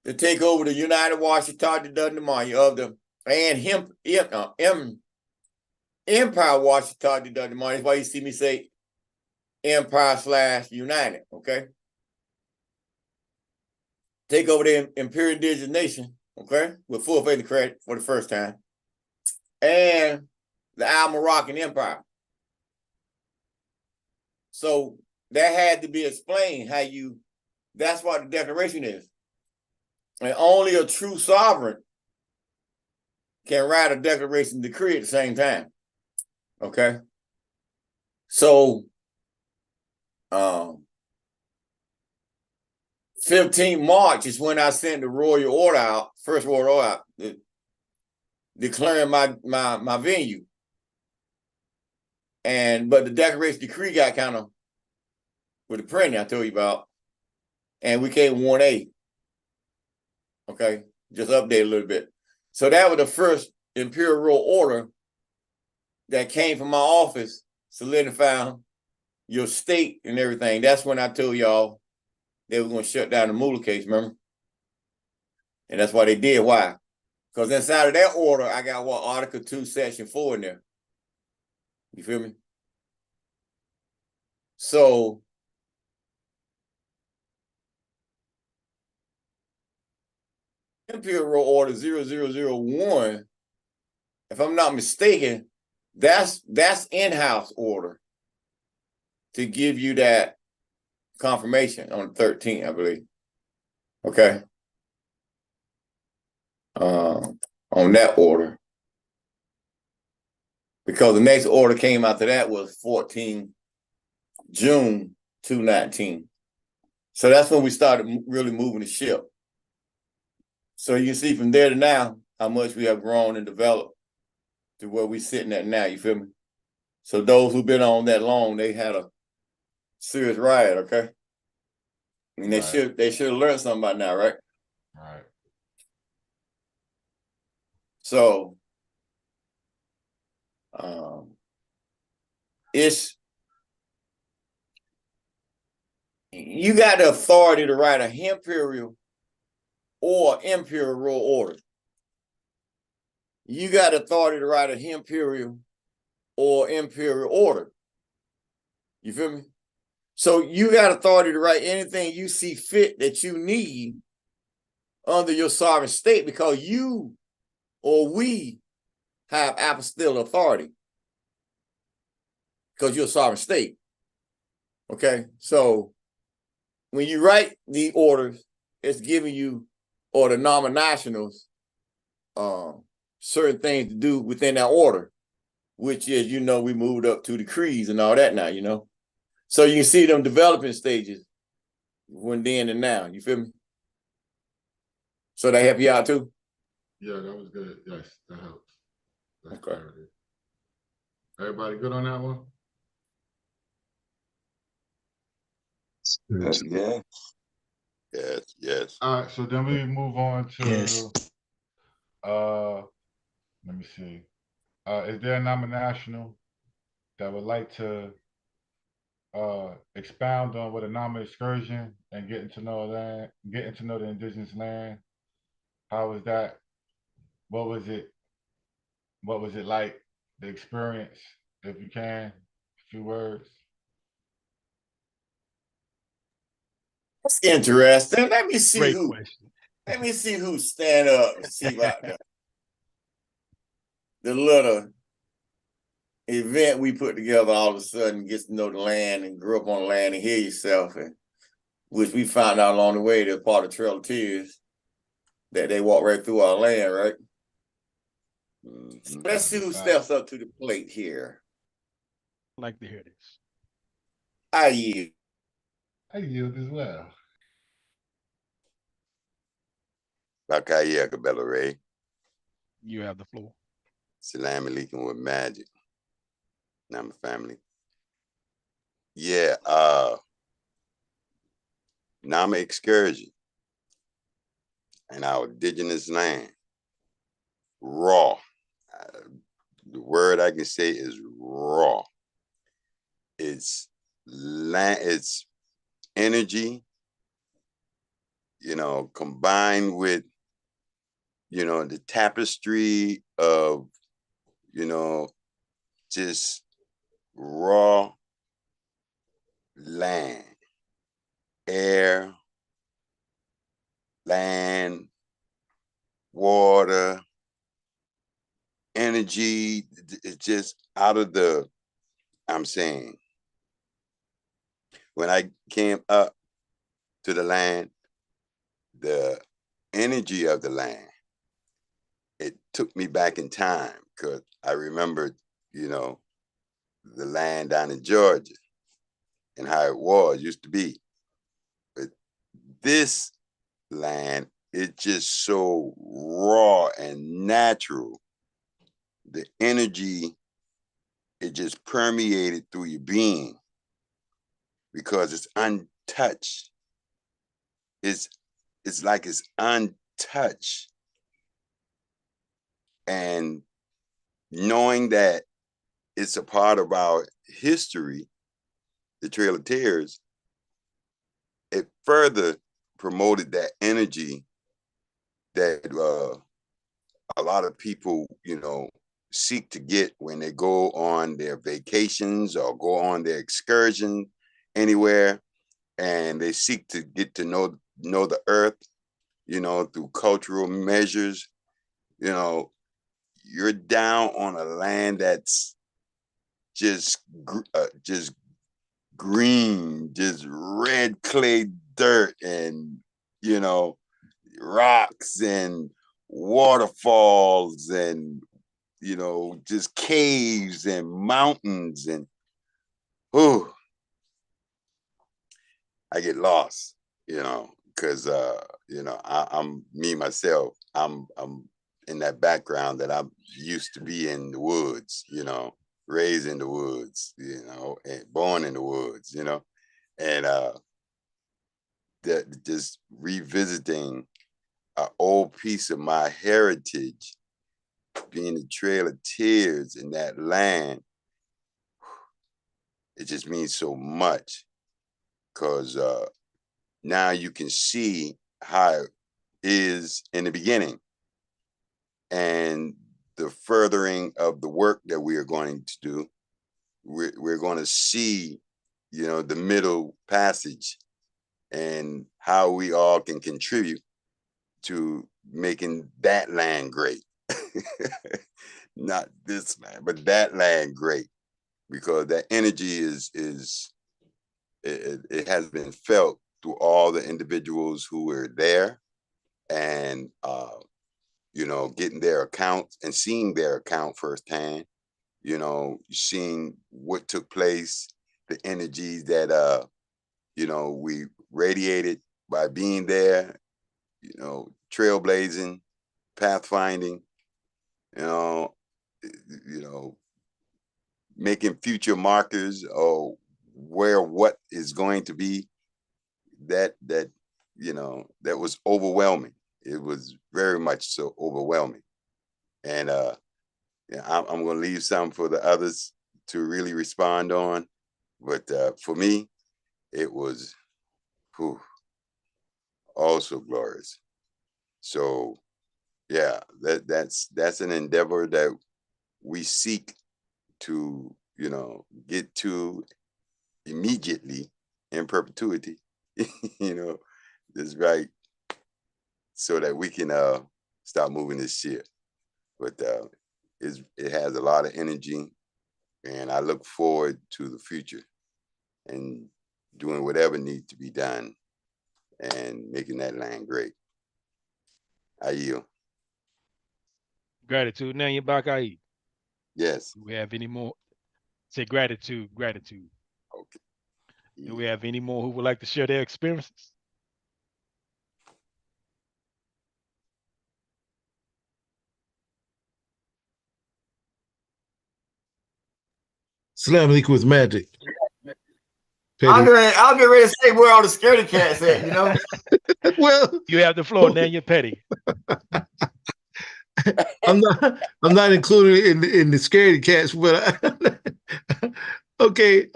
to take over the United Washita de Damania of the Empire Washita de Damania. That's why you see me say Empire/United, okay? Take over the Imperial Indigenous Nation, okay, with full faith and credit for the first time, and the Al-Moroccan Empire. So that had to be explained how you, that's what the declaration is. And only a true sovereign can write a declaration decree at the same time, okay? So, 15 March is when I sent the royal order out, first royal order out, declaring my venue. But the declaration decree got kind of, with the printing I told you about, and we came 1A. Okay, just update a little bit. So that was the first Imperial Royal Order that came from my office, solidifying your state and everything. That's when I told y'all they were going to shut down the Mula case, remember? And that's why they did. Why? Because inside of that order, I got what, Article 2, Section 4 in there. You feel me? So Imperial Royal Order 0001, if I'm not mistaken, that's in-house order to give you that confirmation on the 13th, I believe. Okay. On that order. because the next order came after that was 14 June 2019. So that's when we started really moving the ship. So you can see from there to now how much we have grown and developed to where we're sitting at now. You feel me? So those who've been on that long, they had a serious ride. Okay. I mean, they should have learned something by now, right? Right. So you got the authority to write a imperial or imperial royal order. You got authority to write a imperial or imperial order. You feel me? So you got authority to write anything you see fit that you need under your sovereign state, because you or we have apostolic authority because you're a sovereign state. Okay, so when you write the orders, it's giving you, or the nominationals, certain things to do within that order, which is, you know, we moved up to decrees and all that now, you know. So you can see them developing stages when then and now. You feel me? So they help you out too? Yeah, that was good. Yes, that helps. That's okay. clarity. Everybody good on that one? Yeah. Yes, yes. All right, so then we move on to let me see. Is there a nominational that would like to expound on what a NAMA excursion and getting to know the indigenous land? How was that? What was it? What was it like? The experience, if you can, a few words. That's interesting. Let me see Great who. question. Let me see who stand up and see about the little event we put together. All of a sudden, gets to know the land and grew up on the land and hear yourself, and which we found out along the way that part of Trail of Tears, that they walk right through our land, right? So let's see who steps up to the plate here. I'd like to hear this. I yield. I yield as well. IIEHU, Bella Ray. You have the floor. Salam alaikum with magic. Nama family. Yeah, Nama excursion in our indigenous land. Raw. The word I can say is raw. It's land, it's energy, you know, combined with, you know, the tapestry of, you know, just raw land, air, land, water, energy. It's just out of the, I'm saying, when I came up to the land, the energy of the land, it took me back in time, because I remembered, you know, the land down in Georgia and how it used to be. But this land, it's just so raw and natural. The energy, it just permeated through your being because it's untouched. It's like it's untouched. And knowing that it's a part of our history, the Trail of Tears, it further promoted that energy that a lot of people, you know, seek to get when they go on their vacations or go on their excursion anywhere, and they seek to get to know the earth, you know, through cultural measures. You know, you're down on a land that's just green, just red clay dirt, and, you know, rocks and waterfalls and you know, just caves and mountains and, oh, I get lost, you know, because, you know, I'm me, myself, I'm in that background that I'm used to be in the woods, you know, raised in the woods, you know, and born in the woods, you know, and that just revisiting an old piece of my heritage, being a Trail of Tears in that land, it just means so much, because now you can see how it is in the beginning, and the furthering of the work that we are going to do, we're going to see, you know, the middle passage and how we all can contribute to making that land great. Not this land, but that land great, because that energy it has been felt through all the individuals who were there, and you know, getting their accounts and seeing their account firsthand, you know, seeing what took place, the energies that you know, we radiated by being there, you know, trailblazing, pathfinding, you know, making future markers of where what is going to be. That you know, that was overwhelming. It was very much so overwhelming, and yeah, I'm going to leave some for the others to really respond on, but for me, it was, whew, also glorious. So yeah, that's an endeavor that we seek to, you know, get to immediately in perpetuity, you know, just right, so that we can start moving this shit. But it has a lot of energy, and I look forward to the future and doing whatever needs to be done and making that land great. I yield. Gratitude. Now you're back. Yes. Do we have any more? Say gratitude, gratitude. Okay. Do we have any more who would like to share their experiences? Slam Leak with magic. I'll get ready to say where all the scaredy cats at, you know? Well, you have the floor, now you're petty. I'm not included in the scaredy cats, but okay.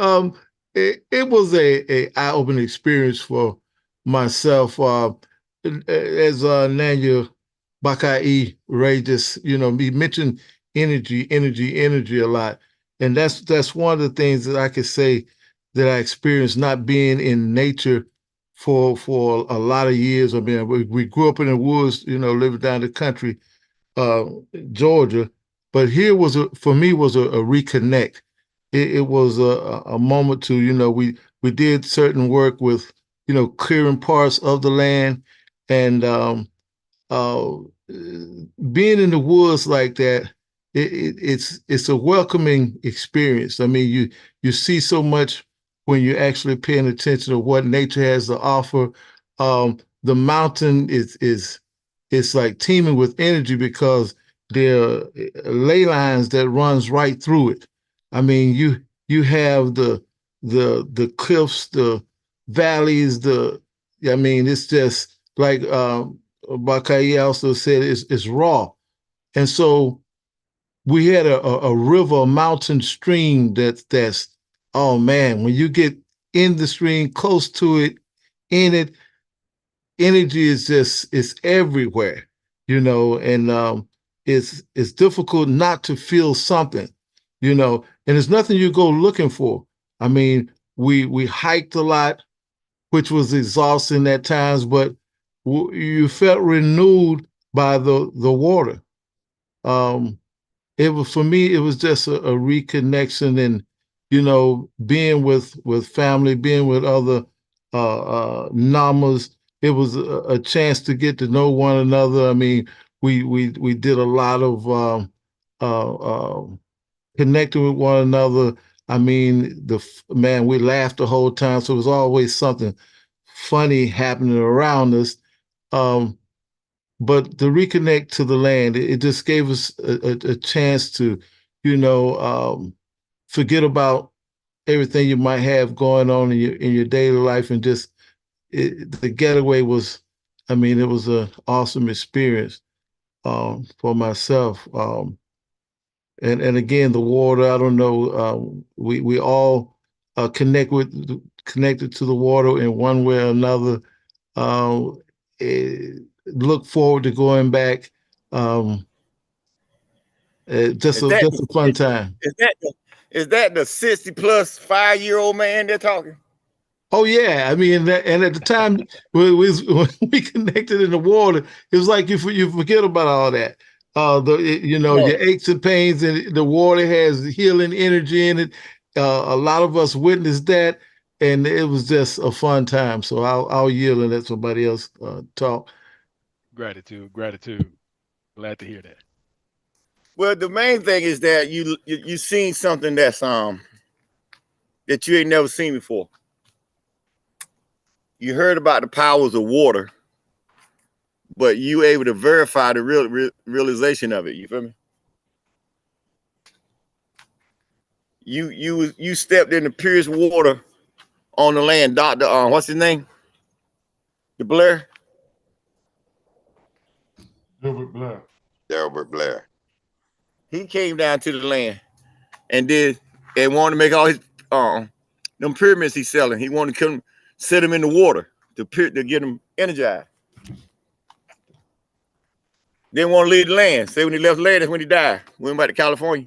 It was a eye-opening experience for myself. As Nanya Bakai Ray just, you know, he mentioned energy a lot. And that's one of the things that I could say that I experienced not being in nature for a lot of years. I mean, we grew up in the woods, you know, living down the country, Georgia, but here was for me was a reconnect. It was a moment to, you know, we did certain work with, you know, clearing parts of the land, and uh, being in the woods like that, it's a welcoming experience. I mean, you see so much when you're actually paying attention to what nature has to offer. The mountain is like teeming with energy because there are ley lines that runs right through it. I mean, you have the cliffs, the valleys, I mean, it's just like Bakai also said, it's raw. And so we had a river, a mountain stream that's, oh man, when you get in the stream, close to it, in it, energy is just, it's everywhere, you know, and it's difficult not to feel something, you know, and there's nothing you go looking for. I mean, we hiked a lot, which was exhausting at times, but you felt renewed by the water. It was, for me, it was just a reconnection, and, you know, being with family, being with other Namas. It was a chance to get to know one another. I mean, we did a lot of connecting with one another. I mean, man, we laughed the whole time, so it was always something funny happening around us. But to reconnect to the land, it just gave us a chance to, forget about everything you might have going on in your daily life, and just the getaway was, I mean, it was an awesome experience for myself. And again, the water, I don't know, we all connected to the water in one way or another. Look forward to going back. Just a fun time. Is that the 60+ 5-year-old man they're talking? Oh yeah, I mean, and at the time when we connected in the water, it was like you forget about all that. Your aches and pains, and the water has healing energy in it. A lot of us witnessed that, and it was just a fun time. So I'll yield and let somebody else talk. Gratitude. Glad to hear that. Well, the main thing is that you seen something that's that you ain't never seen before. You heard about the powers of water, but you able to verify the realization of it. You feel me? You stepped in the purest water on the land. Dr. What's his name? The Blair? Delbert Blair. He came down to the land and wanted to make all his them pyramids he's selling. He wanted to come set them in the water to get them energized. Didn't want to leave the land. Say when he left the land, that's when he died. Went back to California.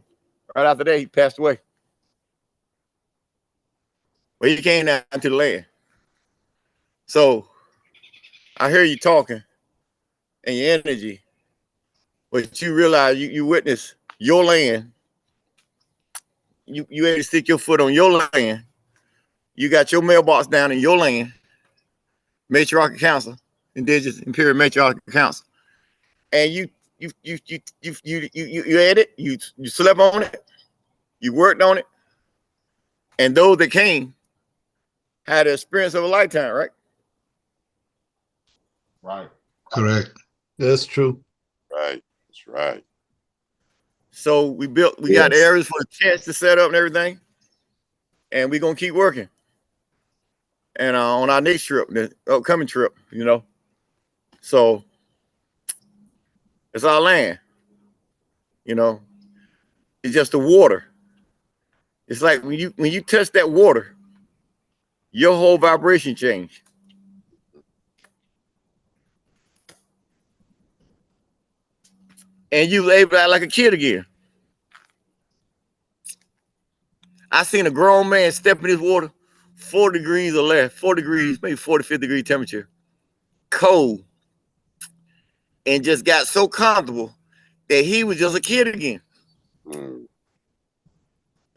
Right after that, he passed away. But he came down to the land. So I hear you talking and your energy, but you realize you witness your land. You able to stick your foot on your land. You got your mailbox down in your land, matriarchal council, indigenous imperial matriarchal council, and you had it. You slept on it. You worked on it, and those that came had the experience of a lifetime, right? Right. Correct. That's true. Right. That's right. So we got the areas for the tents to set up and everything, and we're gonna keep working. And on our next trip, the upcoming trip, so it's our land. It's just the water. It's like when you touch that water, your whole vibration change. And you able to act like a kid again. I seen a grown man step in this water, 4 degrees or less, 4 degrees, maybe 45 degree temperature, cold, and just got so comfortable that he was just a kid again. Mm.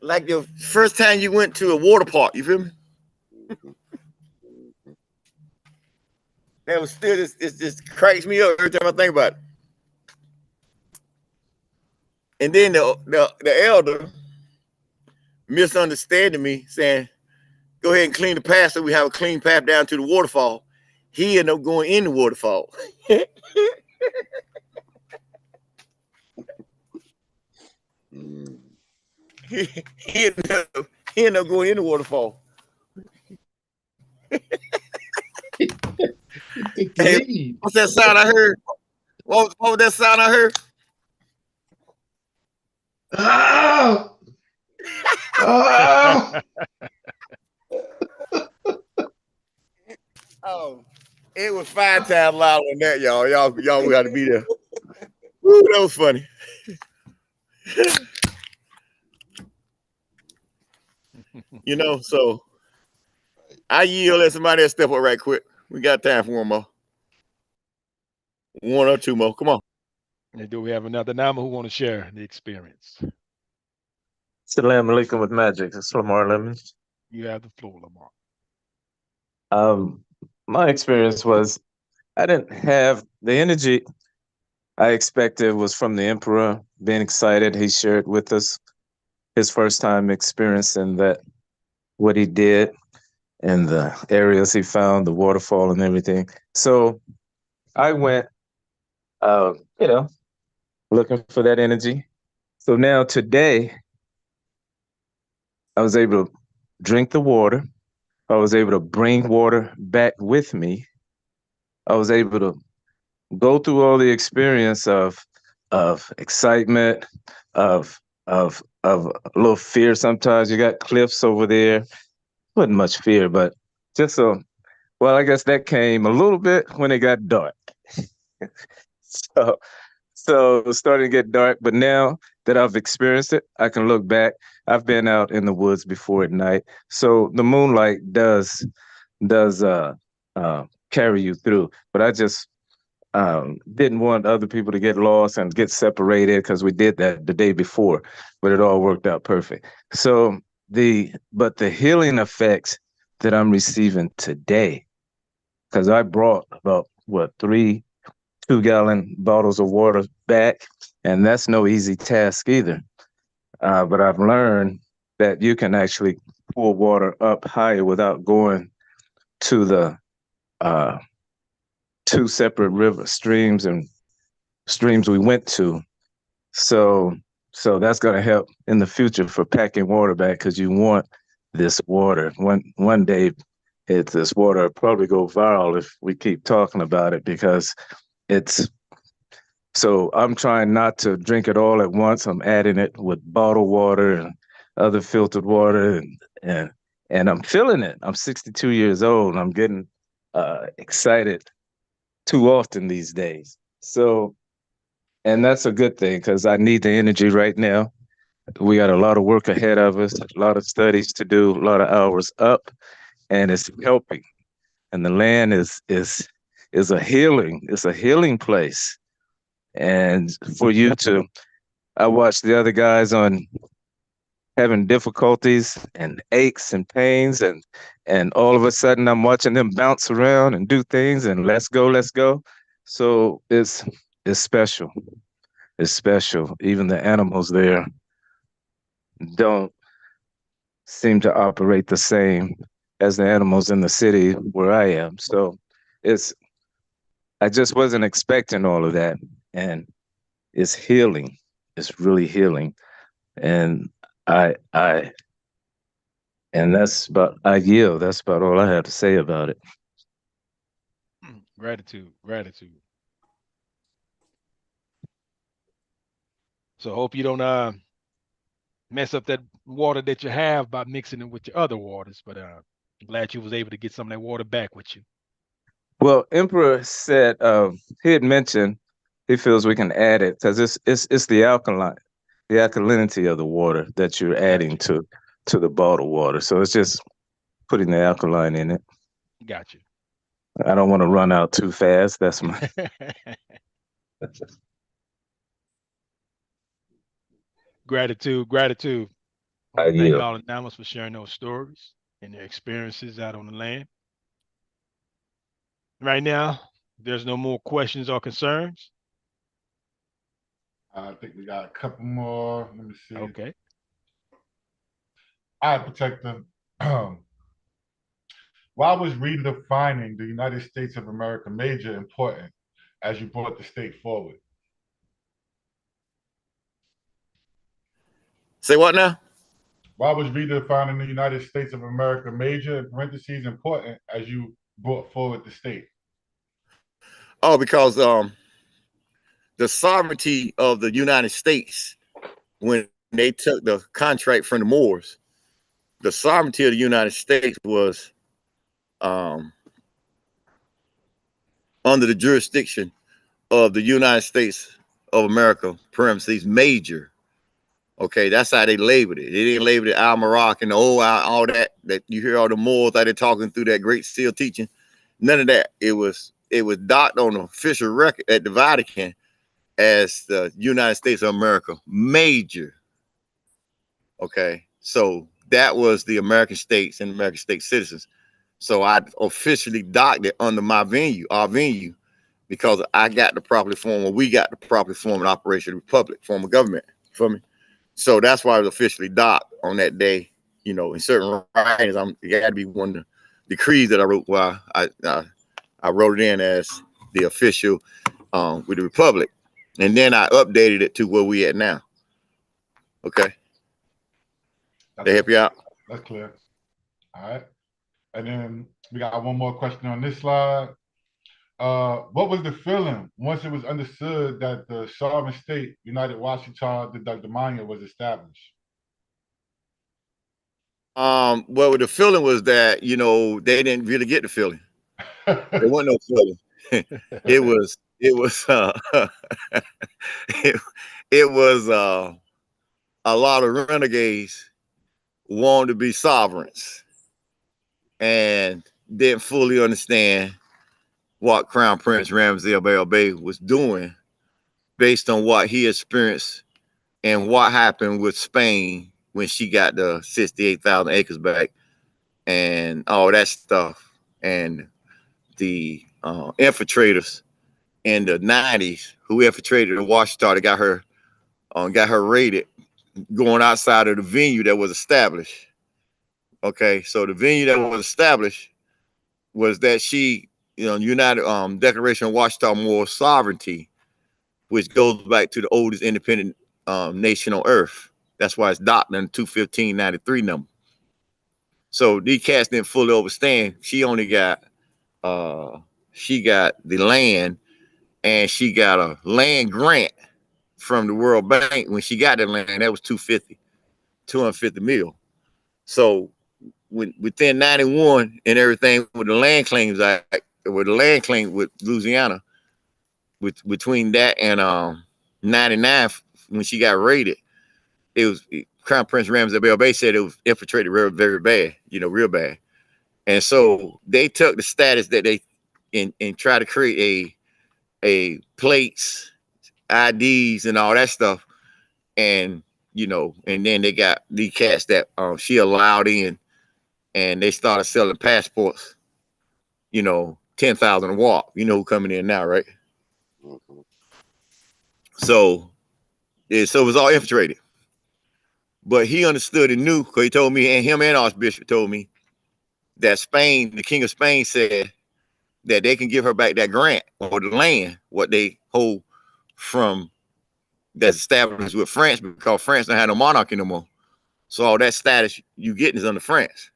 Like the first time you went to a water park, you feel me? That was still it just cracks me up every time I think about it. And then the elder misunderstanding me, saying, "Go ahead and clean the path so we have a clean path down to the waterfall." He ended up going in the waterfall. he ended up going in the waterfall. Hey, what's that sound I heard? What was that sound I heard? Oh! Oh! Oh, it was 5 times louder than that, y'all. Y'all got to be there. Woo, that was funny. So I yield, let somebody else step up right quick. We got time for one more. One or two more. Come on. And do we have another Nama who want to share the experience? Salam alaikum with magic. It's Lamar Lemons. You have the floor, Lamar. My experience was I didn't have the energy. I expected was from the emperor, being excited. He shared with us his first time experiencing that, what he did and the areas he found, the waterfall and everything. So I went, you know, looking for that energy. So now today, I was able to drink the water. I was able to bring water back with me. I was able to go through all the experience of excitement, of a little fear. Sometimes you got cliffs over there. Wasn't much fear, but just well, I guess that came a little bit when it got dark. so so it was starting to get dark, but now that I've experienced it, I can look back. I've been out in the woods before at night. So the moonlight does carry you through. But I just didn't want other people to get lost and get separated, because we did that the day before, but it all worked out perfect. So the healing effects that I'm receiving today, because I brought about 2-gallon bottles of water back, and that's no easy task either. But I've learned that you can actually pull water up higher without going to the 2 separate streams we went to. So that's going to help in the future for packing water back, because you want this water. One day, this water will probably go viral if we keep talking about it, because so I'm trying not to drink it all at once. I'm adding it with bottled water and other filtered water, and I'm feeling it. I'm 62 years old, and I'm getting excited too often these days. So, and that's a good thing, because I need the energy right now. We got a lot of work ahead of us, a lot of studies to do, a lot of hours up, and it's helping. And the land is a healing place. And for you to, I watched the other guys on having difficulties and aches and pains, and all of a sudden I'm watching them bounce around and do things and let's go. So it's special. It's special. Even the animals there don't seem to operate the same as the animals in the city where I am. So I just wasn't expecting all of that. And it's healing. It's really healing. And I yield. That's about all I have to say about it. Gratitude. So hope you don't mess up that water that you have by mixing it with your other waters. But I'm glad you was able to get some of that water back with you. Well, Emperor said he had mentioned he feels we can add it, because it's the alkalinity of the water that you're adding to the bottled water. So it's just putting the alkaline in it. Gotcha. I don't want to run out too fast. That's my. Gratitude. I Thank yield. all the Namas for sharing those stories and their experiences out on the land. Right now, there's no more questions or concerns. I think we got a couple more. Let me see. Okay. All right, Protector. Why was redefining the United States of America major important as you brought the state forward? Say what now? Why was redefining the United States of America major, in parentheses, important as you brought forward the state? Oh, because the sovereignty of the United States, when they took the contract from the Moors, the sovereignty of the United States was under the jurisdiction of the United States of America, parentheses, major. Okay, that's how they labeled it. They didn't label it Al-Marak and all that you hear all the Moors that they're talking through that Great Seal teaching. None of that. It was docked on the official record at the Vatican as the United States of America major. Okay, so that was the American states and American state citizens. So I officially docked it under our venue, because I got the properly formed, or we got the properly formed and operational republic, form of government. For me. So that's why it was officially docked on that day. You know, in certain writings, it had to be one of the decrees that I wrote while I wrote it in as the official with the republic. And then I updated it to where we at now. Okay. They help you out? That's clear. All right. And then we got one more question on this slide. What was the feeling once it was understood that the sovereign state, United Washington, the Dr. was established? Well, the feeling was that, you know, they didn't really get the feeling. There wasn't no feeling. it was it was a lot of renegades wanted to be sovereigns and didn't fully understand what Crown Prince Ramsey Bay was doing based on what he experienced and what happened with Spain when she got the 68,000 acres back and all that stuff. And the infiltrators in the 90s who infiltrated the Washington got her raided going outside of the venue that was established. Okay, so the venue that was established was that she, you know, United Declaration of Washington Moral Sovereignty, which goes back to the oldest independent nation on earth. That's why it's docked in 21593 number. So these cats didn't fully understand. She only got she got the land, and she got a land grant from the World Bank. When she got the land, that was 250 mil. So within 91 and everything with the land claims act, with the land claim with Louisiana, between that and 99 when she got raided, it was Crown Prince Ramsey Bay said it was infiltrated very, very bad, you know, real bad. And so they took the status that they and try to create a plates, IDs, and all that stuff, and you know, and then they got the cats that she allowed in, and they started selling passports. You know, 10,000 a walk. You know who coming in now, right? Mm-hmm. So it was all infiltrated. But he understood and knew, because he told me, and him and Archbishop told me, that Spain, the King of Spain, said that they can give her back that grant or the land, what they hold from that's established with France, because France don't have no monarchy no more. So all that status you getting is under France.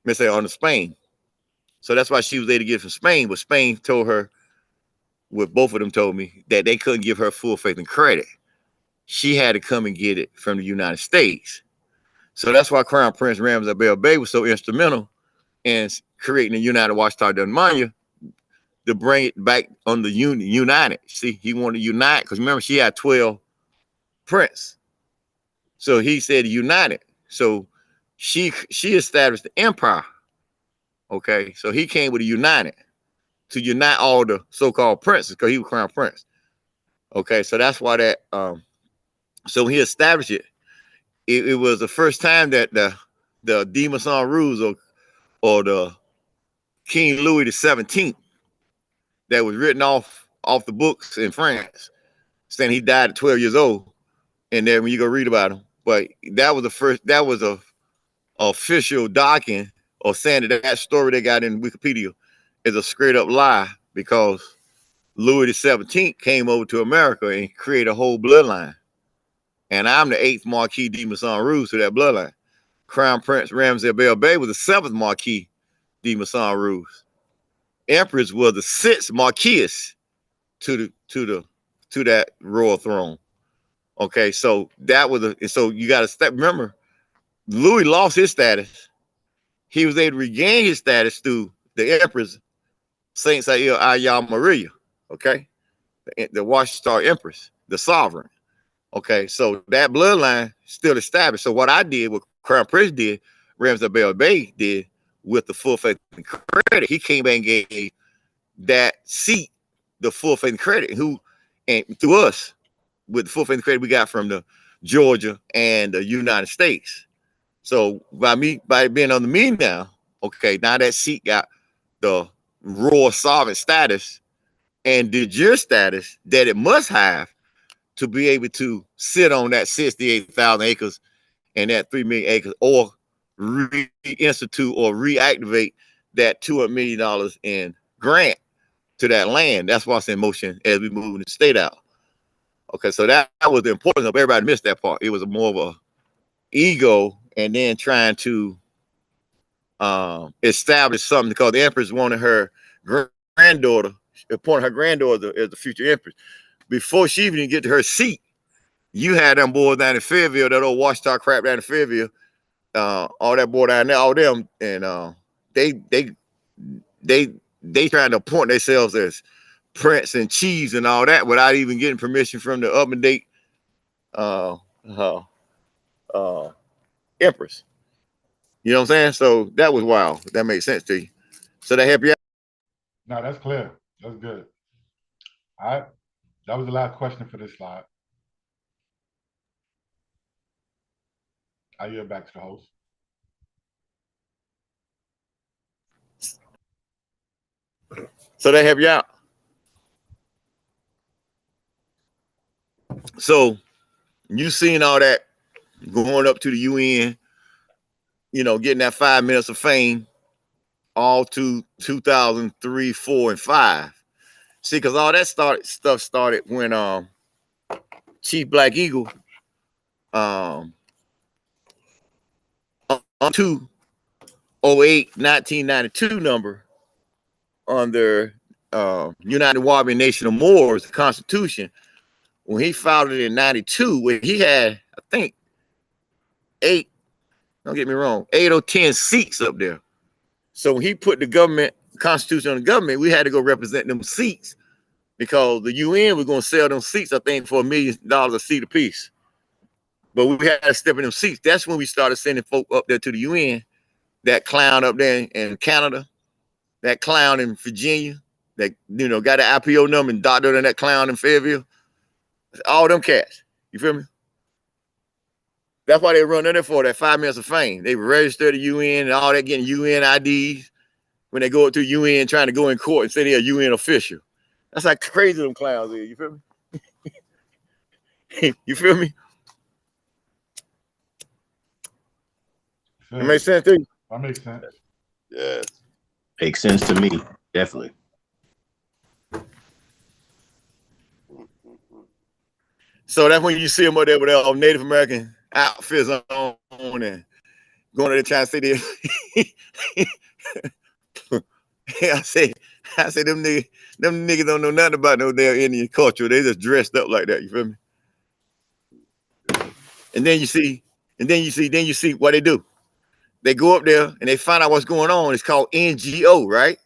Let's say under Spain. So that's why she was able to get it from Spain, but Spain told her, what both of them told me, that they couldn't give her full faith and credit. She had to come and get it from the United States. So that's why Crown Prince Ramsey Bay was so instrumental in creating the United Washington CMYE to bring it back on the united. See, he wanted to unite, because remember, she had 12 princes. So he said united. So she established the empire. Okay, so he came with a united to unite all the so-called princes, because he was crown prince. Okay, so that's why that so he established it. It was the first time that the Demoiselle Rules or the King Louis the 17th that was written off the books in France, saying he died at 12 years old. And then when you go read about him, but that was the first, that was a official document or saying that story they got in Wikipedia is a straight up lie, because Louis the 17th came over to America and created a whole bloodline. And I'm the 8th Marquis de Masson Rouge to that bloodline. Crown Prince Ramsey Bay was the 7th Marquis de Masson Rouge. Empress was the 6th Marquise to that royal throne. Okay, so that was so you got to remember, Louis lost his status. He was able to regain his status through the Empress Saint Sayil Maria. Okay, the Washington Empress, the sovereign. Okay, so that bloodline still established. So what I did, what Crown Prince did, Ramsey Bay did with the full faith and credit, he came back and gave that seat the full faith and credit. And through us, with the full faith and credit we got from the Georgia and the United States. So by being under me now, okay, now that seat got the royal sovereign status, and de jure status that it must have to be able to sit on that 68,000 acres and that 3 million acres, or reinstitute or reactivate that $200 million in grant to that land. That's what's in motion as we move the state out. Okay, so that was the importance of everybody missed that part. It was more of a ego, and then trying to establish something, because the Empress wanted her granddaughter, appointed her granddaughter as the future Empress. Before she even get to her seat, you had them boys down in Fairville, that old watchtower crap down in Fairville, all that boy down there, all them, and they trying to appoint themselves as prince and chiefs and all that without even getting permission from the up and date Empress. You know what I'm saying? So that was wild. That made sense to you. So that help you out? No, that's clear. That's good. All right. That was the last question for this slide. I yield back to the host. So that help you out? So you seen all that going up to the UN, you know, getting that 5 minutes of fame all to 2003, 4, and 5. See, because all that stuff started when Chief Black Eagle on 2/08/1992 number under United Warbing Nation of Moors, the Constitution, when he filed it in 92, where he had, I think, 8, don't get me wrong, 8 or 10 seats up there. So when he put the government, Constitution on the government, we had to go represent them seats, because the UN was going to sell them seats, I think, for $1 million a seat apiece. But we had to step in them seats. That's when we started sending folk up there to the UN. That clown up there in Canada, that clown in Virginia, that, you know, got an IPO number and doctored on that clown in Fairville. All them cats. You feel me? That's why they run there for that 5 minutes of fame. They register the UN and all that, getting UN IDs when they go up to UN trying to go in court and say they're a UN official. That's how crazy them clowns is. You feel me? You feel me? That makes sense to you? That makes sense. Yes. Makes sense to me. Definitely. So that's when you see them up there with their Native American outfits on and going to try to say they. I say them niggas don't know nothing about no damn Indian culture. They just dressed up like that. You feel me? And then you see what they do. They go up there and they find out what's going on. It's called NGO, right?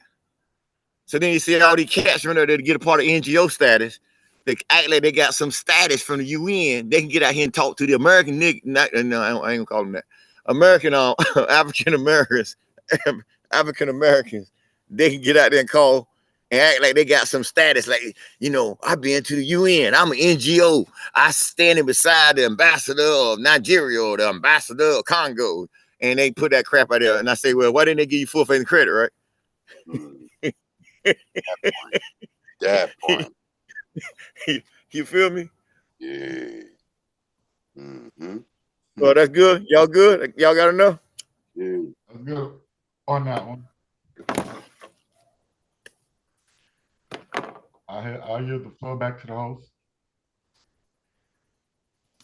So then you see all these cats running there to get a part of NGO status. They act like they got some status from the UN. They can get out here and talk to the American nigga. No, I ain't gonna call them that. American African Americans. They can get out there and call and act like they got some status. Like, you know, I've been to the UN. I'm an NGO. I standing beside the ambassador of Nigeria or the ambassador of Congo. And they put that crap out there. And I say, well, why didn't they give you full faith and credit, right? That point. You feel me? Yeah. Mm-hmm. Well, that's good. Y'all good? Y'all got enough? Yeah. That's good on that one. I'll yield the floor back to the host.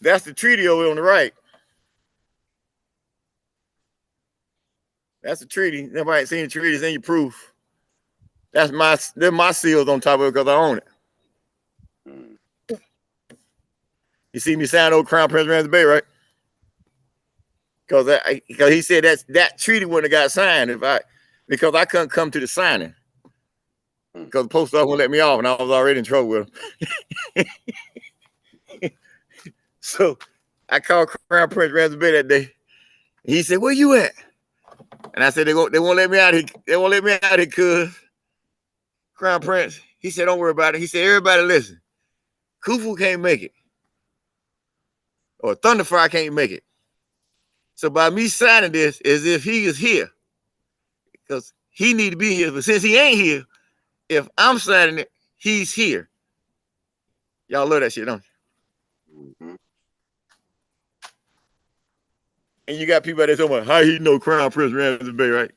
That's the treaty over on the right. That's the treaty. Nobody ain't seen the treaty. It's in your proof. They're my seals on top of it because I own it. You see me sign old Crown Prince Ramsey Bay, right? Because he said that treaty wouldn't have got signed because I couldn't come to the signing. Because the post office wouldn't let me off, and I was already in trouble with him. So I called Crown Prince Ramsey Bay that day. He said, "Where you at?" And I said, they won't let me out here. They won't let me out here, cuz. Crown Prince, he said, "Don't worry about it." He said, "Everybody listen. Khufu can't make it. Or Thunderfire can't make it. So by me signing this, as if he is here. Because he need to be here. But since he ain't here, if I'm signing it, he's here. Y'all love that shit, don't you? Mm-hmm. And you got people out there talking about how he know Crown Prince Ramsey Bay, right?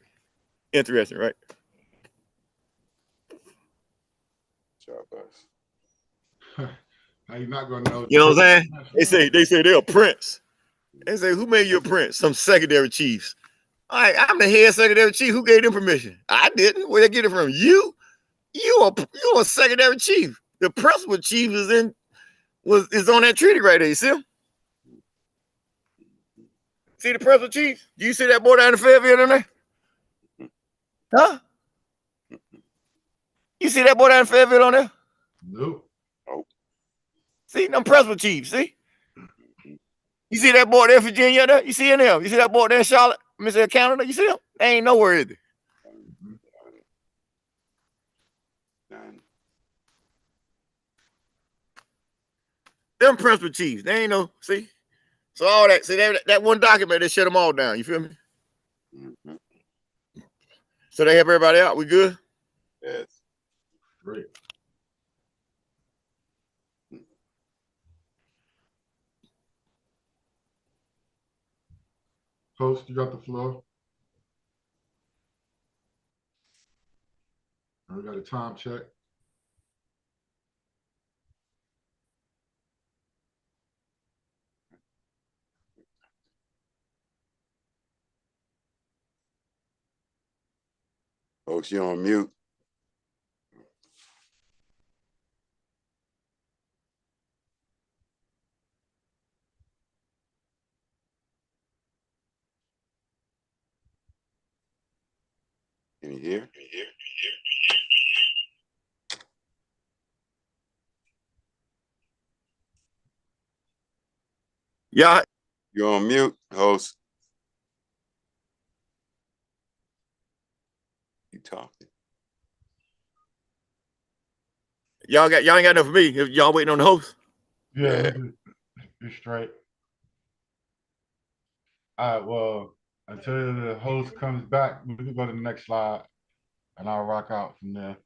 Interesting, right? How you not gonna know? You know what I'm saying? They say they're a prince. They say, who made you a prince? Some secondary chiefs. All right, I'm the head secondary chief. Who gave them permission? I didn't. Where they get it from? You a secondary chief. The principal chief is on that treaty right there. You see him? See the principal chief? Do you see that boy down in Fairfield in there? Huh? You see that boy down in Fairfield on there? Nope. See them principal chiefs, see? You see that boy there in Virginia there? You see him there? You see that boy there in Charlotte, Mr. Canada? You see him? They ain't nowhere, is it? Them principal chiefs, they ain't no, see? So all that, see that one document, they shut them all down. You feel me? Mm-hmm. So they help everybody out. We good? Yes. Great. Host, you got the floor. We got a time check. Folks, you're on mute. Can you hear? Yeah. You're on mute, host. You talking? Y'all ain't got enough for me if y'all waiting on the host. Yeah. You're straight. All right, well, until the host comes back, we can go to the next slide and I'll rock out from there.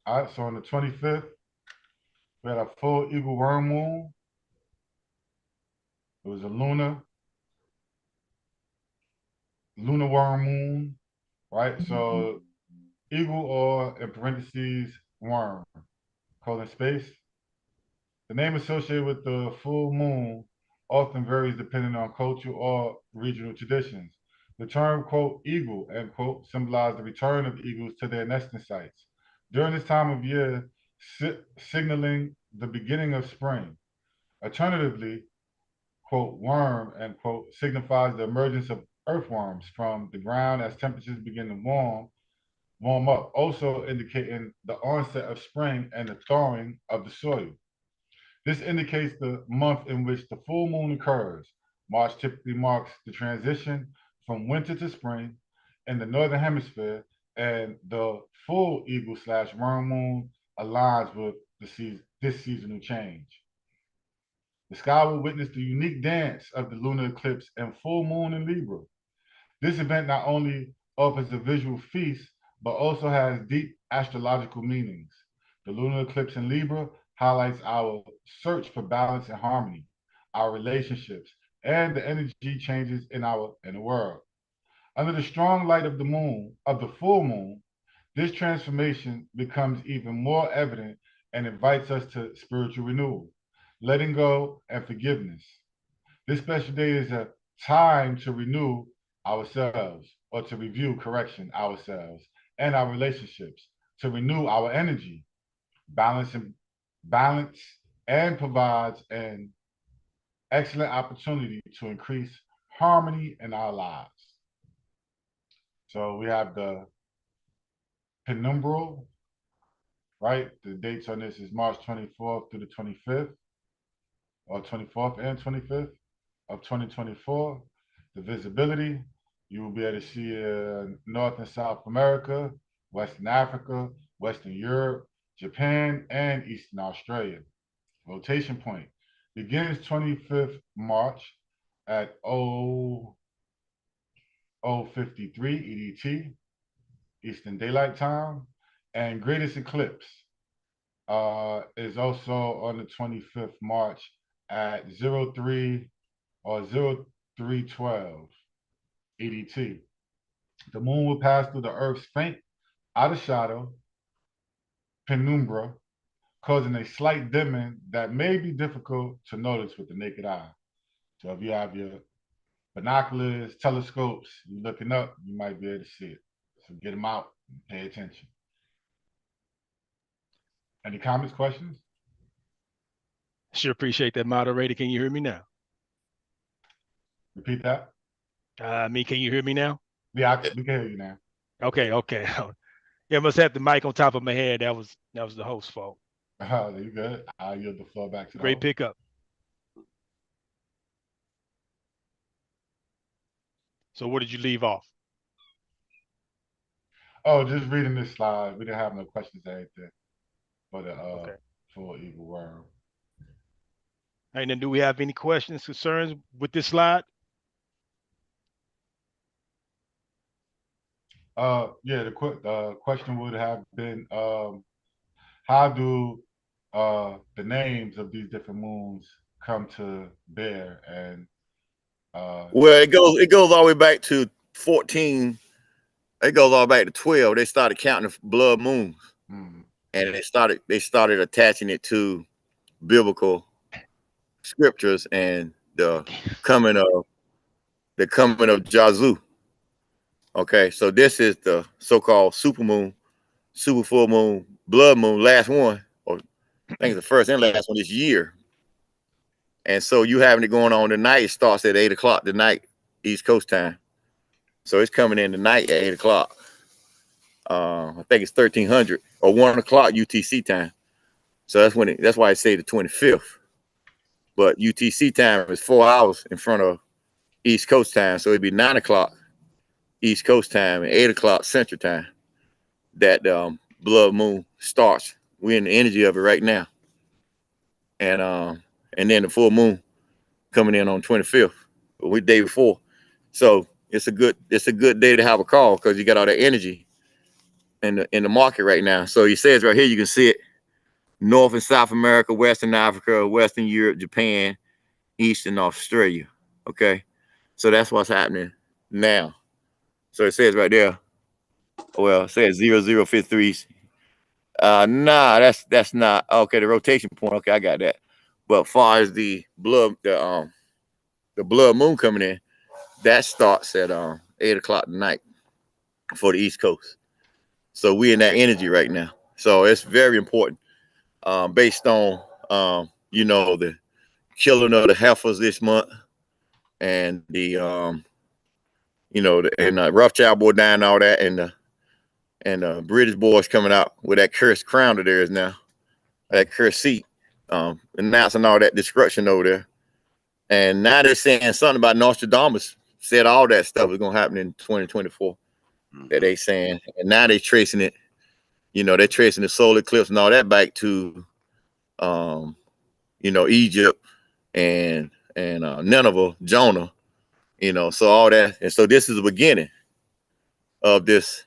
All right, so on the 25th, we had a full eagle worm moon. It was a lunar worm moon, right? So eagle or in parentheses worm, colon space. The name associated with the full moon often varies depending on cultural or regional traditions. The term, quote, eagle, end quote, symbolizes the return of eagles to their nesting sites during this time of year, signaling the beginning of spring. Alternatively, quote, worm, end quote, signifies the emergence of earthworms from the ground as temperatures begin to warm up, also indicating the onset of spring and the thawing of the soil. This indicates the month in which the full moon occurs. March typically marks the transition from winter to spring in the northern hemisphere, and the full eagle/worm moon aligns with this seasonal change. The sky will witness the unique dance of the lunar eclipse and full moon in Libra. This event not only offers a visual feast, but also has deep astrological meanings. The lunar eclipse in Libra highlights our search for balance and harmony, our relationships, and the energy changes in the world. Under the strong light of the full moon, this transformation becomes even more evident and invites us to spiritual renewal, letting go, and forgiveness. This special day is a time to renew ourselves, or to review ourselves and our relationships, to renew our energy, balance and provides an excellent opportunity to increase harmony in our lives. So we have the penumbral, right? The dates on this is March 24th through the 25th, or 24th and 25th of 2024. The visibility, you will be able to see North and South America, Western Africa, Western Europe, Japan, and Eastern Australia. Rotation point begins 25th March at 00:53 EDT Eastern Daylight Time. And greatest eclipse is also on the 25th March at 03 or 0312 EDT. The moon will pass through the Earth's faint outer shadow, penumbra, causing a slight dimming that may be difficult to notice with the naked eye. So if you have your binoculars, telescopes, you're looking up, you might be able to see it. So get them out and pay attention. Any comments, questions? Sure appreciate that, moderator. Can you hear me now? Repeat that. Can you hear me now? Yeah, we can hear you now. Okay. Yeah, I must have the mic on top of my head. That was the host's fault. You good? I'll yield the floor back to the Great host. pickup. So where did you leave off? Oh, just reading this slide. We didn't have no questions or anything for the full Eagle Worm. And then do we have any questions, concerns with this slide? Yeah, the question would have been, how do the names of these different moons come to bear? And well, it goes all the way back to 14. It goes all back to 12. They started counting the blood moons, and they started attaching it to biblical scriptures and the coming of Jazu. Okay, so this is the so-called supermoon, super full moon, blood moon, last one, or I think it's the first and last one this year. And so you having it going on tonight. It starts at 8 o'clock tonight, East Coast time. So it's coming in tonight at 8 o'clock. I think it's 1300 or 1 o'clock UTC time. So that's why I say the 25th. But UTC time is 4 hours in front of East Coast time. So it'd be 9 o'clock East Coast time and 8 o'clock Central time that blood moon starts. We're in the energy of it right now. And then the full moon coming in on 25th, the day before. So it's a good day to have a call because you got all that energy in the market right now. So he says right here, you can see it: North and South America, Western Africa, Western Europe, Japan, Eastern Australia. Okay, so that's what's happening now. So it says right there. Well, it says 0053. Nah, that's not okay. The rotation point. Okay, I got that. But far as the blood moon coming in, that starts at 8 o'clock tonight for the East Coast. So we're in that energy right now. So it's very important, based on the killing of the heifers this month, and the Rothschild boy dying, all that, and the British boys coming out with that cursed crown of theirs now, that cursed seat, announcing all that destruction over there. And now they're saying something about Nostradamus said all that stuff was going to happen in 2024 that they saying. And now they're tracing it, they're tracing the solar eclipse and all that back to, Egypt and Nineveh, Jonah, so all that. And so this is the beginning of this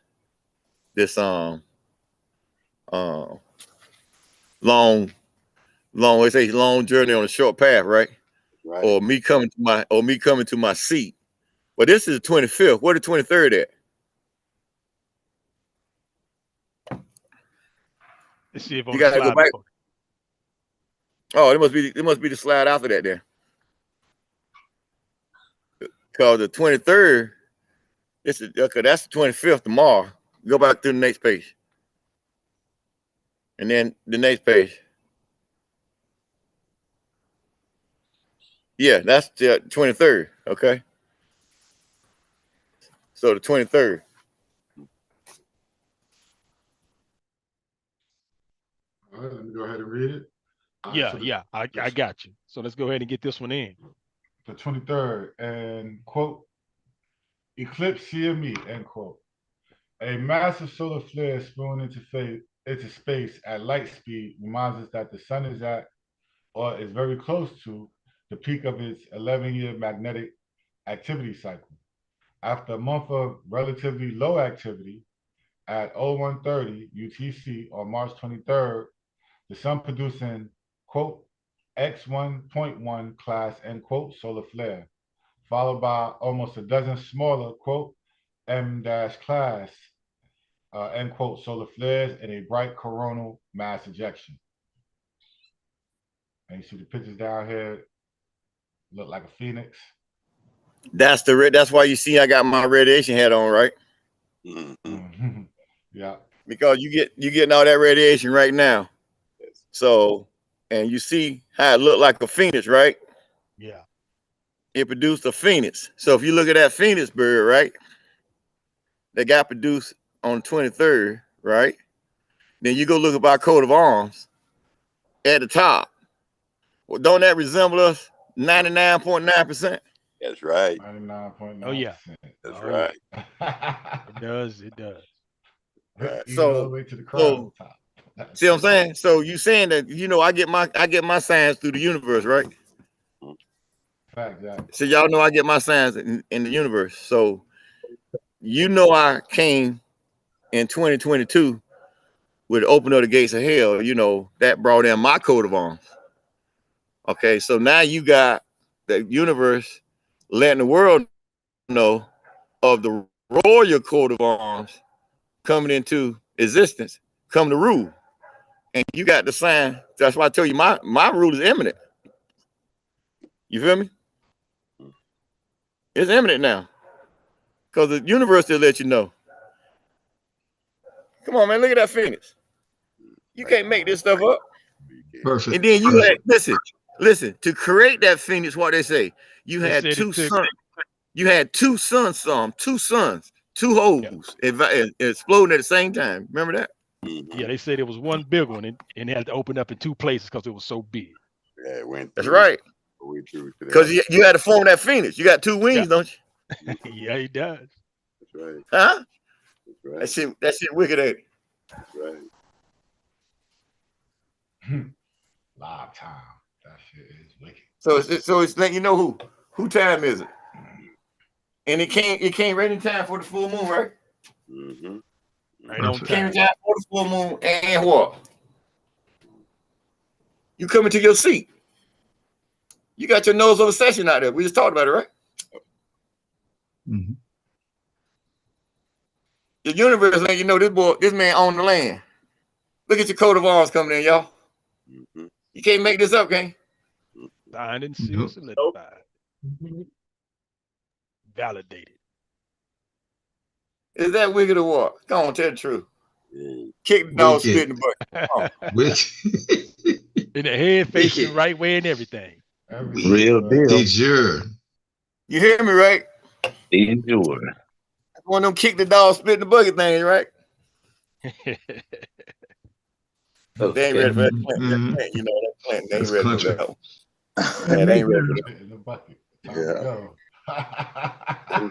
long journey on a short path, right? Right. Or me coming to my seat. But this is the 25th. Where the 23rd at? Let's see if on You the gotta slide go back. before. Oh, it must be the slide after that then. Because the 23rd, that's the 25th tomorrow. Go back to the next page. And then the next page. Yeah, that's the 23rd. Okay. So the 23rd. All right, let me go ahead and read it. I got you. So let's go ahead and get this one in. The 23rd, and quote, eclipse CME, end quote. A massive solar flare spewing into space at light speed reminds us that the sun is at, or is very close to, the peak of its 11-year magnetic activity cycle. After a month of relatively low activity, at 0130 UTC on March 23rd, the sun producing, quote, X1.1 class, end quote, solar flare, followed by almost a dozen smaller, quote, M-class, end quote, solar flares and a bright coronal mass ejection. And you see the pictures down here, look like a phoenix. That's why you see I got my radiation hat on, right? Mm-hmm. Yeah. Because you getting all that radiation right now. So, and you see how it looked like a phoenix, right? Yeah. It produced a phoenix. So if you look at that phoenix bird, right, that got produced on the 23rd, right? Then you go look at our coat of arms at the top. Well, don't that resemble us 99.9%? That's right. 99.9%. Oh yeah. That's Oh, right. Yeah. It does. It does. Right. Even all the way to the crown top. See what I'm saying? So you saying that, you know, I get my signs through the universe, right? Fact, Jack. So y'all know I get my signs in the universe. So you know I came in 2022 with the open of the gates of hell, you know, that brought in my coat of arms. Okay, so now you got the universe letting the world know of the royal coat of arms coming into existence, come to rule. And you got the sign. That's why I tell you my rule is imminent. You feel me? It's imminent now. Because the universe will let you know. Come on, man, look at that phoenix. You can't make this stuff up. Perfect. And then you had listen, to create that phoenix, what they say, you They had said two it took. suns. You had two suns, two holes exploding at the same time. Remember that? Yeah, they said it was one big one and it had to open up in two places because it was so big. Yeah, it went That's through. right. Because you had to form that phoenix. You got two wings, don't you? Yeah, he does. That's right. Huh? That's right. That shit wicked, ain't it? That's right. Live time. That shit is wicked. So it's letting you know who time is it? And it came right in time for the full moon, right? Mm-hmm. Right on It came in time. time for the full moon, and what? You coming to your seat. You got your nose on the session out there. We just talked about it, right? Mm-hmm. The universe letting you know this man owned the land. Look at your coat of arms coming in, y'all. Mm-hmm. You can't make this up, gang. Signed and sealed, solidified. Validated. Is that wicked or what? Come on, tell the truth. Mm. Kick the dog, spit in the butt. Come on. In the head facing the right way and everything. Real deal. You hear me, right? Sure. One of them kick the dog, spit in the bucket things, right? They ain't ready for that plant. You know, that plant, they ain't ready for that one. Yeah, they ain't ready for that. In the bucket. Time Yeah. to go. I'm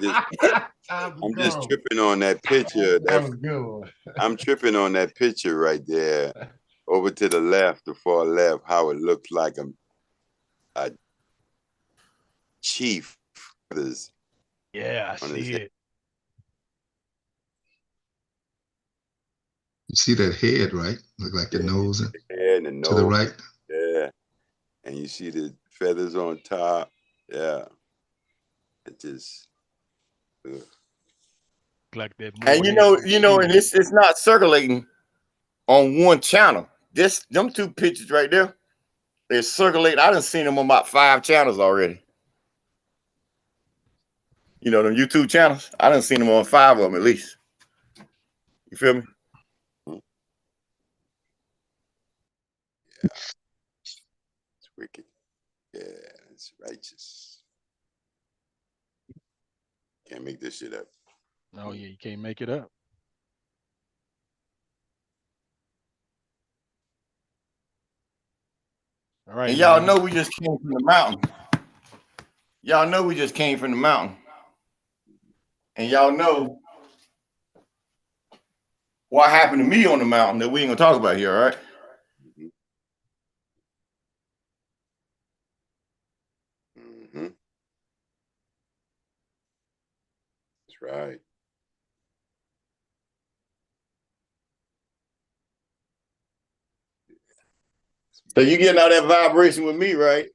just tripping on that picture. That was a good one. I'm tripping on that picture right there. Over to the left, the far left, how it looks like a chief. Yeah, I see it. You see that head, right? Look like the nose and the nose. to the right. Yeah. And you see the feathers on top. Yeah. It just like that. And you know, and it's not circulating on one channel. Them two pictures right there, they're circulating. I done seen them on about 5 channels already. You know, them YouTube channels. I done seen them on 5 of them at least. You feel me? Yeah. It's wicked. Yeah, it's righteous. Can't make this shit up. Oh yeah, you can't make it up. All right. And y'all know we just came from the mountain. Y'all know we just came from the mountain. And y'all know what happened to me on the mountain that we ain't gonna talk about here, all right? Mm-hmm. That's right. So you getting all that vibration with me, right?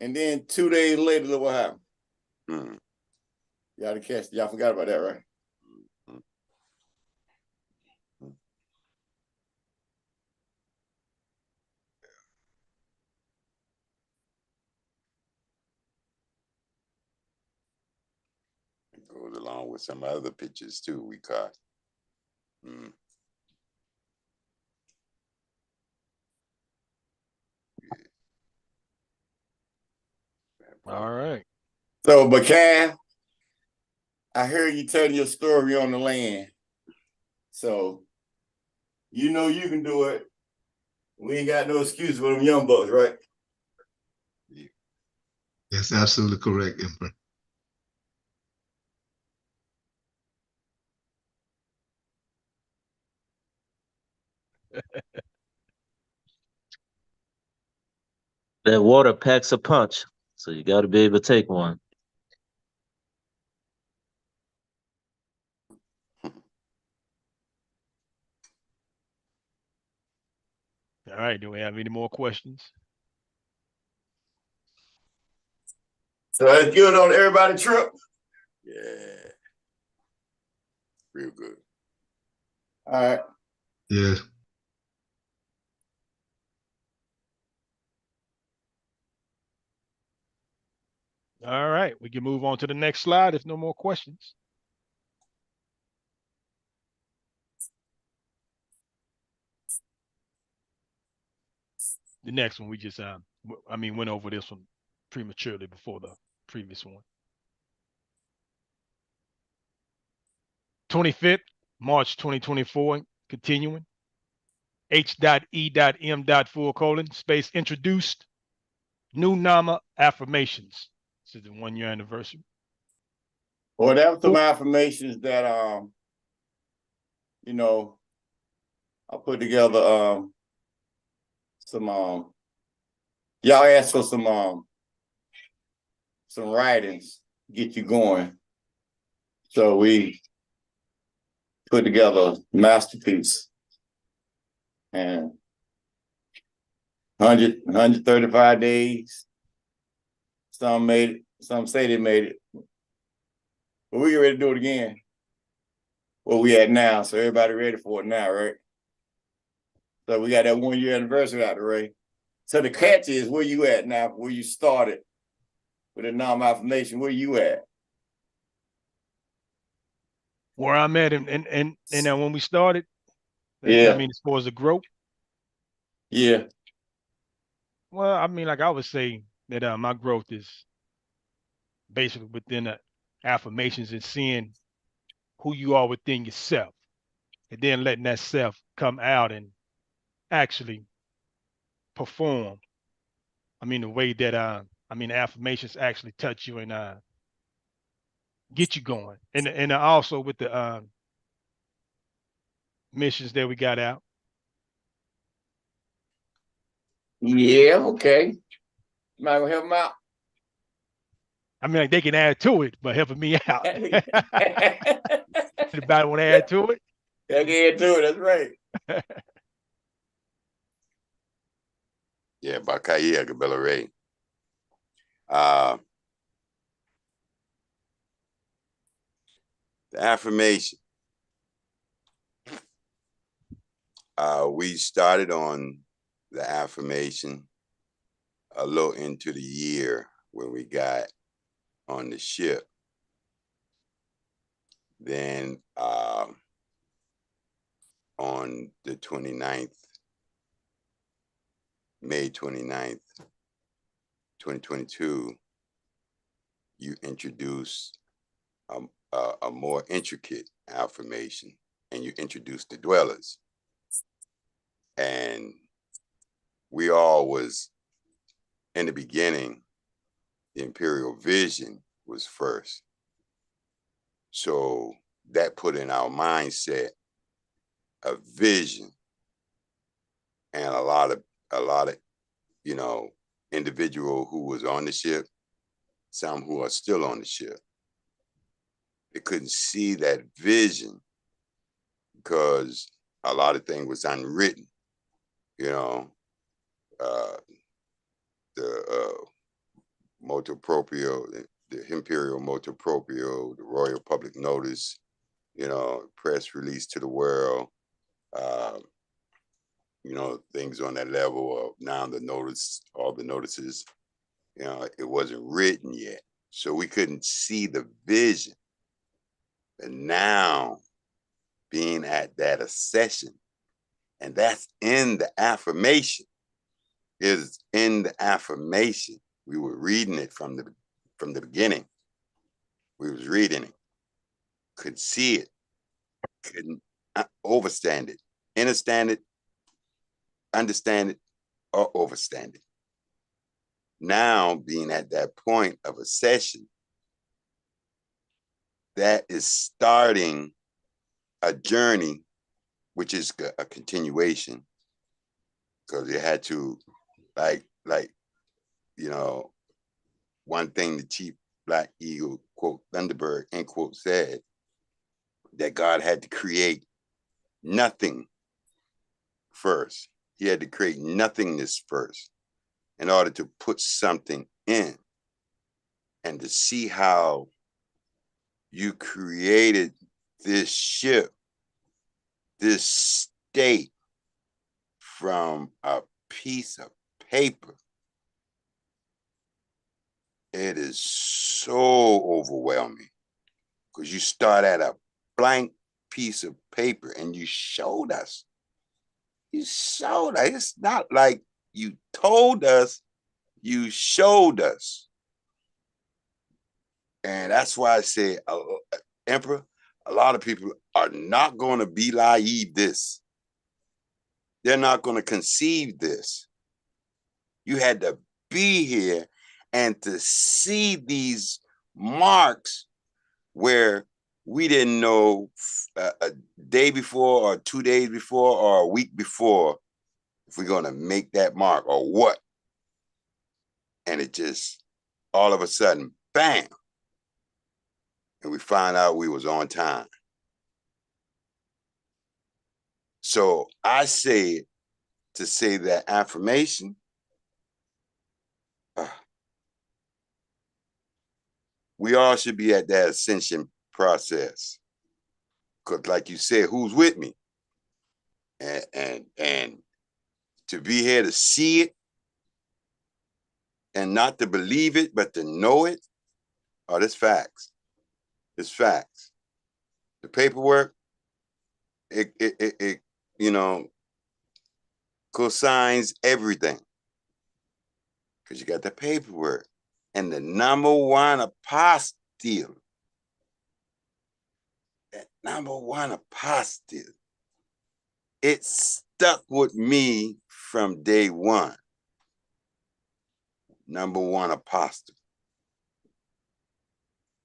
And then 2 days later, look what happened. Mm. Y'all forgot about that, right? It goes along with some other pictures too we caught. Mm. All right. So, Bacan, I heard you telling your story on the land. So, you know you can do it. We ain't got no excuse for them young bucks, right? That's absolutely correct, Emperor. That water packs a punch, so you got to be able to take one. All right. Do we have any more questions? So that's good on everybody trip. Yeah. Real good. All right. Yeah. All right. We can move on to the next slide if no more questions. The next one we just went over this one prematurely before the previous one. 25th March 2024, continuing. H.E.M. space introduced new Nama affirmations. This is the 1-year anniversary. Well, that was some affirmations that you know, I put together some y'all asked for some writings to get you going. So we put together a masterpiece. And 135 days. Some made it, some say they made it. But we get ready to do it again. Where we at now, so everybody ready for it now, right? So we got that 1-year anniversary out the way. So the catch is, where you at now? Where you started with a non-affirmation? Where you at? Where I'm at, and when we started, Yeah. I mean, as far as the growth. Yeah. Well, I mean, like I would say that my growth is basically within the affirmations and seeing who you are within yourself, and then letting that self come out and actually perform. I mean, the way that affirmations actually touch you and get you going, and also with the missions that we got out. Yeah, okay. Might help them out. I mean, like they can add to it, but helping me out. Anybody want to add to it? They can add to it, that's right. Yeah, Bakaya Gabella Ray. The affirmation. We started on the affirmation a little into the year when we got on the ship. Then on the 29th, May 29th, 2022, you introduced a more intricate affirmation, and you introduced the dwellers. And we all was, in the beginning, the imperial vision was first. So that put in our mindset a vision, and a lot of you know, individual who was on the ship, some who are still on the ship, they couldn't see that vision because a lot of things was unwritten, you know. the motu proprio, the imperial motu proprio, the royal public notice, you know, press release to the world, you know, things on that level of now the notice, all the notices, you know, it wasn't written yet. So we couldn't see the vision. And now being at that accession, and that's in the affirmation, is in the affirmation. We were reading it from the beginning. We was reading it, could see it, couldn't overstand it, understand it, or overstand it. Now being at that point of accession, that is starting a journey, which is a continuation, because you had to, like, you know, one thing the chief Black Eagle, quote, Thunderbird, end quote, said, that God had to create nothing first. He had to create nothingness first in order to put something in, and to see how you created this ship, this state from a piece of paper. It is so overwhelming, because you start at a blank piece of paper and you showed us. You showed us. It's not like you told us, you showed us. And that's why I say, Emperor, a lot of people are not going to be naive this. They're not going to conceive this. You had to be here and to see these marks where we didn't know a day before or 2 days before or a week before if we're going to make that mark or what. And it just, all of a sudden, bam. And we find out we was on time. So I say to say that affirmation, we all should be at that ascension process. Because like you said, who's with me? And to be here to see it and not to believe it, but to know it, oh, that's facts. It's facts. The paperwork, it you know, cosigns everything. Because you got the paperwork. And the #1 apostille, that #1 apostille, it stuck with me from day one. #1 apostle.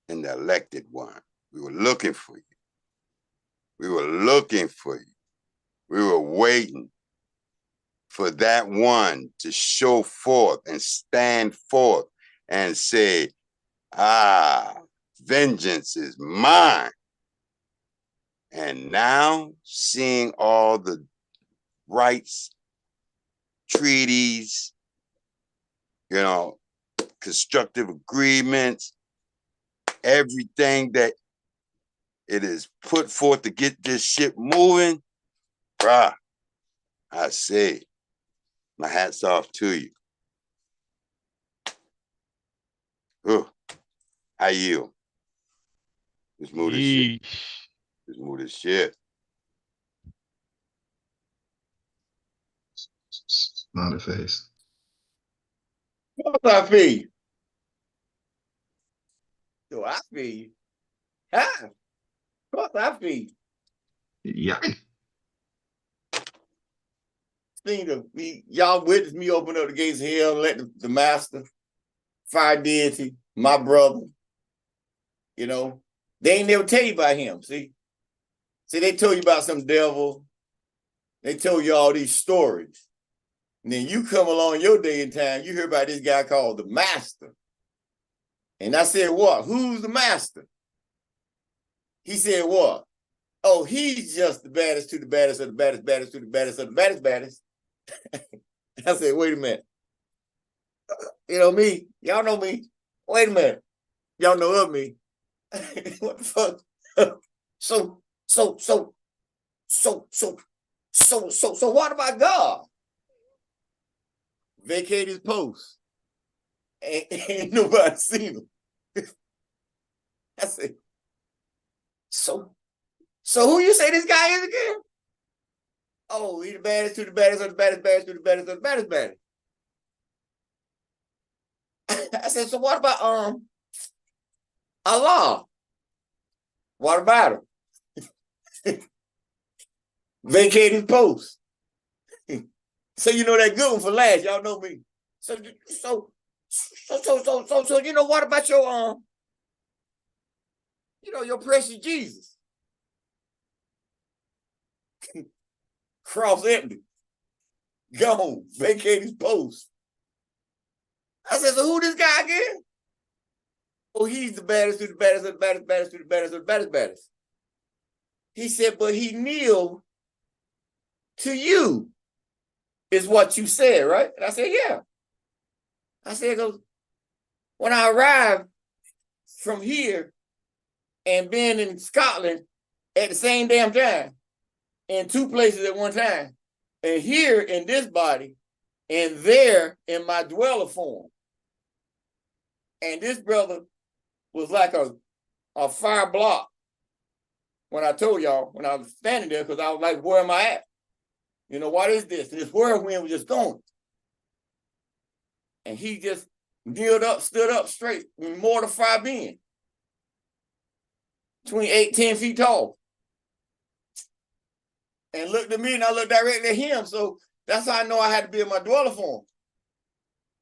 And the elected one. We were looking for you. We were looking for you. We were waiting for that one to show forth and stand forth and say, vengeance is mine. And now seeing all the rights, treaties, you know, constructive agreements, everything that it is put forth to get this ship moving, bruh, I say, my hat's off to you. Oh, I yield. Let's move this shit. Let's move this shit. Smiley face. Of course I feel you. So I feel you. Ha! Of course I feel you. Yeah. Y'all witnessed me open up the gates of hell and let the master, fire deity, my brother, you know, they ain't never tell you about him, see? See, they told you about some devil. They told you all these stories. And then you come along your day and time, you hear about this guy called the master. And I said, what? Who's the master? He said, what? Oh, he's just the baddest to the baddest of the baddest, baddest to the baddest of the baddest, baddest. I said, wait a minute. You know me, y'all know me. Wait a minute. Y'all know of me. What the fuck? So what about God? Vacate his post. Ain't nobody seen him. I said, so who you say this guy is again? Oh, he the baddest to the baddest of the baddest, baddest to the baddest of the baddest, baddest. I said, so what about Allah? What about him? Vacate his post. So you know that good one for last. Y'all know me. So you know what about your your precious Jesus? Cross empty. Gone. Vacate his post. I said, so who this guy again? Oh, he's the baddest to the baddest of the baddest, baddest to the baddest of the baddest, baddest. He said, but he kneeled to you, is what you said, right? And I said, yeah. I said, when I arrived from here and been in Scotland at the same damn time, in two places at one time, and here in this body, and there in my dweller form. And this brother was like a fire block when I told y'all, when I was standing there, because I was like, where am I at? You know, what is this? And this whirlwind was just going. And he just kneeled up, stood up straight, mortified being. Between 8-10 feet tall. And looked at me, and I looked directly at him. So that's how I know I had to be in my dweller form.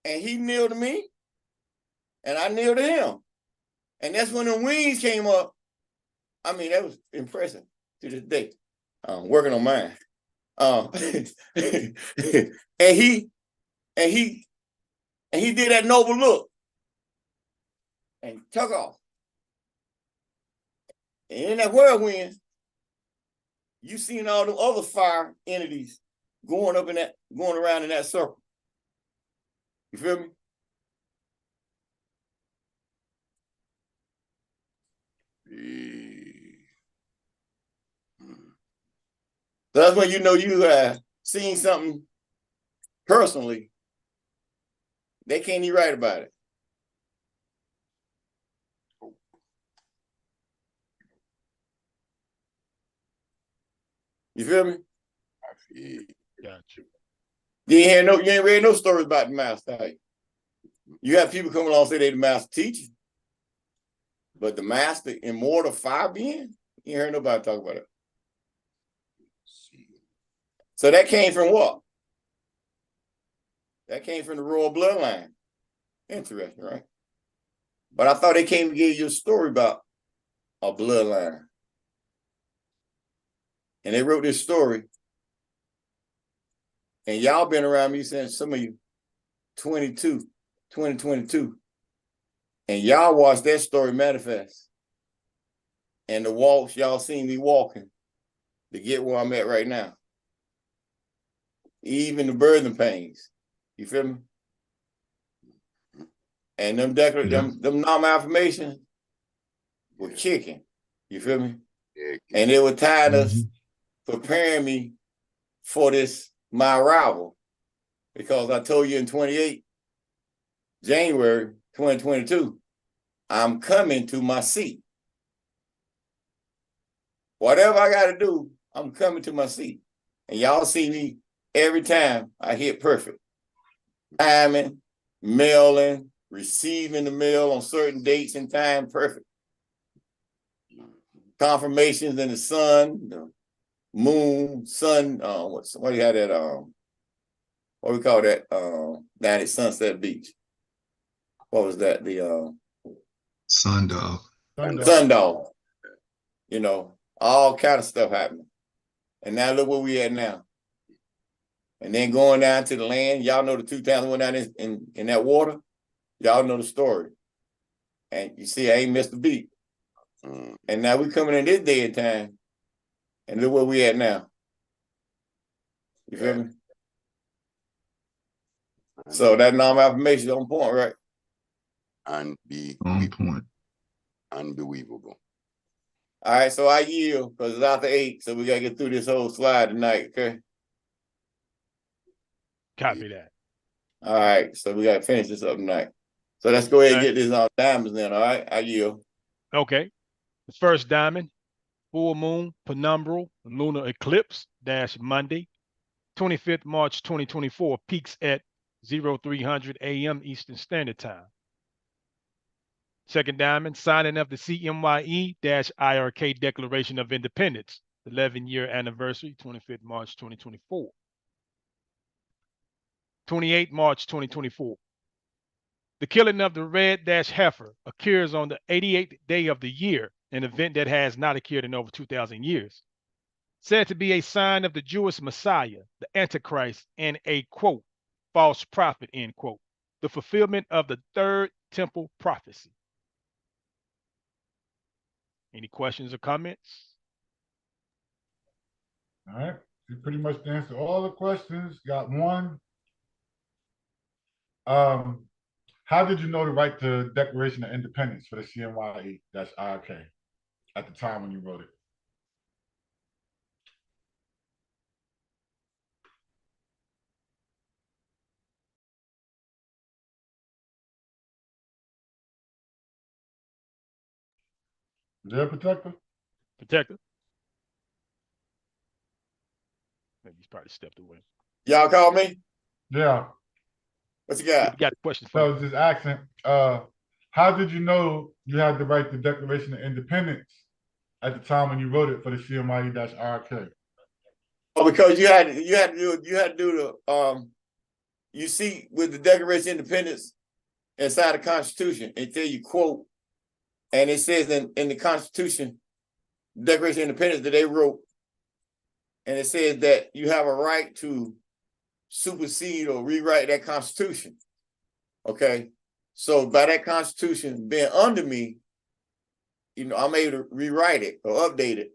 And he kneeled to me, and I kneeled to him. And that's when the wings came up. I mean, that was impressive to this day. Working on mine. And he did that noble look and took off. And in that whirlwind, you seen all the other fire entities going around in that circle. You feel me? So that's when you know you seen something personally. They can't even write about it. You feel me? Got you. You ain't read no stories about the master. You have people coming along and say they the master teacher. But the master immortal fire being, you ain't heard nobody talk about it. So that came from what? That came from the royal bloodline. Interesting, right? But I thought they came to give you a story about a bloodline. And they wrote this story. And y'all been around me since some of you 2022. And y'all watched that story manifest. And the walks y'all seen me walking to get where I'm at right now. Even the birthing pains. You feel me? And them normal affirmations were kicking. You feel me? And they were tired of preparing me for my arrival. Because I told you in 28 January 2022, I'm coming to my seat. Whatever I got to do, I'm coming to my seat. And y'all see me every time I hit perfect. Timing, mailing, receiving the mail on certain dates and time, perfect. Confirmations in the sun, the moon, sun, what do you have that, what do we call that, down at Sunset Beach? What was that, the Sundog. Sundog. You know, all kind of stuff happening. And now look where we at now. And then going down to the land, y'all know the 2 times I went down in that water. Y'all know the story. And you see, I ain't missed a beat. And now we coming in this day and time. And look where we at now. You feel me? So that non-affirmation on point, right? On point. Unbelievable. All right, so I yield because it's after 8, so we gotta get through this whole slide tonight, okay? Copy that. All right, so we gotta finish this up tonight. So let's go ahead and get this on diamonds then, all right? I yield. Okay. The first diamond, full moon, penumbral, lunar eclipse, Monday, 25th March 2024, peaks at 0300 a.m. Eastern Standard Time. Second diamond, signing of the CMYE-IRK Declaration of Independence, 11-year anniversary, 25th March 2024. 28th March 2024. The killing of the red heifer occurs on the 88th day of the year, an event that has not occurred in over 2,000 years. Said to be a sign of the Jewish Messiah, the Antichrist, and a, quote, false prophet, end quote, the fulfillment of the third temple prophecy. Any questions or comments? All right. You pretty much answered all the questions. Got one. How did you know to write the Declaration of Independence for the CMYE-IRK at the time when you wrote it? Is there a protector? Protector? Maybe he's probably stepped away. Y'all call me? Yeah. What you got? We got a question for So I you. was just asking, how did you know you had to write the Declaration of Independence at the time when you wrote it for the CMYE-IRK? Oh, because you had to do the you see with the Declaration of Independence inside the Constitution, it tell you quote, and it says in the Constitution, Declaration of Independence that they wrote, and it says that you have a right to supersede or rewrite that Constitution. Okay, so by that Constitution being under me, I'm able to rewrite it or update it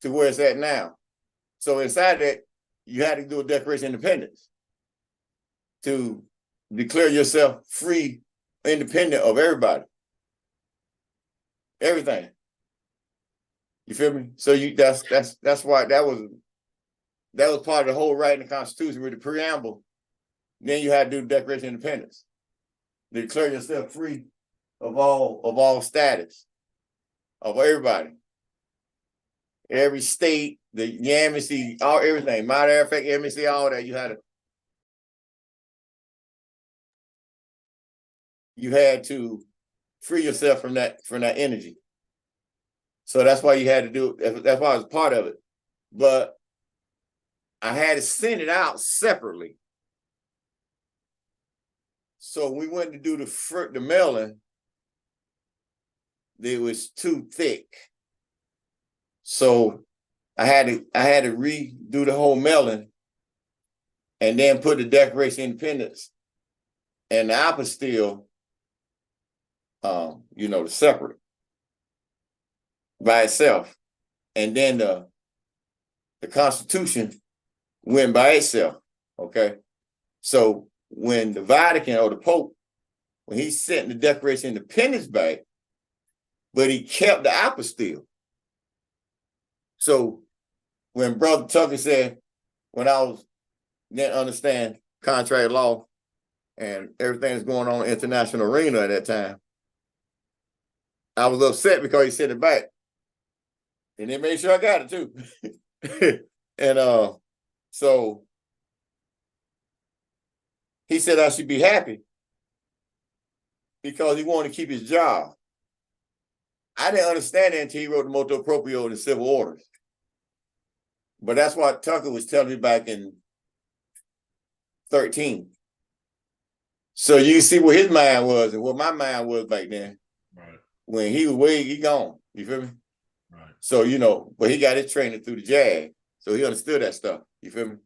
to where it's at now. So inside that, you had to do a Declaration of Independence to declare yourself free, independent of everybody, everything. You feel me? So that's why that was part of the whole right in the Constitution with the preamble. Then you had to do the Declaration of Independence. Declare yourself free of all status, of everybody. Every state, the embassy, everything. Matter of fact, embassy, all that, you had to free yourself from that energy. So that's why you had to do it. That's why I was part of it. But I had to send it out separately. So we went to do the mailing. It was too thick. So I had to redo the whole mailing and then put the Declaration of Independence and the apostille, separate by itself. And then the Constitution went by itself. Okay. So when the Vatican or the Pope, when he sent the Declaration of Independence back, but he kept the apostille. So when Brother Tucker said, when I didn't understand contract law and everything that's going on in the international arena at that time, I was upset because he sent it back. And they made sure I got it too. And so he said I should be happy because he wanted to keep his job. I didn't understand that until he wrote the motu proprio and the civil orders. But that's what Tucker was telling me back in 13. So you see what his mind was and what my mind was back then. Right. When he gone. You feel me? Right. So, but he got his training through the JAG. So he understood that stuff. You feel me?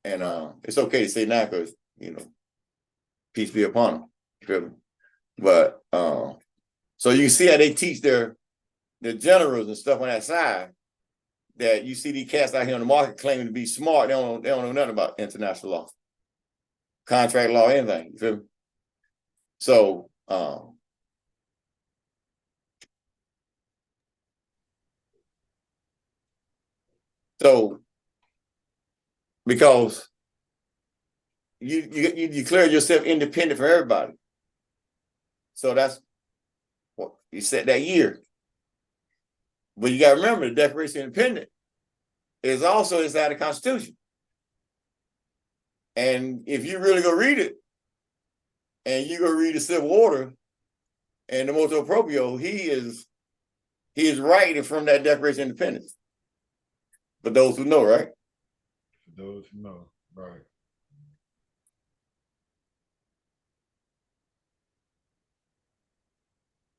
And it's okay to say now because, peace be upon him. You feel me? But so you see how they teach their generals and stuff on that side, that you see these cats out here on the market claiming to be smart. They don't know nothing about international law. contract law, anything. You feel me? So because you declare yourself independent from everybody. So that's what you set that year. But you got to remember, the Declaration of Independence is also inside the Constitution. And if you really go read it, and you go read the Civil Order and the motu proprio, he is writing from that Declaration of Independence. For those who know, right? For those who know, right.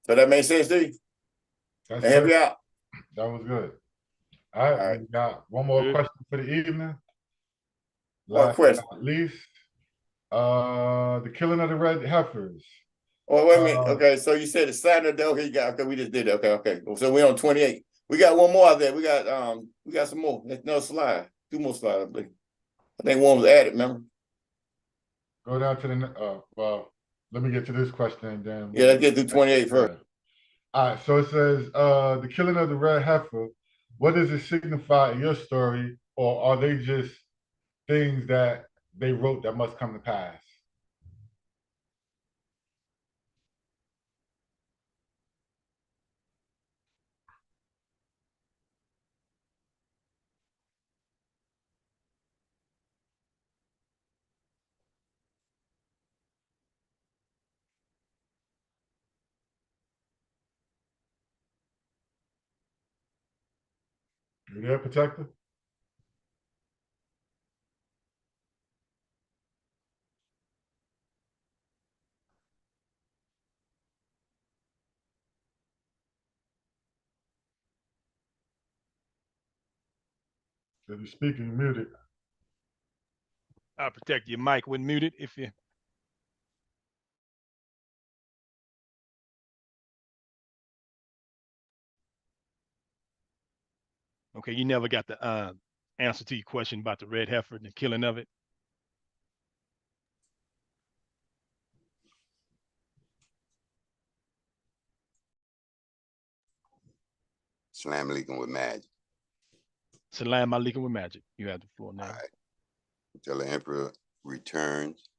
So that makes sense to you? That's And help you out. That was good. All right, we got one more question for the evening. What Last question? but not least, the killing of the red heifers. Oh, wait a minute. Okay, so you said the Saturday. Okay, you got. Okay, we just did it. Okay. So we're on 28. We got one more out there. We got some more. There's another slide. 2 more slides, I believe. I think one was added. Remember? Go down to the. Well, let me get to this question and then. Yeah, let's get through 28 first. All right. So it says, the killing of the red heifer. What does it signify in your story, or are they just things that they wrote that must come to pass? You there, Protector? If you're speaking, muted. I'll protect your mic when muted if you. Okay, you never got the answer to your question about the red heifer and the killing of it. Salam alaikum with magic. Salam alaikum with magic. You have the floor now. All right. Until the emperor returns.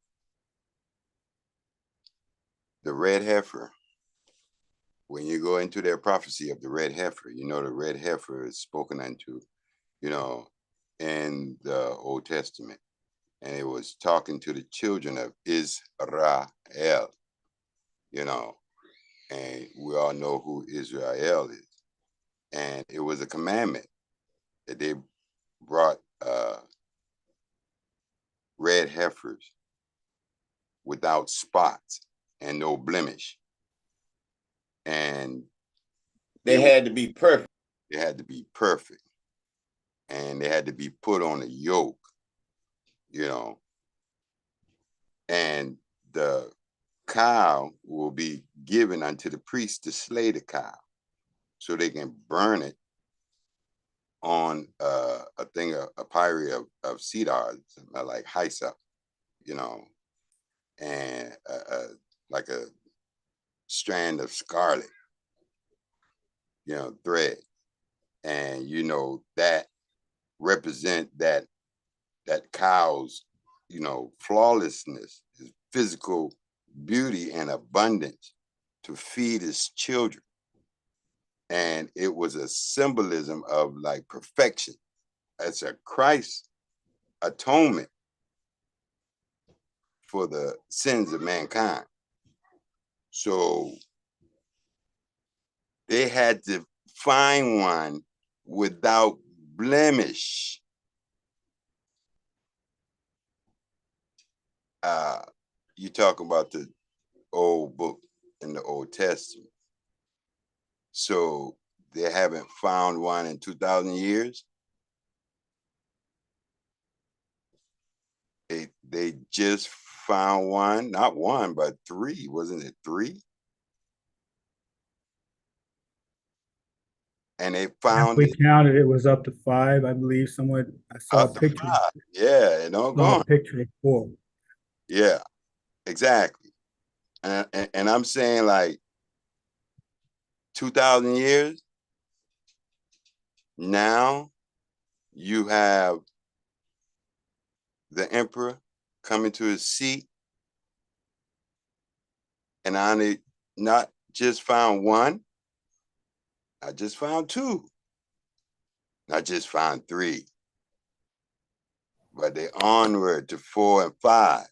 The red heifer. When you go into their prophecy of the red heifer, you know the red heifer is spoken unto, you know, in the Old Testament. And it was talking to the children of Israel, you know, and we all know who Israel is. And it was a commandment that they brought red heifers without spots and no blemish. And they had to be perfect. They had to be perfect. And they had to be put on a yoke, you know. And the cow will be given unto the priest to slay the cow so they can burn it on a thing, a pyre of cedar, like hyssop, you know, and like a strand of scarlet, you know, thread. And, you know, that represent that cow's, you know, flawlessness, his physical beauty and abundance to feed his children. And it was a symbolism of like perfection. It's a Christ atonement for the sins of mankind. So they had to find one without blemish. You talk about the old book in the Old Testament. So they haven't found one in 2,000 years. They just found one, not one, but 3. Wasn't it 3? And they found we counted, it was up to 5, I believe. Someone, I saw up a picture. to 5. Yeah, it don't go on. A picture of 4. Yeah, exactly. And I'm saying like 2,000 years now, you have the emperor coming to his seat, and I only not just found one, I just found two, I just found three, but they onward to 4 and 5.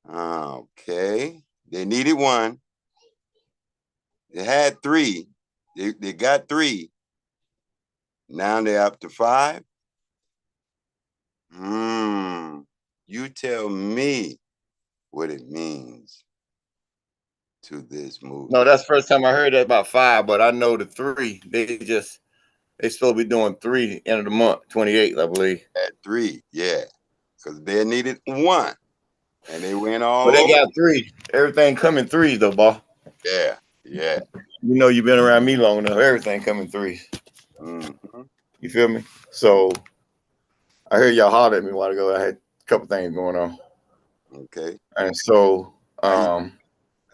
Okay, they needed one. They had three. They got three. Now they're up to 5. You tell me what it means to this movie. No, that's the first time I heard that about 5, but I know the 3. They supposed to be doing 3 end of the month, 28th, I believe. At 3, yeah, because they needed one, and they went all. But they over. got 3. Everything come in 3s though, boss. Yeah, yeah. You know, you've been around me long enough. Everything come in 3s. You feel me? So I heard y'all holler at me a while ago. I had a couple things going on. Okay. And so, Are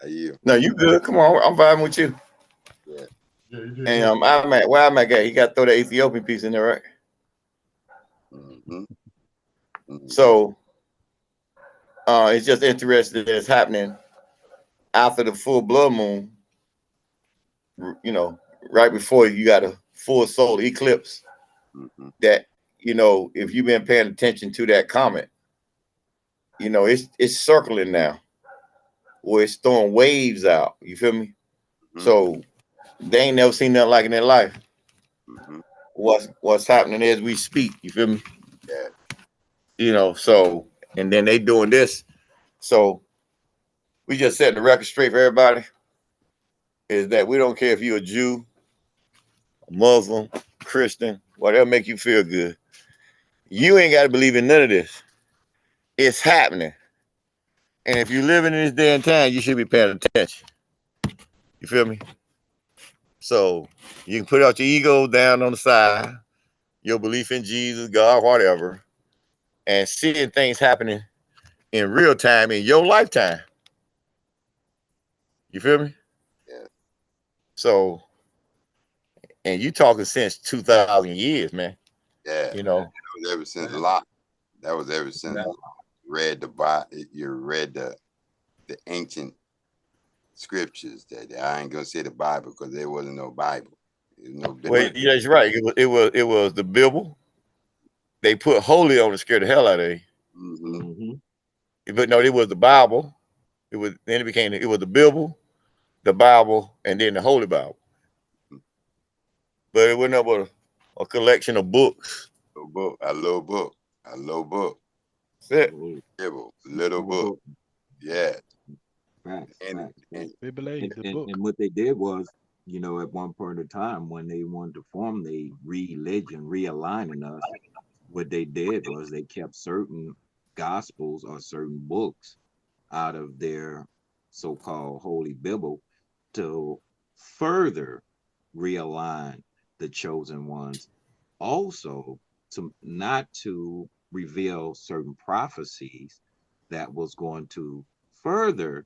you? No, you good. Come on, I'm vibing with you. Yeah. And where I'm at, he got to throw the Ethiopian piece in there, right? So it's just interesting that it's happening after the full blood moon, you know, right before you got a full solar eclipse. That, you know, if you've been paying attention to that comet, you know, it's circling now, or it's throwing waves out. You feel me? So they ain't never seen nothing like it in their life. What's happening as we speak? You feel me? Yeah. You know, so, and then they doing this. So we just set the record straight for everybody, is that we don't care if you're a Jew, a Muslim, Christian, whatever make you feel good. You ain't got to believe in none of this. It's happening. And if you're living in this day and time, you should be paying attention. You feel me? So you can put out your ego down on the side, your belief in Jesus, God, whatever, and seeing things happening in real time in your lifetime. You feel me? Yeah. So, and you talking since 2,000 years, man. Yeah. You know, that was ever since Lot. That was ever since read the Bible. You read the ancient scriptures. That I ain't gonna say the Bible because there wasn't no Bible. No. Well, yeah, that's right. It was the Bible. They put holy on to scare the hell out of you. But no, it was the Bible. It was the Bible, the Bible, and then the Holy Bible. But it wasn't but a collection of books. A little book. That's it. Little book. Yeah. Facts. And what they did was, you know, at one point in time when they wanted to form the religion, realigning us, what they did was they kept certain gospels or certain books out of their so-called Holy Bible to further realign the chosen ones. Also, not to reveal certain prophecies that was going to further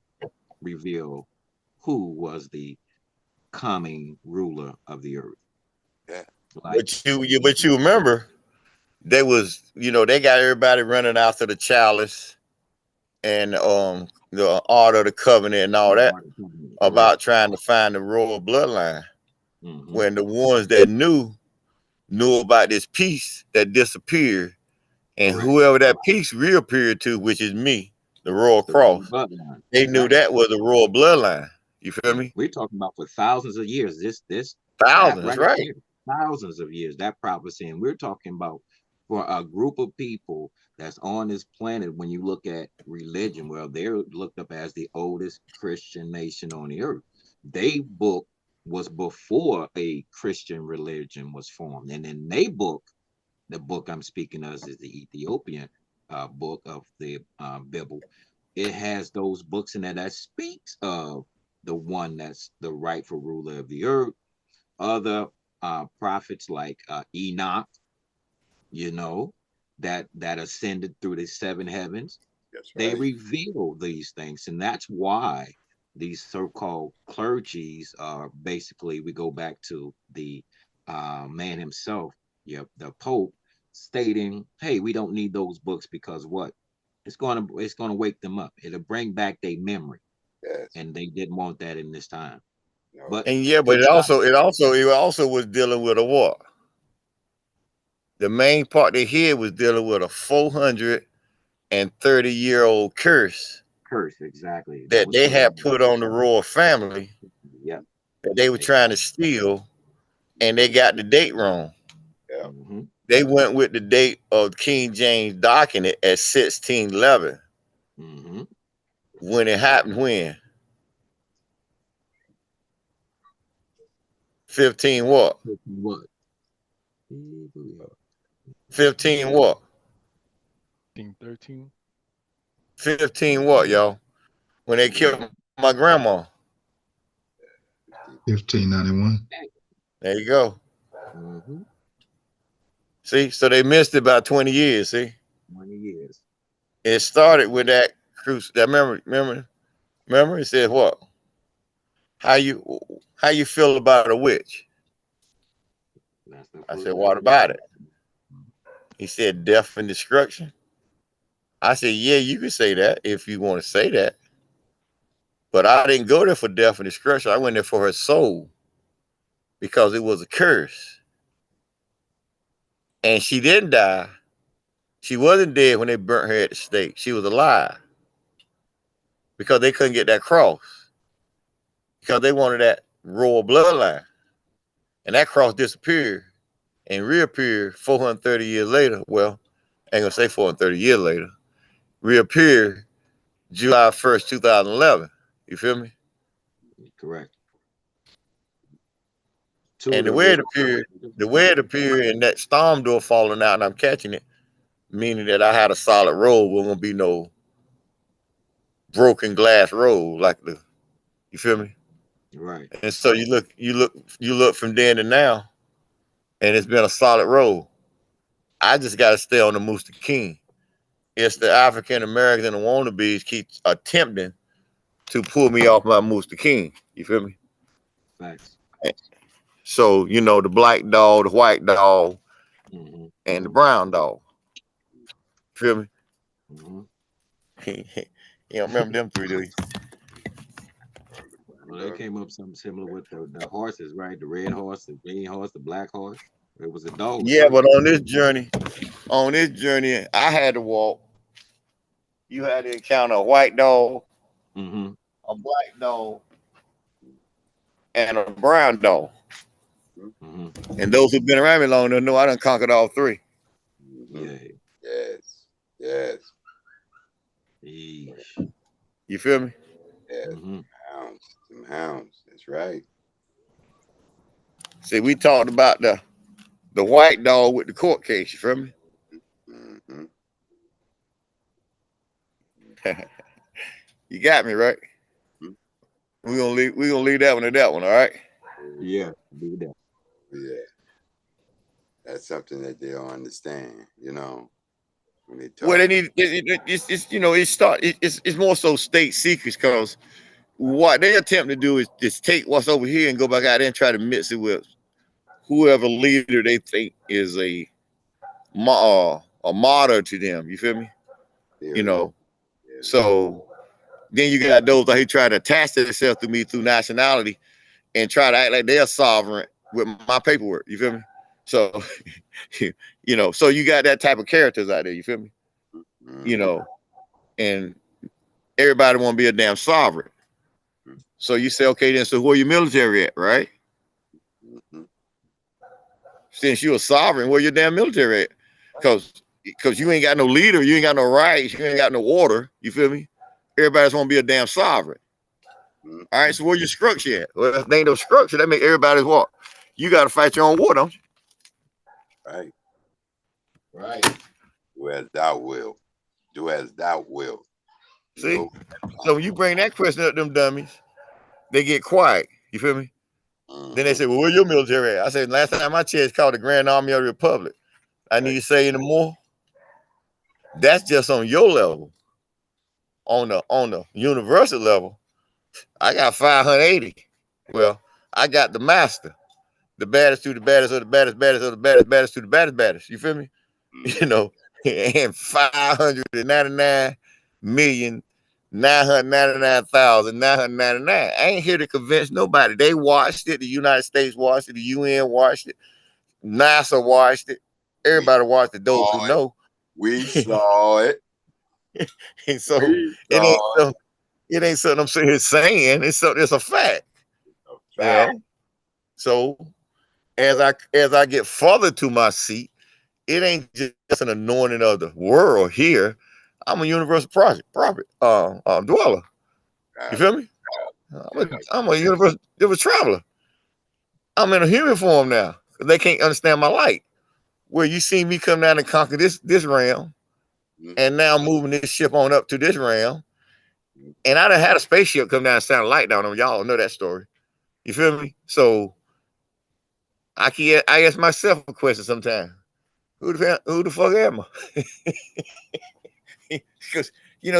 reveal who was the coming ruler of the earth. Yeah. But you remember, they was, you know, they got everybody running after the chalice and the Ark of the Covenant and all that about trying to find the royal bloodline. When the ones that knew about this piece that disappeared, and whoever that piece reappeared to, which is me, the royal cross, they knew that was the royal bloodline. You feel me? We're talking about for thousands of years. This thousands, right? Here, thousands of years. That prophecy, and we're talking about for a group of people that's on this planet. When you look at religion, well, they're looked up as the oldest Christian nation on the earth. They book was before a Christian religion was formed, and in they book, the book I'm speaking of is the Ethiopian book of the Bible. It has those books in there that speaks of the one that's the rightful ruler of the earth, other prophets like Enoch, you know, that ascended through the 7 heavens. That's They right. reveal these things, and that's why these so-called clergies are basically, we go back to the man himself, the Pope, stating, hey, we don't need those books because what? It's gonna wake them up. It'll bring back their memory. Yes. And they didn't want that in this time. No. But And yeah, but it also was dealing with a what? The main part they here was dealing with a 430-year-old curse. Exactly. That they had put on the royal family. Yeah. That they were trying to steal, and they got the date wrong. Yeah. Mm-hmm. They went with the date of King James document at 1611. Mm-hmm. When it happened, when? 15 what? 15 what? 15 what? 13. 15 what, y'all? When they killed my grandma. 1591. There you go. Mm-hmm. See, so they missed it about 20 years. See, 20 years. It started with that cruise. That remember. It said what? How you feel about a witch? I said, what about it? He said, death and destruction. I said, yeah, you can say that if you want to say that. But I didn't go there for death and destruction. I went there for her soul because it was a curse. And she didn't die. She wasn't dead when they burnt her at the stake. She was alive because they couldn't get that cross because they wanted that royal bloodline. And that cross disappeared and reappeared 430 years later. Well, I ain't gonna say 430 years later. Reappeared July 1st, 2011. You feel me? Correct. And the way it appeared, and that storm door falling out and I'm catching it, meaning that I had a solid road, wasn't gonna be no broken glass road like you feel me? Right. And so you look from then to now, and it's been a solid road. I just gotta stay on the Mooster King. It's the African Americans and the wannabes keep attempting to pull me off my Mooster King. You feel me? Facts. So, the black dog, the white dog, and the brown dog. Feel me? Mm-hmm. You don't remember them three, do you? Well, they came up something similar with the horses, right? The red horse, the green horse, the black horse. It was a dog. Yeah, but on this journey, I had to walk. You had to encounter a white dog, a black dog, and a brown dog. And those who've been around me long enough know I done conquered all three. Yeah. Yes. Yes. You feel me? Yes. Some hounds. That's right. See, we talked about the white dog with the court case. You feel me? You got me right. We're gonna leave that one to that one. All right. Yeah. Leave that. Yeah. That's something that they don't understand. When they talk. Well, they need it's more so state secrets because what they attempt to do is just take what's over here and go back out there and try to mix it with whoever leader they think is a martyr to them. You feel me? So then you got those that he try to attach themselves to me through nationality and try to act like they're sovereign with my paperwork. You feel me? So, so you got that type of characters out there. You feel me? And everybody want to be a damn sovereign. So you say, okay, then, so where your military at, right? Since you're a sovereign, where your damn military at? Because you ain't got no leader, you ain't got no rights, you ain't got no order. You feel me? Everybody's want to be a damn sovereign. All right, so where your structure at? Well, if there ain't no structure, that make everybody's what? You got to fight your own war, don't you? Right. Right. Do as thou will. Do as thou will. See? So when you bring that question up, them dummies, they get quiet. You feel me? Then they said, well, where your military at? I said, last time I checked, called the Grand Army of the Republic. I need to say any more. That's just on your level. On the universal level, I got 580. Well, I got the master, the baddest to the baddest of the baddest, baddest of the baddest, baddest to the baddest, baddest. You feel me? You know, and 599,999,999. I ain't here to convince nobody. They watched it. The United States watched it. The UN watched it. NASA watched it. Everybody watched it. Those who know. We saw it. And so it ain't something I'm sitting here saying. It's a fact. You know? So as I get further to my seat, it ain't just an anointing of the world here. I'm a universal dweller. You feel me? I'm a universal traveler. I'm in a human form now. They can't understand my light. Where you see me come down and conquer this realm, and now moving this ship on up to this realm. And I done had a spaceship come down and sound a light down on y'all. Know that story. You feel me? So I ask myself a question sometimes. Who the fuck am I? Because you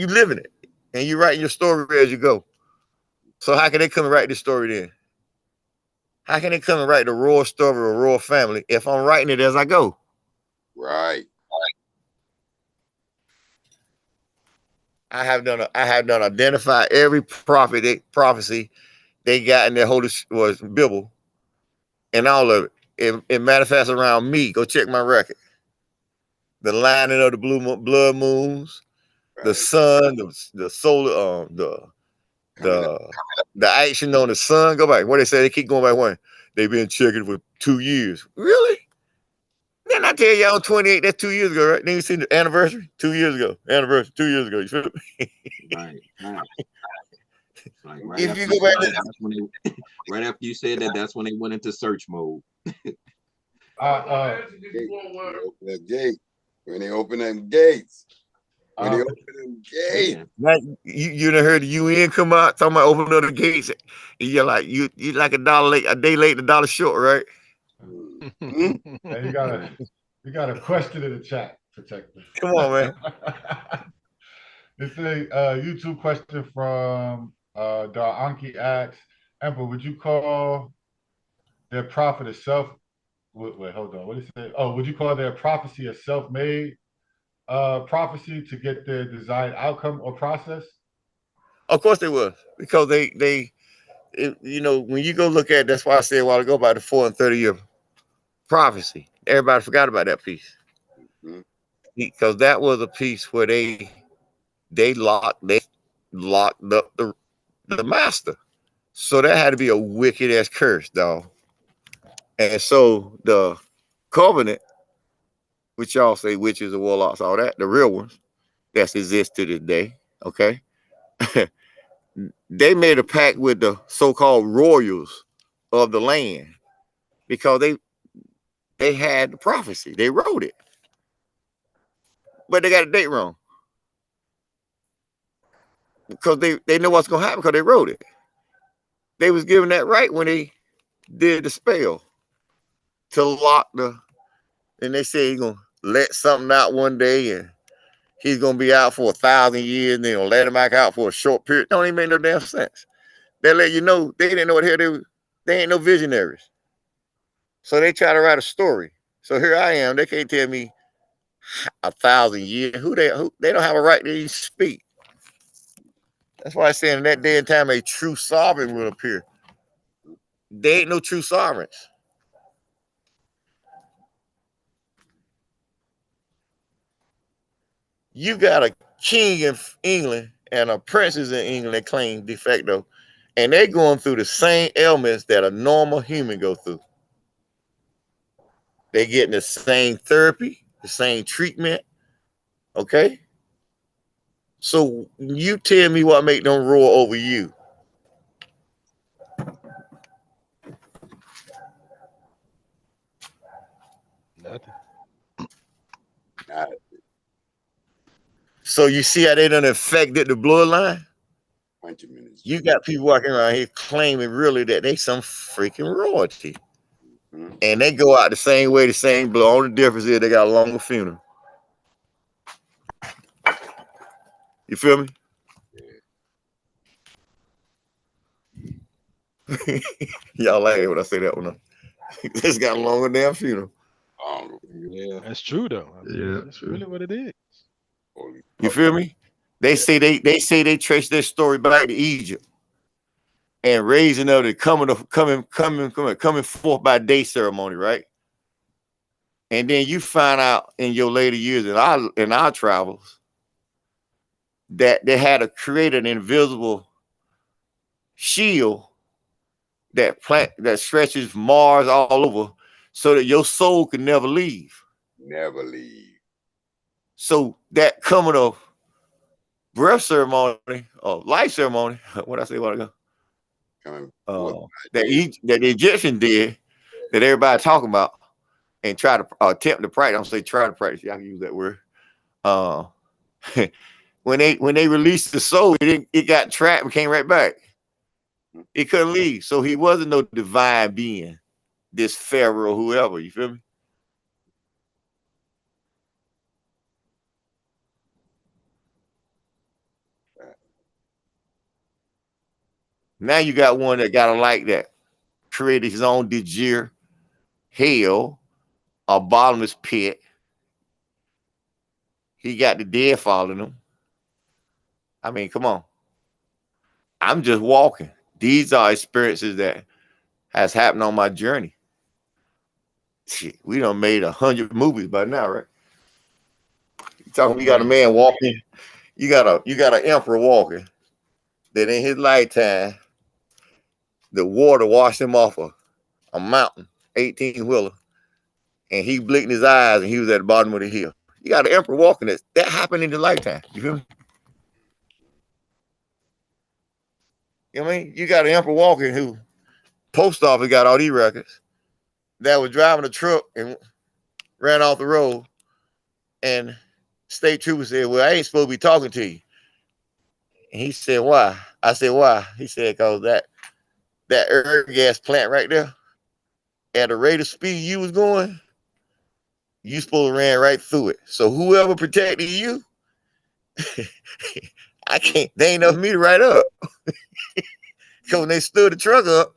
living it and you writing your story as you go. So how can they come and write this story then? How can they come and write the raw story of a raw family if I'm writing it as I go? Right. I have done identify every prophecy they got in their holy was Bible, and all of it. It manifests around me. Go check my record. The lining of the blood moons, the sun, the solar, the action on the sun. Go back. What they say? They keep going back when they've been checking for 2 years. Really? Then I tell y'all 28. That's 2 years ago, right? Then you see the anniversary 2 years ago. Anniversary 2 years ago. You feel me? Right. Like if you go back, right after you said that, that's when they went into search mode. The gate. When they open them gates. When they open them gates. You done heard the UN come out talking about opening up the gates. And you're like you like a day late, $1 short, right? Hey, you got a question in the chat, Protector. Come on, man. It's a YouTube question from Anki asks, Emperor, would you call their prophet a wait, hold on. What did he say? Oh, would you call their prophecy a self-made prophecy to get their desired outcome or process? Of course they was, because when you go look at, that's why I said a while ago about the 4 and 30-year prophecy. Everybody forgot about that piece, because that was a piece where they locked up the master. So that had to be a wicked ass curse, dog. And so the covenant, which y'all say witches and warlocks, all that, the real ones that exist to this day, okay? They made a pact with the so-called royals of the land because they had the prophecy. They wrote it. But they got a date wrong. Because they know what's going to happen because they wrote it. They was given that right when they did the spell to lock and they say he's going to let something out one day and he's going to be out for 1,000 years and they'll let him back out for a short period. Don't even make no damn sense. They let you know they didn't know what the hell they ain't no visionaries. So they try to write a story. So here I am. They can't tell me 1,000 years. They don't have a right to even speak. That's why I say in that day and time a true sovereign will appear. They ain't no true sovereigns. You got a king in England and a princess in England that claim de facto, and they're going through the same ailments that a normal human go through. They're getting the same therapy, the same treatment. Okay? So you tell me what make them roar over you. Nothing. So you see how they done affected the bloodline? bunch of minutes. You got people walking around here claiming really that they some freaking royalty. And they go out the same way, the same blow. Only difference is they got a longer funeral. You feel me? Y'all like it when I say that one. This got a longer damn funeral. Yeah, that's true though. I mean, that's really what it is. You feel me? They say they trace their story back to Egypt and raising of the coming forth by day ceremony, right? And then you find out in your later years in our travels that they had to create an invisible shield that stretches Mars all over so that your soul can never leave. Never leave. So that coming of breath ceremony or life ceremony, what I say a while ago, that the Egyptian did, that everybody talking about and try to attempt to practice. I don't say try to practice. Y'all can use that word. When they released the soul, it got trapped and came right back. It couldn't leave. So he wasn't no divine being, this pharaoh, whoever. You feel me? Now you got one that got a like that, created his own Dejir, hell, a bottomless pit. He got the dead following him. I mean, come on. I'm just walking. These are experiences that has happened on my journey. Shit, we done made 100 movies by now, right? You talking? You got a man walking. You got an emperor walking. That in his lifetime, the water washed him off a mountain, 18-wheeler, and he blinked his eyes and he was at the bottom of the hill. You got an emperor walking. That happened in his lifetime. You feel me? You know what I mean? You got an emperor walking who post office got all these records that was driving a truck and ran off the road, and state trooper said, "Well, I ain't supposed to be talking to you." And he said, "Why?" I said, "Why?" He said, "Cause that air gas plant right there, at the rate of speed you was going, you supposed to ran right through it. So whoever protected you, I can't. They ain't enough for me to write up." Because when they stood the truck up,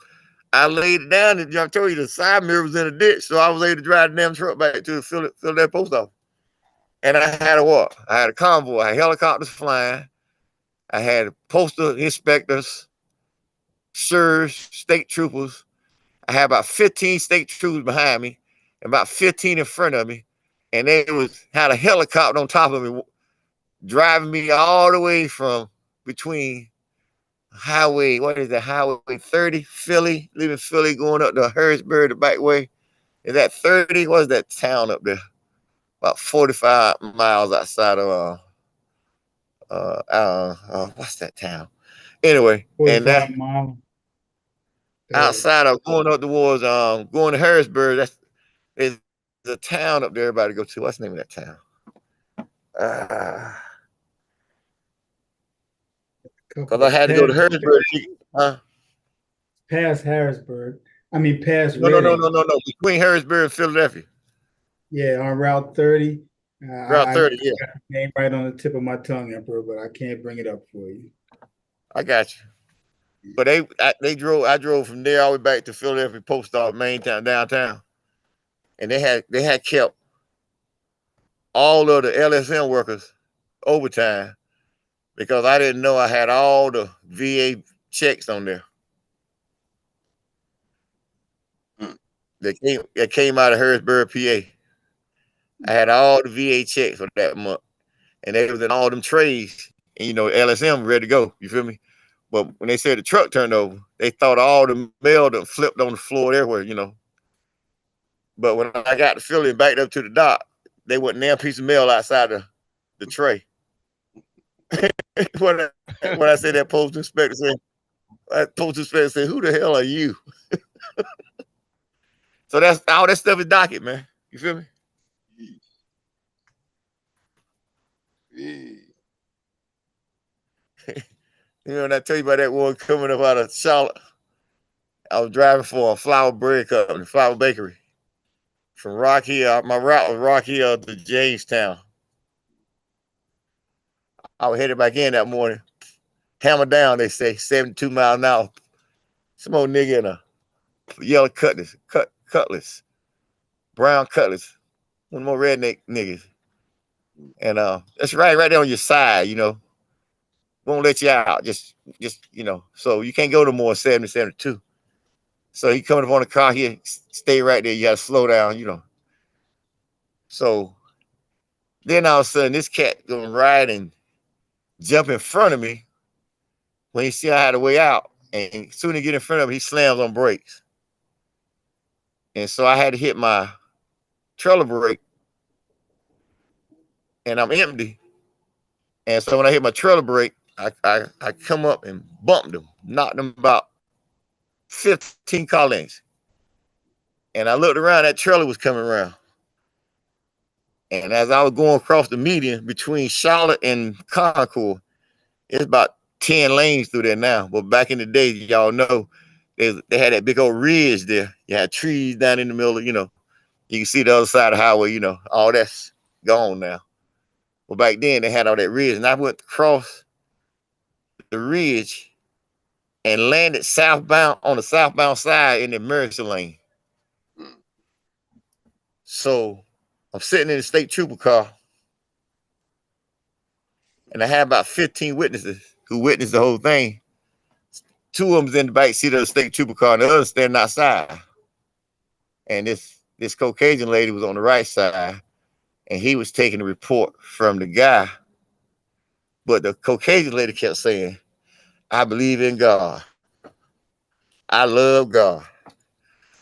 I laid it down, and I told you the side mirror was in a ditch, so I was able to drive the damn truck back to fill that post office. And I had a what? I had a convoy. I had helicopters flying. I had postal inspectors, sirs, state troopers. I had about 15 state troopers behind me and about 15 in front of me. And they had a helicopter on top of me, driving me all the way from between highway, what is that, highway 30, Philly, leaving Philly, going up to Harrisburg the back way. Is that 30? What is that town up there? About 45 miles outside of what's that town? Anyway, and that outside of going up towards going to Harrisburg, there's a town up there everybody go to. What's the name of that town? Because I had to go to Harrisburg. Past Harrisburg. I mean, past No. Between Harrisburg and Philadelphia. Yeah, on Route 30. Route 30, yeah. Got the name right on the tip of my tongue, Emperor, but I can't bring it up for you. I got you. But I drove from there all the way back to Philadelphia Post Office, main town, downtown. And they had kept all of the LSM workers overtime because I didn't know I had all the VA checks on there. That came out of Harrisburg, PA. I had all the VA checks for that month. And they was in all them trays. And LSM ready to go. You feel me? But when they said the truck turned over, they thought all the mail that flipped on the floor everywhere, But when I got to Philly and backed up to the dock, they wasn't there a piece of mail outside the tray. when I said that post inspector said, "Who the hell are you?" So that's all that stuff is docket, man. You feel me? You know, and I tell you about that one coming up out of Charlotte. I was driving for a flour bread company, flour bakery. From Rock Hill, my route was Rock Hill to Jamestown. I was headed back in that morning. Hammer down, they say, 72 miles an hour. Some old nigga in a yellow cutlass, brown cutlass, one more redneck niggas. And that's right there on your side, you know. Won't let you out. Just you know. So you can't go no more 70, 72. So he coming up on the car here, stay right there. You gotta slow down, you know. So then all of a sudden this cat gonna ride and jump in front of me when he see I had a way out. And as soon as he get in front of me, he slams on brakes. And so I had to hit my trailer brake, and I'm empty. And so when I hit my trailer brake, I come up and bumped him, knocked him about 15 car lengths. And I looked around, that trailer was coming around. And as I was going across the median between Charlotte and Concord, it's about 10 lanes through there now. But back in the day, y'all know, they had that big old ridge there. You had trees down in the middle of, you know, you can see the other side of the highway, you know, all that's gone now. Well, back then they had all that ridge, and I went across the ridge and landed southbound on the southbound side in the emergency lane. So I'm sitting in the state trooper car, and I had about 15 witnesses who witnessed the whole thing. 2 of them's in the back seat of the state trooper car, and the other standing outside. And this Caucasian lady was on the right side, and he was taking the report from the guy. But the Caucasian lady kept saying, "I believe in God. I love God.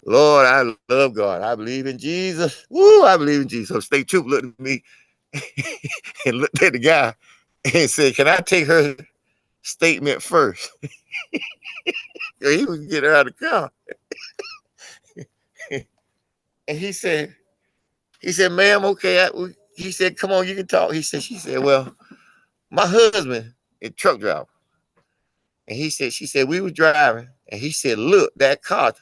Lord, I love God. I believe in Jesus. Woo, I believe in Jesus." So state trooper looked at me and looked at the guy and said, "Can I take her statement first?" He was getting her out of the car. And he said, "Ma'am, okay." He said, "Come on, you can talk." She said, "Well, my husband is a truck driver." And she said, "We were driving." And he said, "Look, that car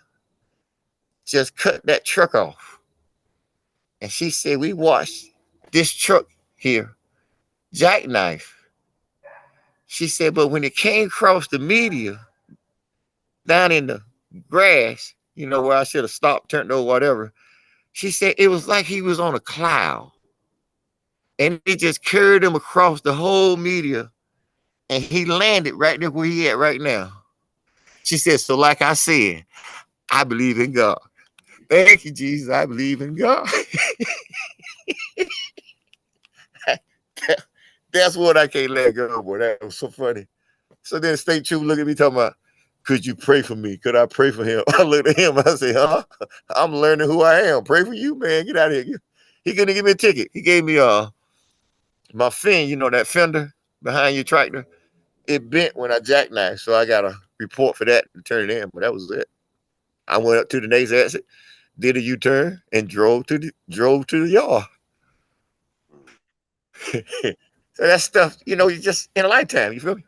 just cut that truck off." And she said, "We watched this truck here jackknife." She said, "But when it came across the median down in the grass, you know, where I should have stopped, turned over, whatever," she said, "it was like he was on a cloud. And it just carried him across the whole median, and he landed right there where he at right now." She said, "So like I said, I believe in God. Thank you, Jesus. I believe in God." That's what I can't let go, boy. That was so funny. So then state trooper look at me talking about, "Could you pray for me? Could I pray for him?" I looked at him. I said, "Huh? I'm learning who I am. Pray for you, man. Get out of here." He couldn't give me a ticket. He gave me my fin, you know, that fender behind your tractor. It bent when I jackknifed, so I got a report for that and turn it in. But that was it. I went up to the next exit, did a U-turn, and drove to the yard. So that stuff, you know, you just in a lifetime. You feel me?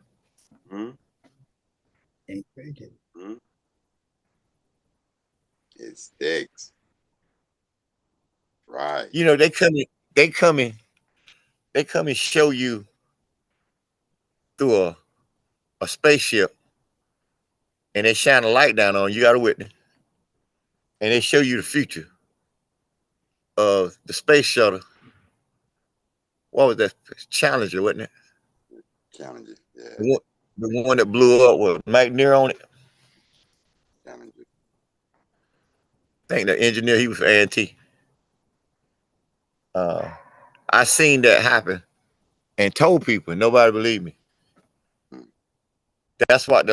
Ain't thinking. It sticks. Right. You know, they come and show you through a spaceship, and they shine a light down on you. You got a witness, and they show you the future of the space shuttle. What was that? Challenger, wasn't it? Challenger, yeah. The one that blew up with McNair on it. Challenger. I think the engineer, he was for A&T. I seen that happen and told people, and nobody believed me. That's what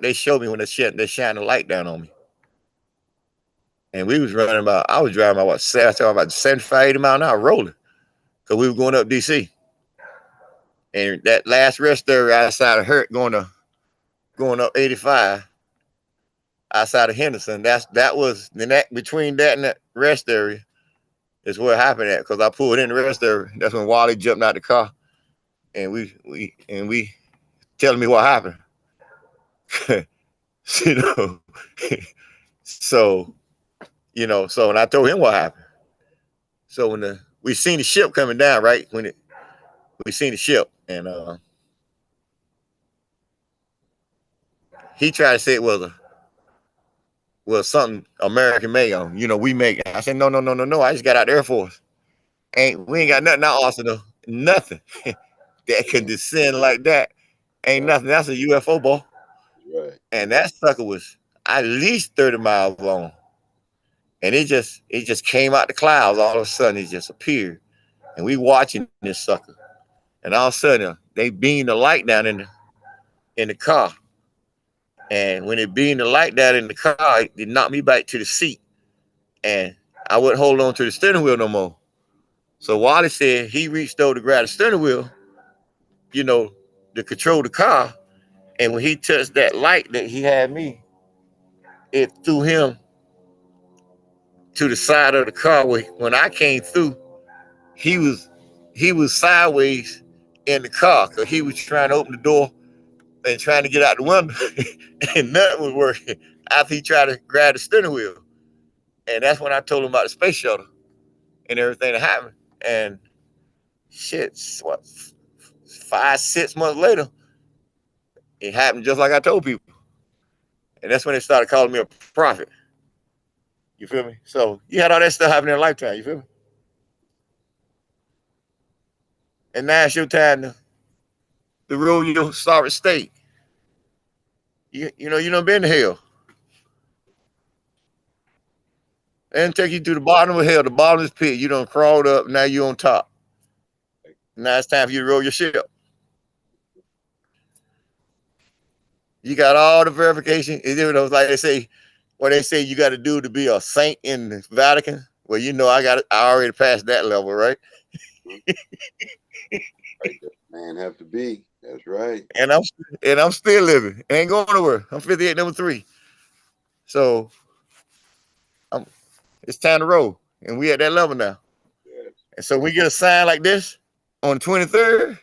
they showed me when they shined the light down on me. And we was running about, I was driving about 75, 80 miles an hour rolling, because we were going up DC. And that last rest area outside of Hurt going up 85 outside of Henderson, that was between that and that rest area is where it happened at, because I pulled in the rest area. That's when Wally jumped out the car, and we telling me what happened. You know, so, you know, so when I told him what happened. So when we seen the ship coming down, right? We seen the ship, and he tried to say it was something American made. You know, we make. I said, no. I just got out the Air Force. We ain't got nothing out arsenal, nothing that can descend like that. Ain't nothing. That's a UFO, boy. Right. And that sucker was at least 30 miles long. And it just came out the clouds. All of a sudden, it just appeared. And we watching this sucker. And all of a sudden, they beamed the light down in the car. And when it beamed the light down in the car, it knocked me back to the seat. And I wouldn't hold on to the steering wheel no more. So Wally said he reached over to grab the steering wheel, you know, to control the car. And when he touched that light that he had me, it threw him to the side of the car. When I came through, he was sideways in the car because he was trying to open the door and trying to get out the window, and nothing was working after he tried to grab the steering wheel. And that's when I told him about the space shuttle and everything that happened. And shit, what, 5-6 months later, it happened just like I told people. And that's when they started calling me a prophet. You feel me? So you had all that stuff happening in a lifetime. You feel me? And now it's your time to rule your sorry state. You know, you done been to hell. And take you to the bottom of hell, the bottom of this pit. You done crawled up, now you on top. Now it's time for you to roll your ship. You got all the verification. You know, like they say, what they say you got to do to be a saint in the Vatican. Well, you know, I already passed that level, right? Man have to be. That's right. And I'm still living. Ain't going nowhere. I'm 58, number 3. So it's time to roll. And we at that level now. Yes. And so we get a sign like this on the 23rd.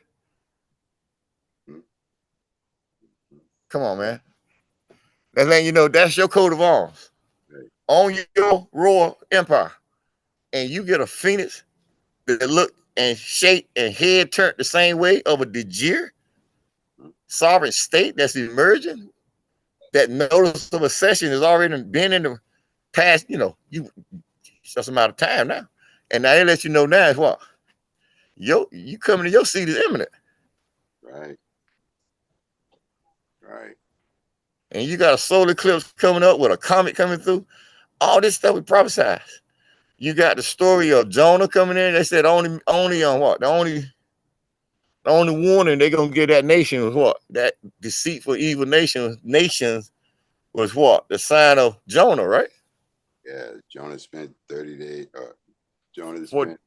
Come on, man. That's letting you know that's your coat of arms. Right. On your royal empire. And you get a phoenix that look and shape and head turned the same way of a de jure sovereign state that's emerging. That notice of accession has already been in the past, you know, just a matter of time now. And now they let you know now is what? You coming to your seat is imminent. Right. Right. And you got a solar eclipse coming up with a comet coming through. All this stuff we prophesied. You got the story of Jonah coming in. They said only on what? The only warning they're gonna give that nation was what? That deceitful evil nations was what? The sign of Jonah, right? Yeah, Jonah spent 30 days. Jonah spent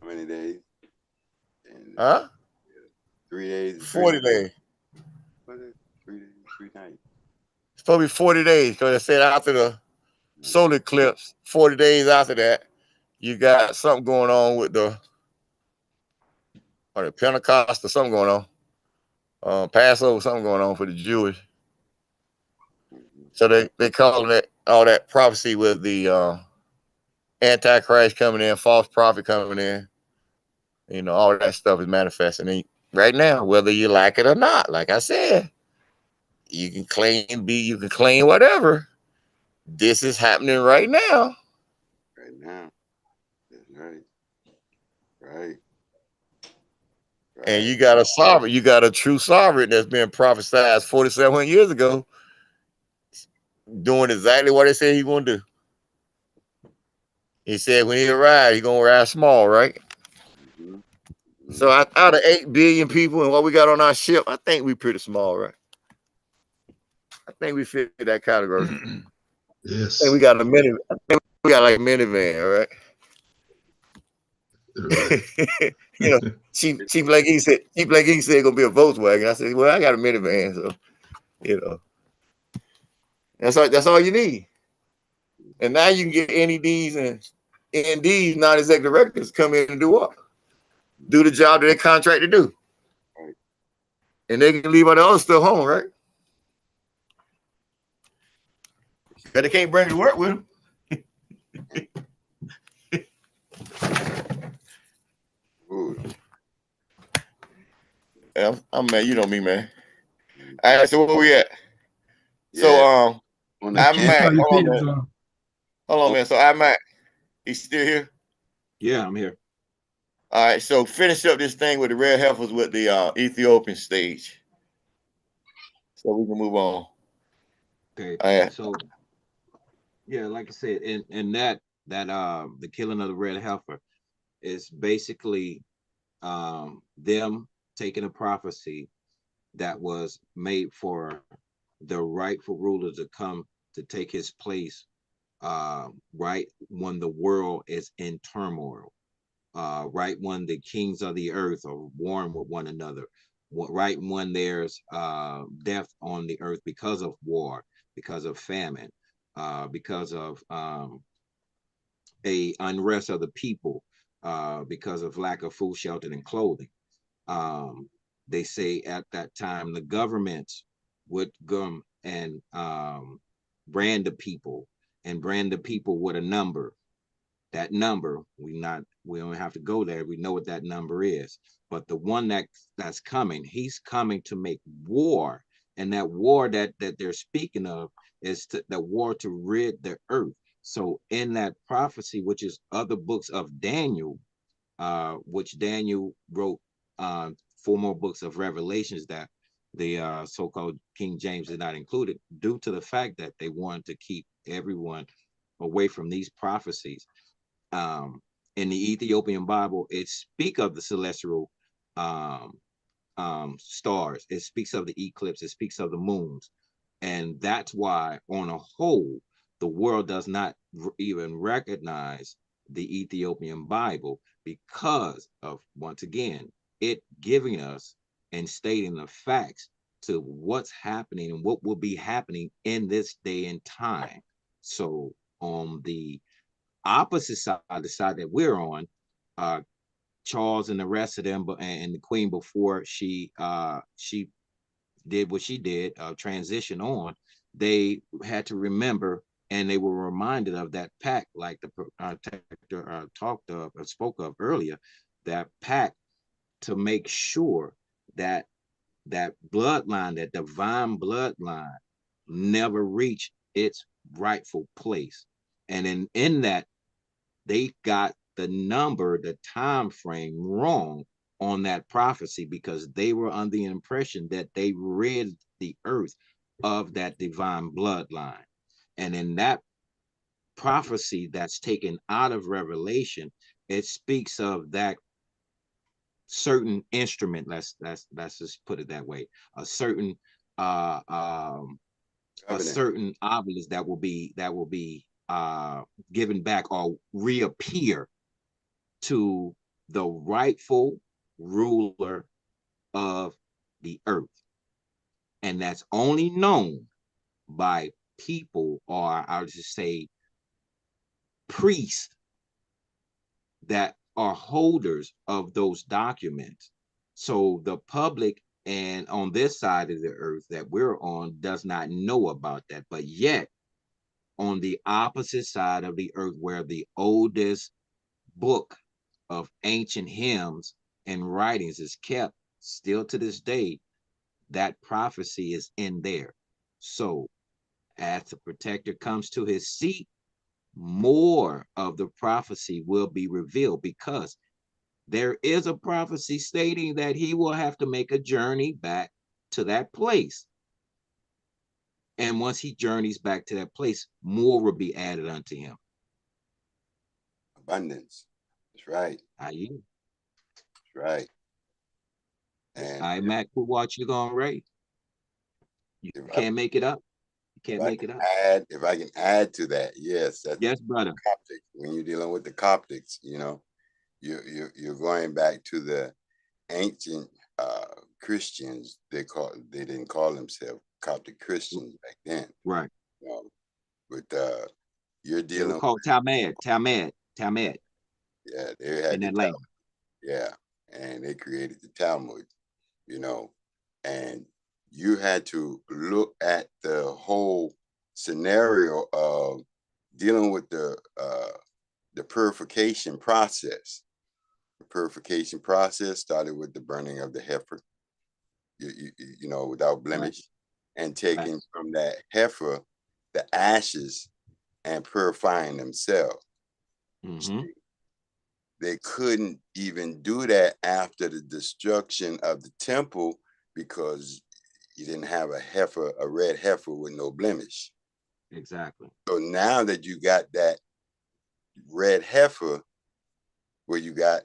how many days? Huh? 3 days. 40 days. Was it 3 days, 3 nights? It's supposed to be 40 days because they said after the solar eclipse, 40 days after that, you got something going on with the Pentecost or something going on. Passover, something going on for the Jewish. So they call it all that prophecy with the Antichrist coming in, false prophet coming in. You know, all that stuff is manifesting right now, whether you like it or not. Like I said, you can claim whatever. This is happening right now. Right now. That's right. Right. And you got a sovereign, you got a true sovereign that's been prophesied 4,700 years ago, doing exactly what they said he's going to do. He said when he arrived, he's going to arrive small, right? Mm-hmm. So out of 8 billion people and what we got on our ship, I think we pretty small, right? I think we fit that category. Yes. I think we got a mini. I think we got like a minivan, all right? You know, Chief Blake he said gonna be a Volkswagen. I said, well, I got a minivan, so you know. That's all you need. And now you can get NEDs and NDs, non-executive directors, come in and do what? Do the job that they contract to do. And they can leave all the other stuff home, right? But they can't bring it to work with them. Yeah, I'm mad. You know me, man. All right, so where we at? So I'm Mac. Hold on, man. Hold on, man. So I'm Mac. He's still here? Yeah, I'm here. All right, so finish up this thing with the red heifers with the Ethiopian stage, so we can move on. Okay. All right. So yeah, like I said, and that the killing of the red heifer is basically them taking a prophecy that was made for the rightful ruler to come to take his place right when the world is in turmoil, right when the kings of the earth are warring with one another, right when there's death on the earth because of war, because of famine, because of a unrest of the people, because of lack of food, shelter, and clothing. They say at that time the governments would come and brand the people with a number. That number, we don't have to go there. We know what that number is. But the one that's coming, he's coming to make war. And that war that they're speaking of is the war to rid the earth. So in that prophecy, which is other books of Daniel, which Daniel wrote 4 more books of Revelations that the so-called King James did not include it, due to the fact that they wanted to keep everyone away from these prophecies. In the Ethiopian Bible, it speaks of the celestial stars. It speaks of the eclipse. It speaks of the moons. And that's why, on a whole, the world does not even recognize the Ethiopian Bible because of, once again, it giving us and stating the facts to what's happening and what will be happening in this day and time. So on the opposite side, the side that we're on, Charles and the rest of them, and the Queen, before she did what she did, transition on, they had to remember, and they were reminded of that pact, like the protector spoke of earlier, that pact to make sure that that bloodline, that divine bloodline, never reached its rightful place. And in that, they got the number, the time frame wrong on that prophecy, because they were under the impression that they rid the earth of that divine bloodline. And in that prophecy that's taken out of Revelation, it speaks of that certain instrument, let's just put it that way, a certain obelisk that will be given back or reappear to the rightful ruler of the earth. And that's only known by people, or I'll just say priests, that are holders of those documents. So the public and on this side of the earth that we're on does not know about that. But yet on the opposite side of the earth, where the oldest book of ancient hymns and writings is kept still to this day, that prophecy is in there. So as the protector comes to his seat, more of the prophecy will be revealed, because there is a prophecy stating that he will have to make a journey back to that place. And once he journeys back to that place, more will be added unto him. Abundance. That's right. IU. That's right. And I Mac, who watch you gonna rate? You can't make it up. You can't make it up. If I can add to that, yes. Yes, brother. Coptic. When you're dealing with the Coptics, you know, you're going back to the ancient Christians. They didn't call themselves Coptic Christians back then. Right. But you're dealing. They were called Talmud. Yeah, they had in that language. Yeah, and they created the Talmud, you know, And you had to look at the whole scenario of dealing with the purification process. The purification process started with the burning of the heifer, you know, without blemish, and taking from that heifer the ashes and purifying themselves. They couldn't even do that after the destruction of the temple because you didn't have a red heifer with no blemish. Exactly. So now that you got that red heifer, where you got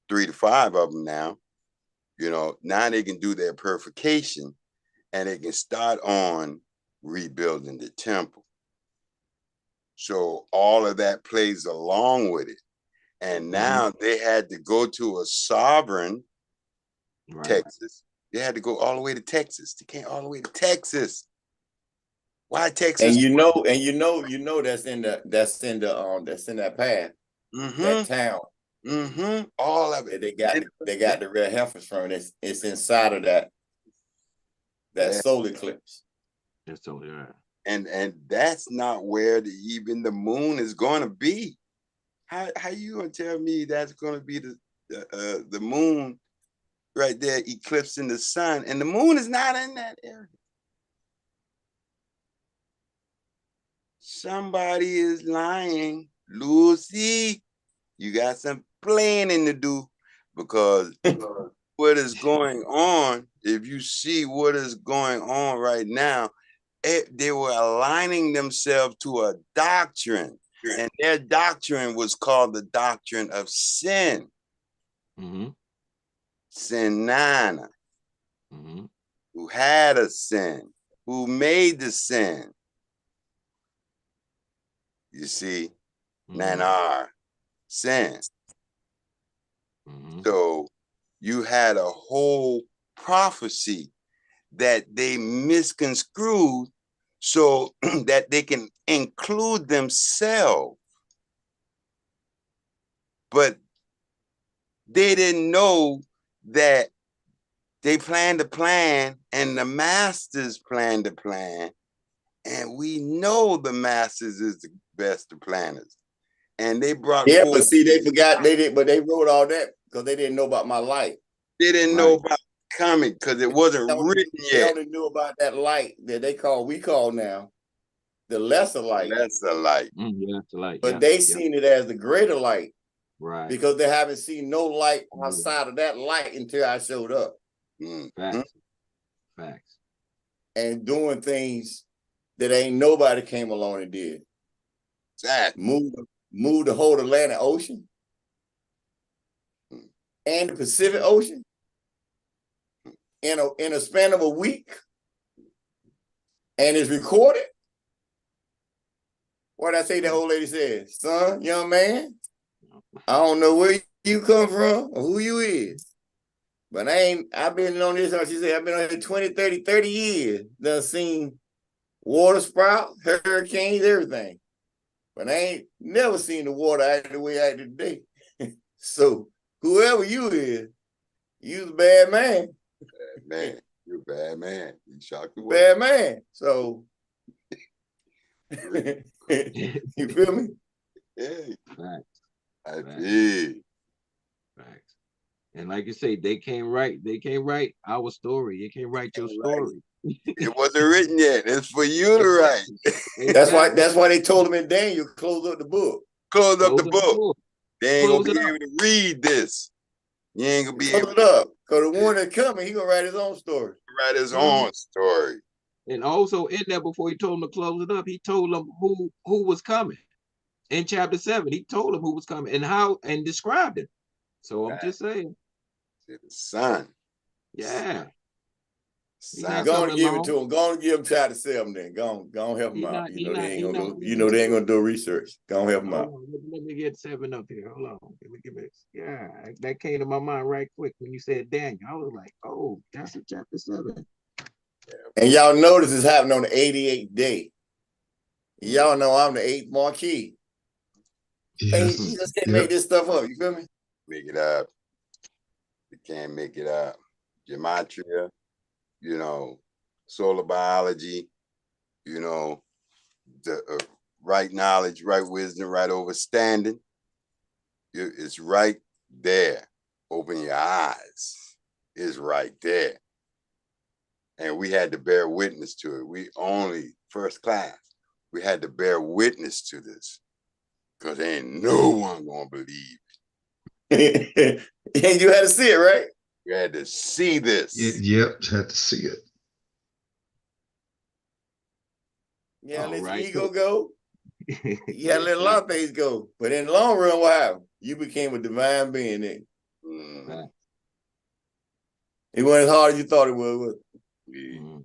3 to 5 of them now, you know, now they can do their purification and they can start on rebuilding the temple. So all of that plays along with it. And now they had to go to a sovereign, Texas. They had to go all the way to Texas. They came all the way to Texas. Why Texas? And you know that's in that path. That town. All of it. They got the red heifers from it. It's inside of that solar eclipse. That's totally right. And that's not where even the moon is going to be. How you gonna tell me that's gonna be the moon right there eclipsing the sun, and the moon is not in that area? Somebody is lying, Lucy. You got some planning to do, because what is going on, if you see what is going on right now, they were aligning themselves to a doctrine, and their doctrine was called the doctrine of sin. Sinana, who had a sin, who made the sin. You see, Nanar, sin. So you had a whole prophecy that they misconstrued so that they can include themselves. But they didn't know that they planned a plan and the masters planned a plan. And we know the masters is the best of planners. And they brought but see, they forgot but they wrote all that because they didn't know about my light. They didn't know about coming because it wasn't written yet. They only knew about that light that we call now the lesser light. Lesser light. Lesser light. But they seen it as the greater light. Right. Because they haven't seen no light outside of that light until I showed up. Facts. And doing things that ain't nobody came along and did. Exactly. Move the whole Atlantic Ocean and the Pacific Ocean in a span of a week, and it's recorded. What I say? The old lady said, "Son, young man, I don't know where you come from or who you is, but I've been on this." She said, "I've been on here 20, 30 years. Done seen water sprout, hurricanes, everything. But I ain't never seen the water act the way I act today." So whoever you is, you's a bad man. Bad man. You're a bad man. You shocked the world. Bad man. So you feel me? Yeah. Facts. I feel. Facts. And like you say, they can't write our story. They can't write your story. It wasn't written yet. It's for you to write. Exactly. That's why they told him in Daniel, close up the book. Close up the book. They ain't gonna be able to read this. You ain't gonna be able to up. Because the one that's coming, he gonna write his own story. Write his own story. And also in there, before he told him to close it up, he told them who was coming. In chapter 7, he told them who was coming and how, and described it. So I'm just saying. The son. Yeah. Go on and give it to him. Go on and give him chapter 7 then. Go on help him out. They ain't gonna do research. Go on help him out. Let me get 7 up here. Hold on. Give me. Yeah, that came to my mind right quick when you said Daniel. I was like, oh, that's in chapter 7. And y'all notice it's happening on the 88th day. Y'all know I'm the 8th marquee. Yes. You just can't make this stuff up. You feel me? Make it up. You can't make it up. Gematria, you know, solar biology, you know, the right knowledge, right wisdom, right understanding. It's right there. Open your eyes. It's right there. And we had to bear witness to it. We only, first class, we had to bear witness to this. Because ain't no one gonna believe it. And you had to see it, right? You had to see this. Yep, had to see it. Yeah, let your right, ego go. Yeah, let a Yes, lot of things go. But in the long run, what happened? You became a divine being then. Mm. It wasn't as hard as you thought it was. Mm.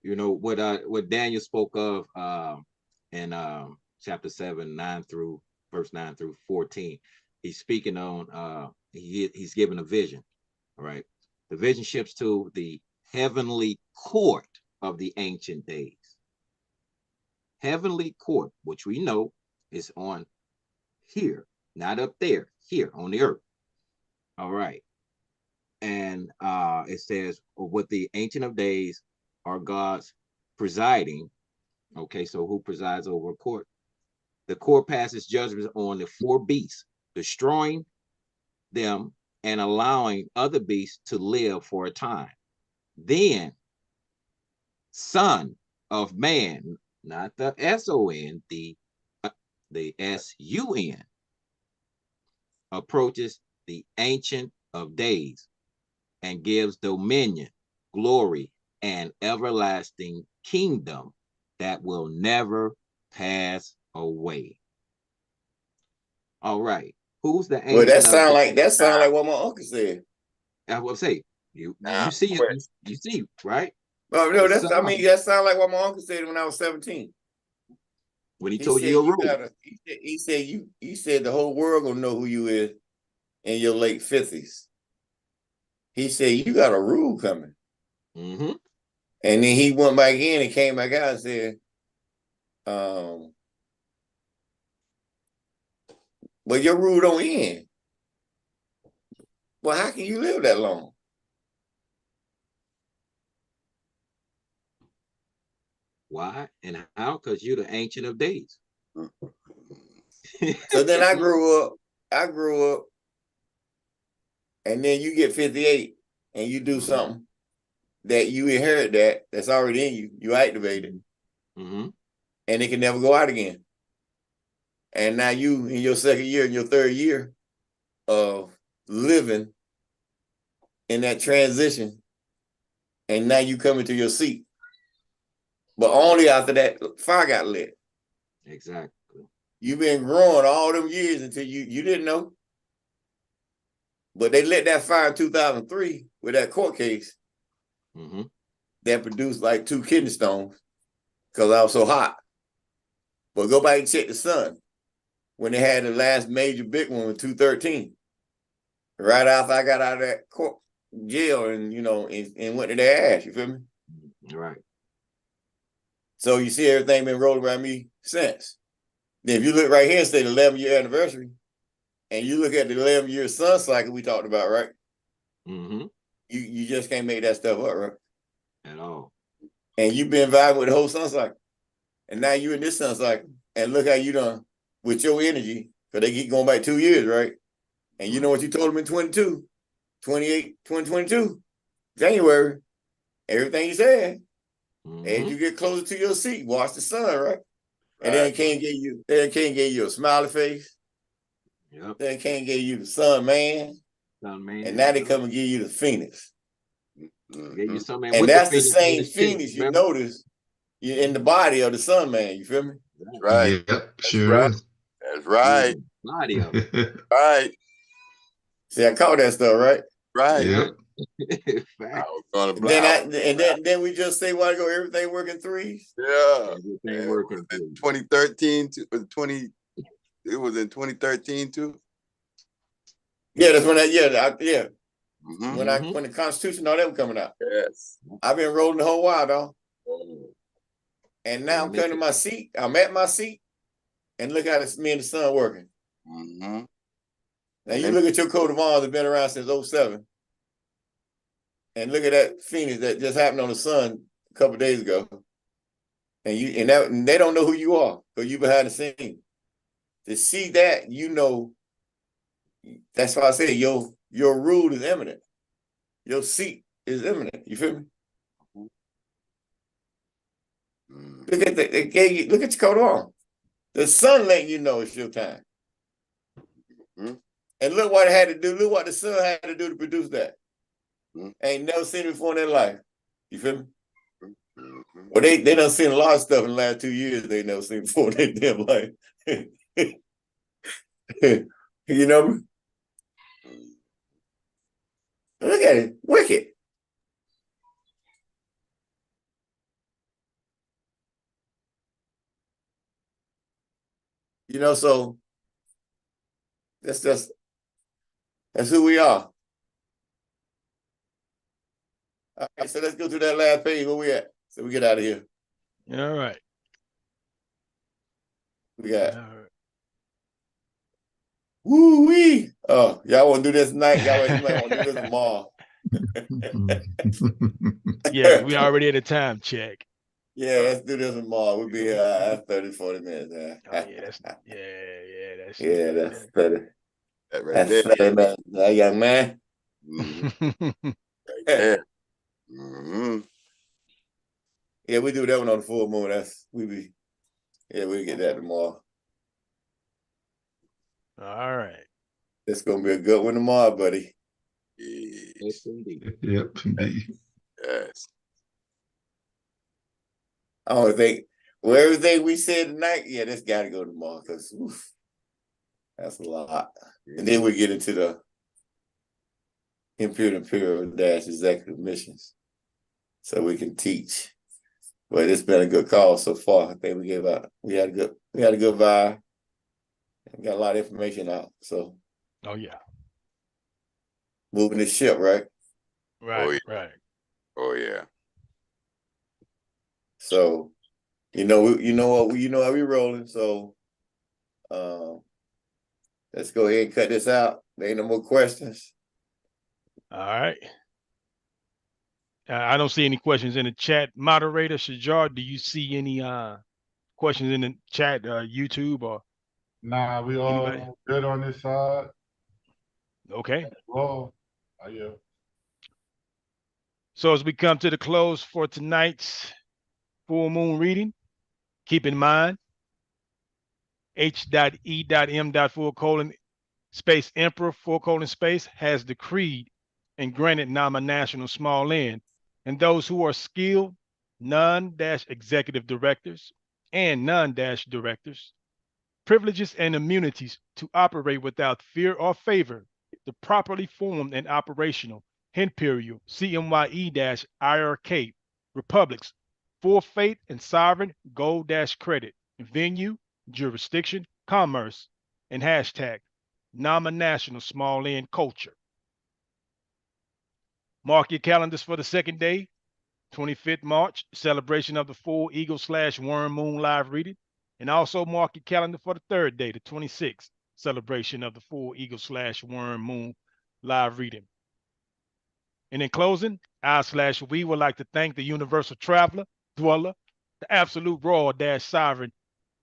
You know what Daniel spoke of in chapter 7, verse 9 through 14. He's speaking on he's given a vision. All right. The vision shifts to the heavenly court of the ancient days. Heavenly court, which we know is on here, not up there, here on the earth. All right. And it says, what the Ancient of Days are gods presiding. Okay, so who presides over a court? The court passes judgments on the 4 beasts, destroying them and allowing other beasts to live for a time. Then, Son of Man, not the S-O-N, the S-U-N, approaches the Ancient of Days and gives dominion, glory, and everlasting kingdom that will never pass away. All right. Who's the ancient? Well, that sound like what my uncle said. I will say you see it, you see, right? Oh no, that sound like what my uncle said when I was 17. When he told you your rule. He said the whole world gonna know who you is in your late 50s. He said you got a rule coming. Mm-hmm. And then he went back in and came back out and said, but your rule don't end. Well, how can you live that long? Why and how? Because you're the Ancient of Days. So then I grew up, and then you get 58 and you do something that you inherit that's already in you. You activate it. Mm-hmm. And it can never go out again. And now you in your second year, in your third year of living in that transition, and now you come into your seat. But only after that fire got lit. Exactly. You've been growing all them years until you didn't know. But they lit that fire in 2003 with that court case that produced like 2 kidney stones because I was so hot. But go back and check the sun when they had the last major big one in 2013. Right after I got out of that court jail and and went to their ass, you feel me? Right. So you see everything been rolling around me since. Then if you look right here and say the 11-year anniversary, and you look at the 11-year sun cycle we talked about, right? Mm-hmm. You just can't make that stuff up, right? At all. And you've been vibing with the whole sun cycle. And now you in this sun cycle. And look how you done with your energy, because they keep going back 2 years, right? And you know what you told them in 2022, January, everything you said. As you get closer to your seat, watch the sun, right? And then it can't get you a smiley face. Yep. Then it can't get you the sun man. And now they come and give you the Phoenix. And that's the same Phoenix you notice in the body of the sun man. You feel me? That's right. Yep, sure is. That's right. Body of it. Right. See, I caught that stuff, right? Right. Yep. Then we just say, why go everything working threes? Yeah. Everything working. 2013 to 20. It was in 2013 too. Yeah, that's when when the Constitution, all that was coming out. Yes. I've been rolling the whole while, though. And now I'm coming to my seat. I'm at my seat, and look how me and the sun working. Now you look at your coat of arms that's been around since 07. and look at that Phoenix that just happened on the sun a couple of days ago. And they don't know who you are because you behind the scene. To see that, you know, that's why I say your rule is imminent. Your seat is imminent. You feel me? Look at look at your coat on. The sun letting you know it's your time. And look what it had to do. Look what the sun had to do to produce that. Ain't never seen it before in their life. You feel me? Well, they done seen a lot of stuff in the last 2 years they never seen before in their damn life. You know? Look at it. Wicked. You know, so that's who we are. All right, so let's go to that last page. Where we at? So we get out of here. All right. We got. Woo wee! Oh, y'all want to do this tonight? You might want to do this tomorrow. Yeah, we already at a time check. Yeah, let's do this tomorrow. We'll be here 30, 40 minutes. Oh, yeah, that's 30. Right That's 30 minutes. That young man. Yeah, we do that one on the full moon. We'll get that tomorrow. All right. It's gonna be a good one tomorrow, buddy. Yes, indeed. Yep, indeed. Yes. I don't think everything we said tonight, yeah, this gotta go tomorrow because that's a lot. And then we get into the imperial dash executive missions. So we can teach. But it's been a good call so far. I think we had a good vibe. We got a lot of information out. So oh yeah. Moving the ship, right? Right, right. Oh yeah. So, you know how we rolling. So let's go ahead and cut this out. There ain't no more questions. All right. I don't see any questions in the chat. Moderator Shajar, do you see any questions in the chat, YouTube or? Nah, we all anybody? good on this side. Okay. Well, yeah. So as we come to the close for tonight's full moon reading, keep in mind H.E.M.full:_ Emperor :_ has decreed and granted nominational small n, and those who are skilled non-executive directors and non-directors privileges and immunities to operate without fear or favor the properly formed and operational imperial CMYE-IRK republics for faith and sovereign gold-credit venue, jurisdiction, commerce, and hashtag nominational small n culture. Mark your calendars for the second day, 25th March, celebration of the full Eagle/Worm Moon live reading. And also mark your calendar for the third day, the 26th, celebration of the full Eagle/Worm Moon live reading. And in closing, I/we would like to thank the universal traveler, dweller, the absolute royal-sovereign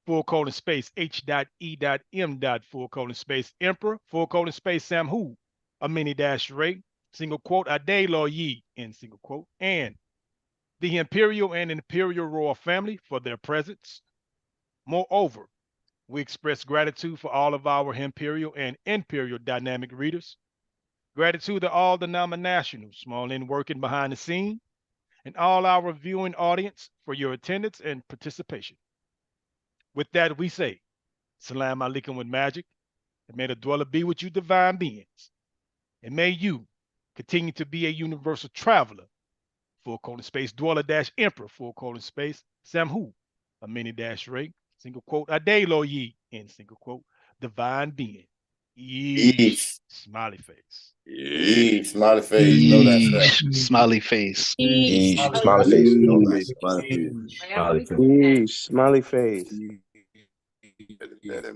H.E.M. Emperor Samhu, Amini-Ray, single quote, Ade Lo Yi, end single quote, and the imperial and imperial royal family for their presence. Moreover, we express gratitude for all of our imperial and imperial dynamic readers. Gratitude to all the nominational small n working behind the scene, and all our viewing audience for your attendance and participation. With that, we say, Salam Alaikum with magic, and may the dweller be with you, divine beings. And may you continue to be a universal traveler, dweller-emperor, Samhu, Amini-Ray, single quote, Ade Lo Yi, end single quote, divine being. Eesh. Smiley face. Eesh. Smiley face. Know that stuff. Smiley face. Eesh. Smiley face. Know Smiley that. face. Smiley face. Smiley face. Better.